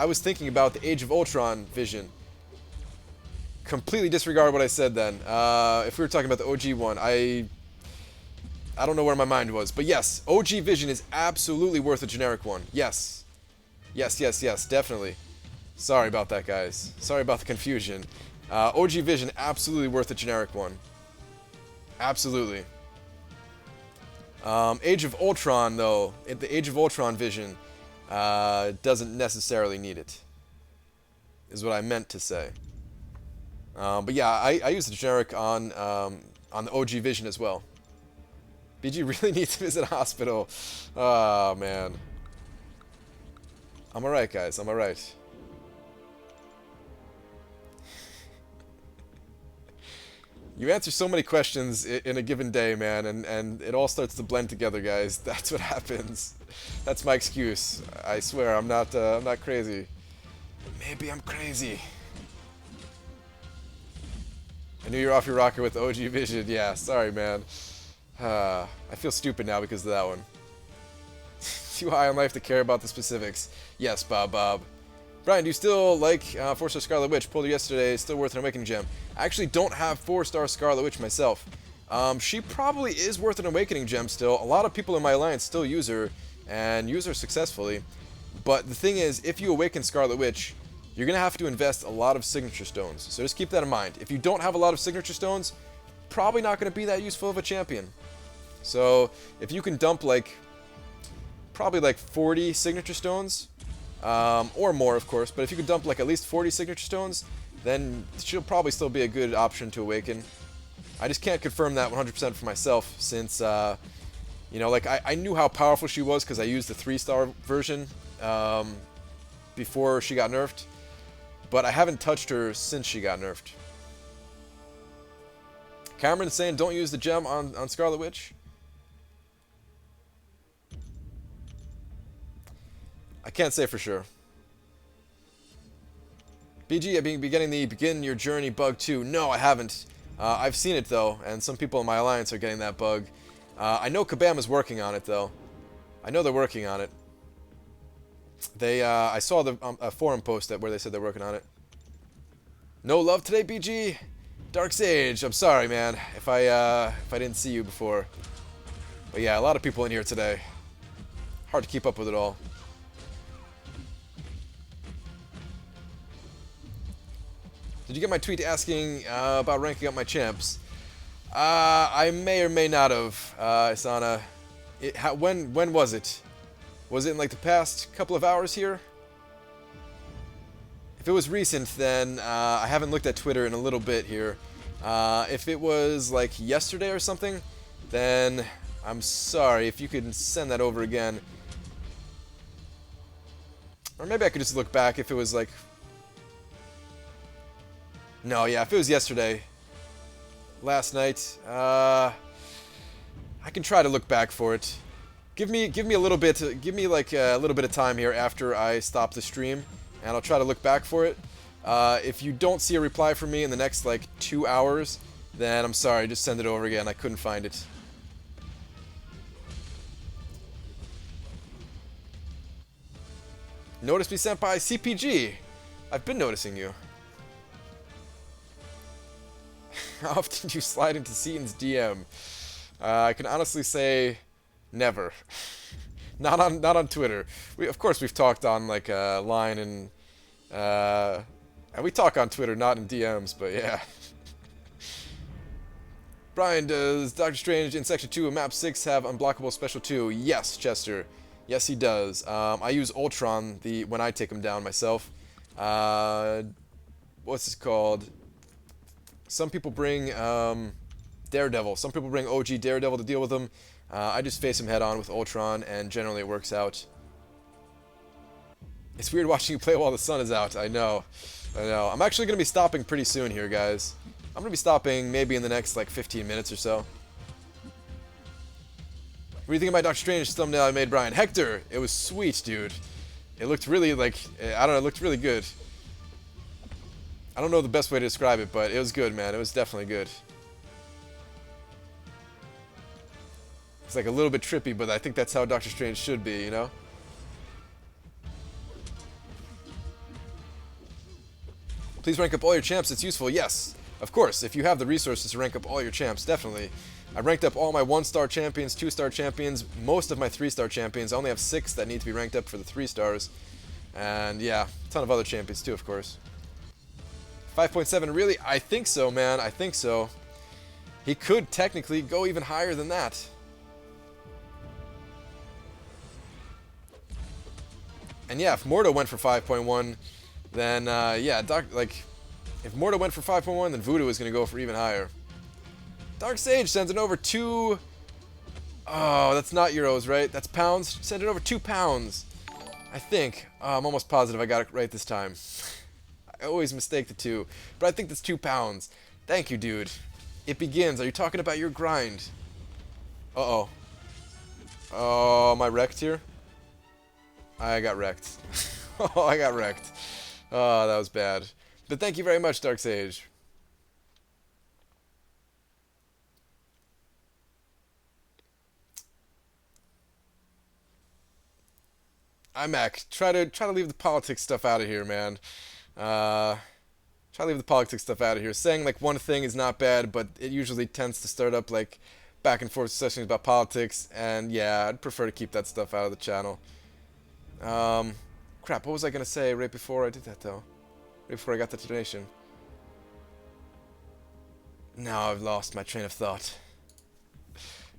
was thinking about the Age of Ultron Vision. Completely disregard what I said then. If we were talking about the OG one, I don't know where my mind was. But yes, OG Vision is absolutely worth a generic one. Yes. Yes, yes, yes, definitely. Sorry about that, guys. Sorry about the confusion. OG Vision, absolutely worth a generic one. Absolutely. Age of Ultron, though, the Age of Ultron Vision doesn't necessarily need it, is what I meant to say. But yeah, I use the generic on the OG Vision as well. BG really needs to visit a hospital. Oh, man. I'm alright, guys. I'm alright. You answer so many questions in a given day, man, and it all starts to blend together, guys. That's what happens. That's my excuse. I swear, I'm not crazy. Maybe I'm crazy. I knew you were off your rocker with OG Vision. Yeah, sorry, man. I feel stupid now because of that one. Too high on life to care about the specifics. Yes, Bob. Brian, do you still like 4-star Scarlet Witch? Pulled her yesterday, still worth an Awakening Gem. I actually don't have 4-star Scarlet Witch myself. She probably is worth an Awakening Gem still. A lot of people in my alliance still use her, and use her successfully. But the thing is, if you awaken Scarlet Witch, you're going to have to invest a lot of signature stones. So just keep that in mind. If you don't have a lot of signature stones, probably not going to be that useful of a champion. So if you can dump probably 40 signature stones, or more, of course, but if you could dump at least 40 signature stones, then she'll probably still be a good option to awaken. I just can't confirm that 100% for myself, since, you know, I knew how powerful she was because I used the 3-star version, before she got nerfed, but I haven't touched her since she got nerfed. Cameron's saying don't use the gem on Scarlet Witch. I can't say for sure. BG, I've been getting the begin your journey bug too. No, I haven't. I've seen it though, and some people in my alliance are getting that bug. I know Kabam is working on it though. I know they're working on it. They, I saw a forum post where they said they're working on it. No love today, BG. Dark Sage, I'm sorry, man, if I didn't see you before. But yeah, a lot of people in here today. Hard to keep up with it all. Did you get my tweet asking about ranking up my champs? I may or may not have, Isana. When was it? Was it in like the past couple of hours here? If it was recent, then I haven't looked at Twitter in a little bit here. If it was like yesterday or something, then I'm sorry. If you could send that over again. Or maybe I could just look back if it was like... No, yeah, if it was yesterday, last night, I can try to look back for it. Give me a little bit, like a little bit of time here after I stop the stream, and I'll try to look back for it. If you don't see a reply from me in the next like 2 hours, then I'm sorry, just send it over again. I couldn't find it. Notice me, Senpai. CPG. I've been noticing you. How often do you slide into Seaton's DM? I can honestly say never. not on Twitter. Of course we've talked on like Line and we talk on Twitter, not in DMs, but yeah. Brian, does Doctor Strange in Section 2 of Map 6 have unblockable special 2? Yes, Chester. Yes, he does. I use Ultron when I take him down myself. What's this called? Some people bring Daredevil. Some people bring OG Daredevil to deal with him. I just face him head on with Ultron, and generally it works out. It's weird watching you play while the sun is out. I know. I know. I'm actually going to be stopping pretty soon here, guys. I'm going to be stopping maybe in the next, like, 15 minutes or so. What do you think of my Doctor Strange thumbnail I made, Brian? Hector! It was sweet, dude. It looked really, like, I don't know, it looked really good. I don't know the best way to describe it, but it was good, man. It was definitely good. It's like a little bit trippy, but I think that's how Doctor Strange should be, you know? Please rank up all your champs. It's useful. Yes, of course. If you have the resources to rank up all your champs, definitely. I ranked up all my 1-star champions, 2-star champions, most of my 3-star champions. I only have 6 that need to be ranked up for the 3 stars. And yeah, a ton of other champions too, of course. 5.7, really? I think so, man. I think so. He could technically go even higher than that. And yeah, if Mordo went for 5.1, then yeah, if Mordo went for 5.1, then Voodoo is going to go for even higher. Dark Sage sends it over 2... Oh, that's not euros, right? That's pounds. Send it over 2 pounds. I think. I'm almost positive I got it right this time. I always mistake the 2, but I think that's 2 pounds. Thank you, dude. It begins. Are you talking about your grind? Uh-oh. Oh, am I wrecked here? I got wrecked. Oh, I got wrecked. Oh, that was bad. But thank you very much, Dark Sage. iMac, try to leave the politics stuff out of here, man. Try to leave the politics stuff out of here. Saying like one thing is not bad, but it usually tends to start up like back and forth sessions about politics, and yeah, I'd prefer to keep that stuff out of the channel. Crap, what was I gonna say right before I did that though? Right before I got the donation. Now I've lost my train of thought.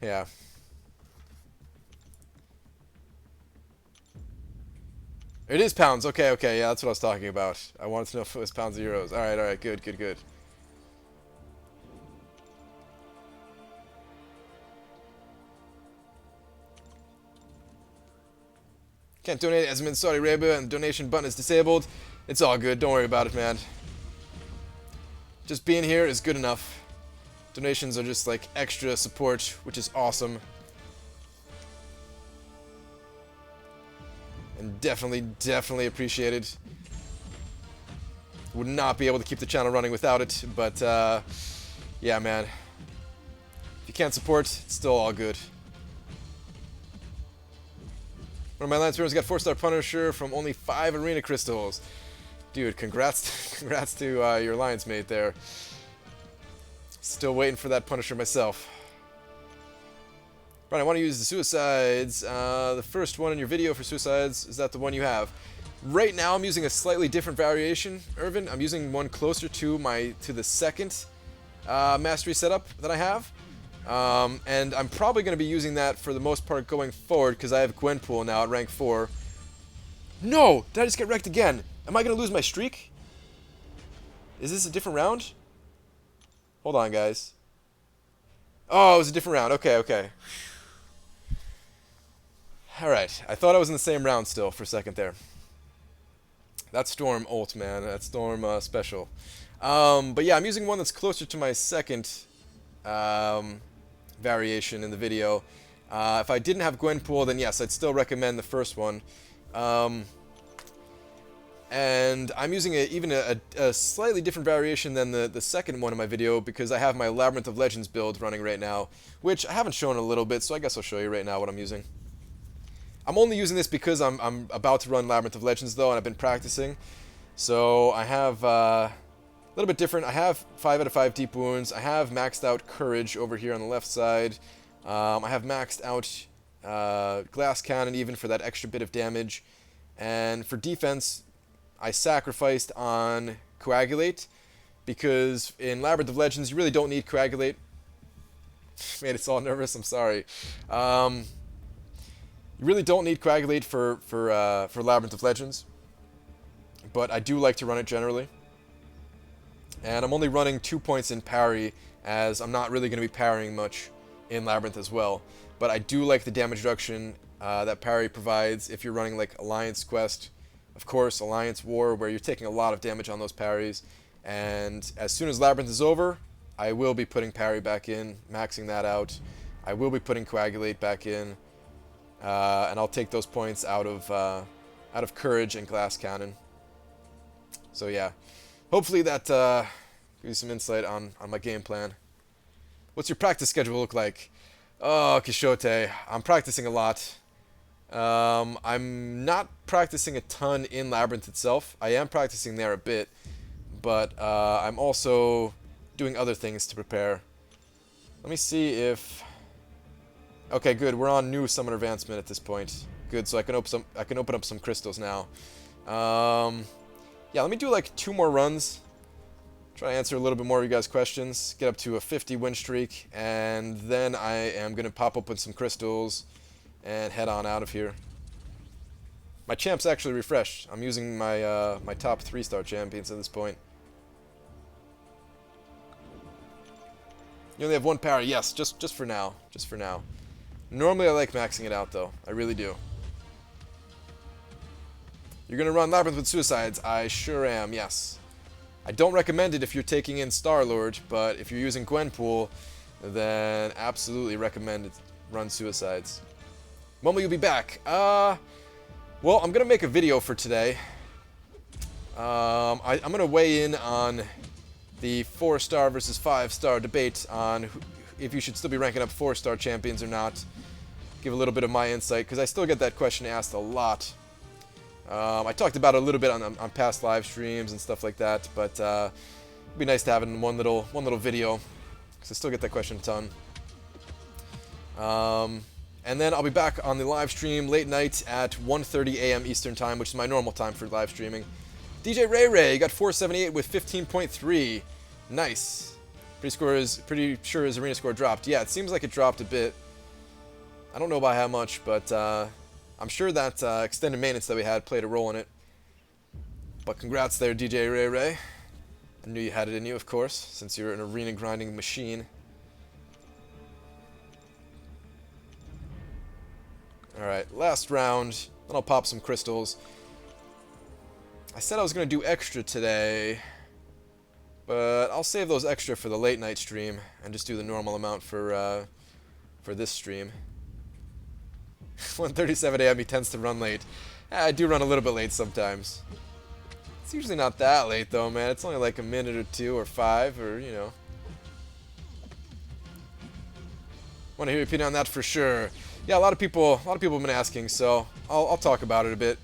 Yeah. It is pounds. Okay, okay, yeah, that's what I was talking about. I wanted to know if it was pounds or euros. Alright, good, good, good. Can't donate as I'm in Saudi Arabia and the donation button is disabled. It's all good. Don't worry about it, man. Just being here is good enough. Donations are just like extra support, which is awesome. And definitely appreciated. Would not be able to keep the channel running without it, but yeah, man. If you can't support, it's still all good. One of my Alliance members got 4-star Punisher from only 5 arena crystals. Dude, congrats to your Alliance mate there. Still waiting for that Punisher myself. Brian, I want to use the Suicides. The first one in your video for Suicides, is that the one you have? Right now I'm using a slightly different variation, Irvin. I'm using one closer to the second mastery setup that I have. And I'm probably going to be using that for the most part going forward because I have Gwenpool now at rank 4. No! Did I just get wrecked again? Am I going to lose my streak? Is this a different round? Hold on, guys. Oh, it was a different round. Okay. Alright, I thought I was in the same round still for a second there. That's Storm ult, man. That's Storm special. But yeah, I'm using one that's closer to my second variation in the video. If I didn't have Gwenpool, then yes, I'd still recommend the first one. And I'm using even a slightly different variation than the second one in my video because I have my Labyrinth of Legends build running right now, which I haven't shown in a little bit, so I guess I'll show you right now what I'm using. I'm only using this because I'm about to run Labyrinth of Legends though, and I've been practicing. So I have a little bit different. I have 5 out of 5 deep wounds. I have maxed out Courage over here on the left side. I have maxed out Glass Cannon even for that extra bit of damage. And for defense, I sacrificed on Coagulate because in Labyrinth of Legends you really don't need Coagulate. Made us all nervous. I'm sorry. You really don't need Coagulate for Labyrinth of Legends, but I do like to run it generally. And I'm only running 2 points in parry, as I'm not really going to be parrying much in Labyrinth as well. But I do like the damage reduction that parry provides if you're running like Alliance Quest, of course, Alliance War, where you're taking a lot of damage on those parries. And as soon as Labyrinth is over, I will be putting parry back in, maxing that out. I will be putting Coagulate back in. And I'll take those points out of Courage and Glass Cannon. So yeah, hopefully that gives you some insight on my game plan. What's your practice schedule look like? Oh, Quixote, I'm practicing a lot. I'm not practicing a ton in Labyrinth itself. I am practicing there a bit, but I'm also doing other things to prepare. Let me see if... Okay, good. We're on new Summon Advancement at this point. Good, so I can open up some crystals now. Yeah, let me do like 2 more runs. Try to answer a little bit more of you guys' questions. Get up to a 50 win streak, and then I am gonna pop open some crystals and head on out of here. My champ's actually refreshed. I'm using my my top 3-star champions at this point. You only have 1 parry. Yes, just for now. Just for now. Normally I like maxing it out though. I really do. You're gonna run Labyrinth with Suicides? I sure am, yes. I don't recommend it if you're taking in Star-Lord, but if you're using Gwenpool, then absolutely recommend it. Run Suicides. When will you be back? Well, I'm gonna make a video for today. I'm gonna weigh in on the 4-star versus 5-star debate on if you should still be ranking up 4-star champions or not. Give a little bit of my insight, because I still get that question asked a lot. I talked about it a little bit on past live streams and stuff like that, but it'd be nice to have it in one little video, because I still get that question a ton. And then I'll be back on the live stream late night at 1:30 a.m. Eastern Time, which is my normal time for live streaming. DJ Ray, you got 478 with 15.3. Nice. Pretty sure his arena score dropped. Yeah, it seems like it dropped a bit. I don't know by how much, but I'm sure that extended maintenance that we had played a role in it. But congrats there, DJ Ray. I knew you had it in you, of course, since you're an arena grinding machine. Alright, last round. Then I'll pop some crystals. I said I was going to do extra today, but I'll save those extra for the late night stream and just do the normal amount for this stream. 1:37 a.m. he tends to run late. I do run a little bit late sometimes. It's usually not that late though, man. It's only like a minute or 2 or 5 or, you know. Want to hear your opinion on that for sure. Yeah, a lot of people have been asking, so I'll talk about it a bit.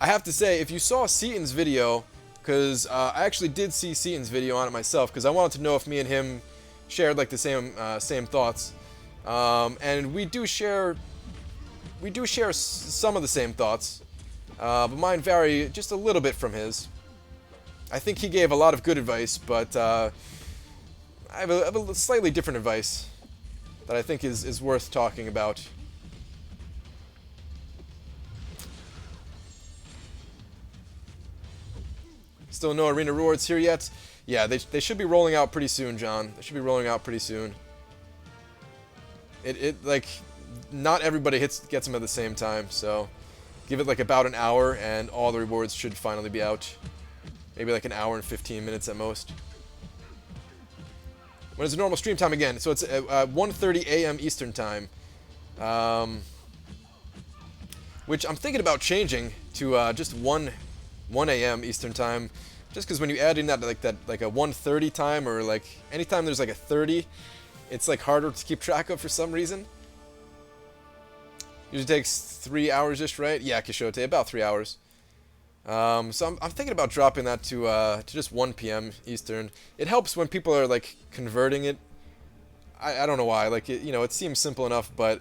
I have to say, if you saw Seaton's video, because I actually did see Seaton's video on it myself, because I wanted to know if me and him shared like the same thoughts, and we do share some of the same thoughts, but mine vary just a little bit from his. I think he gave a lot of good advice, but I have a slightly different advice that I think is worth talking about. Still no arena rewards here yet? Yeah, they should be rolling out pretty soon, John. They should be rolling out pretty soon. It like, not everybody gets them at the same time, so give it like about an hour and all the rewards should finally be out. Maybe like an hour and 15 minutes at most. When is the normal stream time again? So it's 1:30 a.m. Eastern time, which I'm thinking about changing to just 1 a.m. Eastern time, just because when you add in that like a 1:30 time, or like anytime there's like a 30, it's like harder to keep track of for some reason. Usually takes 3 hours-ish, right? Yeah, Kishote, about 3 hours. So I'm thinking about dropping that to just 1 p.m. Eastern. It helps when people are like converting it. I don't know why. Like it seems simple enough, but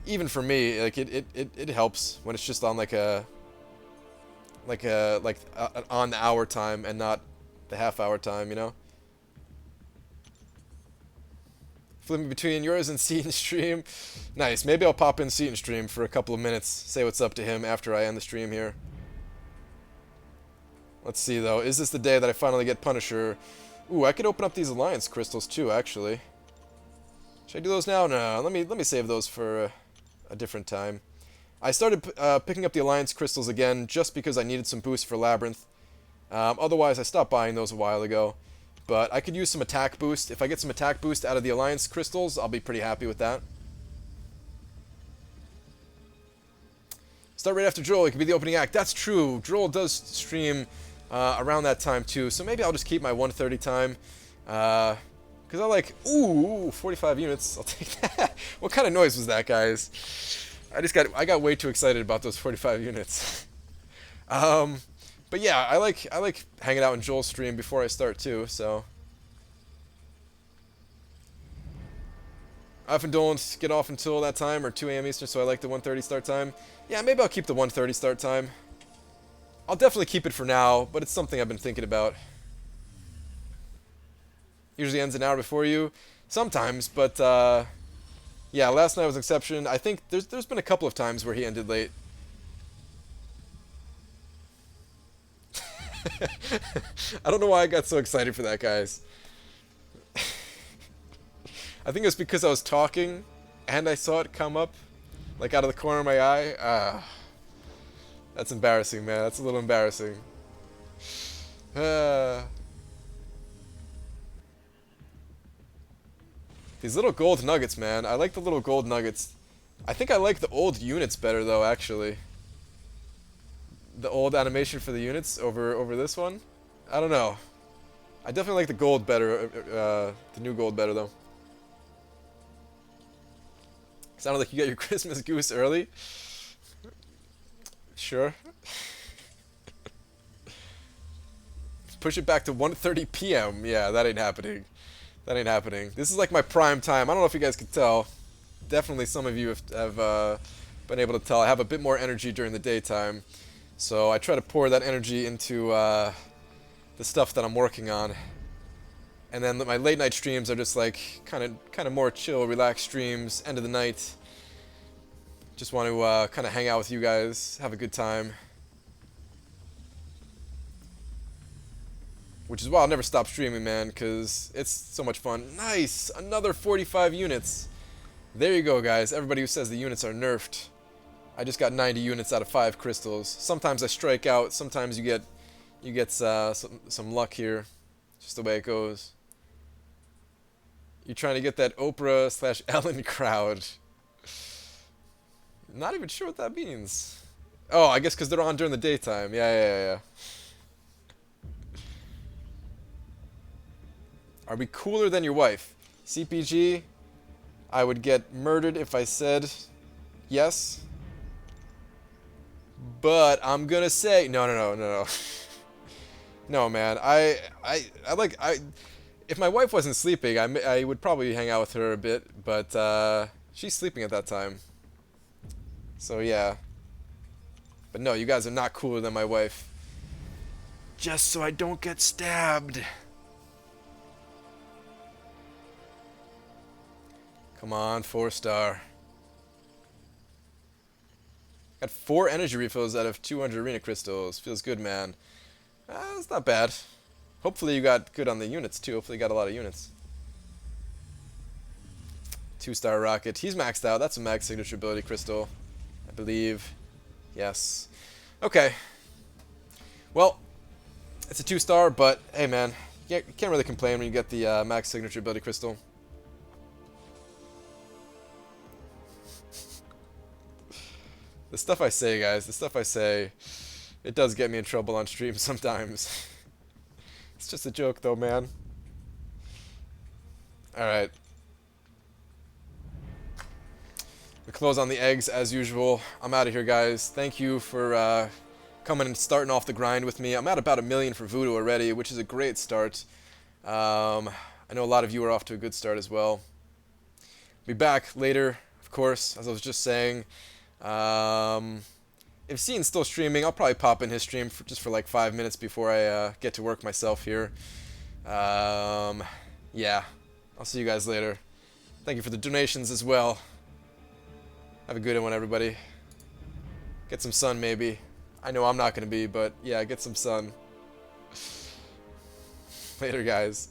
even for me, like it helps when it's just on like an on the hour time and not the half-hour time, you know. Flipping between yours and Seaton stream. Nice. Maybe I'll pop in Seaton stream for a couple of minutes, say what's up to him after I end the stream here. Let's see though. Is this the day that I finally get Punisher? Ooh, I could open up these Alliance crystals too, actually. Should I do those now? No, let me save those for a different time. I started picking up the Alliance crystals again just because I needed some boost for Labyrinth. Otherwise, I stopped buying those a while ago. But I could use some attack boost. If I get some attack boost out of the Alliance crystals, I'll be pretty happy with that. Start right after Joel. It could be the opening act. That's true. Joel does stream around that time too. So maybe I'll just keep my 1:30 time. Because I like... Ooh, 45 units. I'll take that. What kind of noise was that, guys? I got way too excited about those 45 units. But yeah, I like hanging out in Joel's stream before I start too, so. I often don't get off until that time, or 2 a.m. Eastern, so I like the 1:30 start time. Yeah, maybe I'll keep the 1:30 start time. I'll definitely keep it for now, but it's something I've been thinking about. Usually ends an hour before you. Sometimes, but yeah, last night was an exception. I think there's been a couple of times where he ended late. I don't know why I got so excited for that, guys. I think it's because I was talking and I saw it come up, like out of the corner of my eye. That's embarrassing, man. That's a little embarrassing. These little gold nuggets, man. I like the little gold nuggets. I think I like the old units better, though, actually. The old animation for the units over this one. I don't know. I definitely like the gold better, the new gold better, though. Sounded like you got your Christmas goose early. Sure. Push it back to 1:30 p.m. Yeah, that ain't happening. That ain't happening. This is like my prime time. I don't know if you guys could tell. Definitely some of you have been able to tell. I have a bit more energy during the daytime. So I try to pour that energy into the stuff that I'm working on. And then my late night streams are just like kind of more chill, relaxed streams, end of the night. Just want to kind of hang out with you guys, have a good time. Which is why I'll never stop streaming, man, because it's so much fun. Nice! Another 45 units. There you go, guys. Everybody who says the units are nerfed. I just got 90 units out of 5 crystals. Sometimes I strike out. Sometimes you get some luck here. Just the way it goes. You're trying to get that Oprah / Ellen crowd. Not even sure what that means. Oh, I guess because they're on during the daytime. Yeah. Are we cooler than your wife? CPG, I would get murdered if I said yes. But I'm gonna say no. No, man. If my wife wasn't sleeping, I would probably hang out with her a bit, but she's sleeping at that time. So yeah. But no, you guys are not cooler than my wife. Just so I don't get stabbed. Come on, 4-star. Got 4 energy refills out of 200 arena crystals. Feels good, man. That's not bad. Hopefully you got good on the units, too. Hopefully you got a lot of units. 2-star rocket. He's maxed out. That's a max signature ability crystal, I believe. Yes. Okay. Well, it's a 2-star, but hey, man. You can't really complain when you get the max signature ability crystal. The stuff I say, guys, the stuff I say, it does get me in trouble on stream sometimes. It's just a joke, though, man. Alright. We close on the eggs, as usual. I'm out of here, guys. Thank you for coming and starting off the grind with me. I'm at about 1 million for Voodoo already, which is a great start. I know a lot of you are off to a good start as well. Be back later, of course, as I was just saying. If Cian's still streaming, I'll probably pop in his stream just for like 5 minutes before I get to work myself here. Yeah, I'll see you guys later. Thank you for the donations as well. Have a good one, everybody. Get some sun, maybe. I know I'm not going to be, but yeah, get some sun. Later, guys.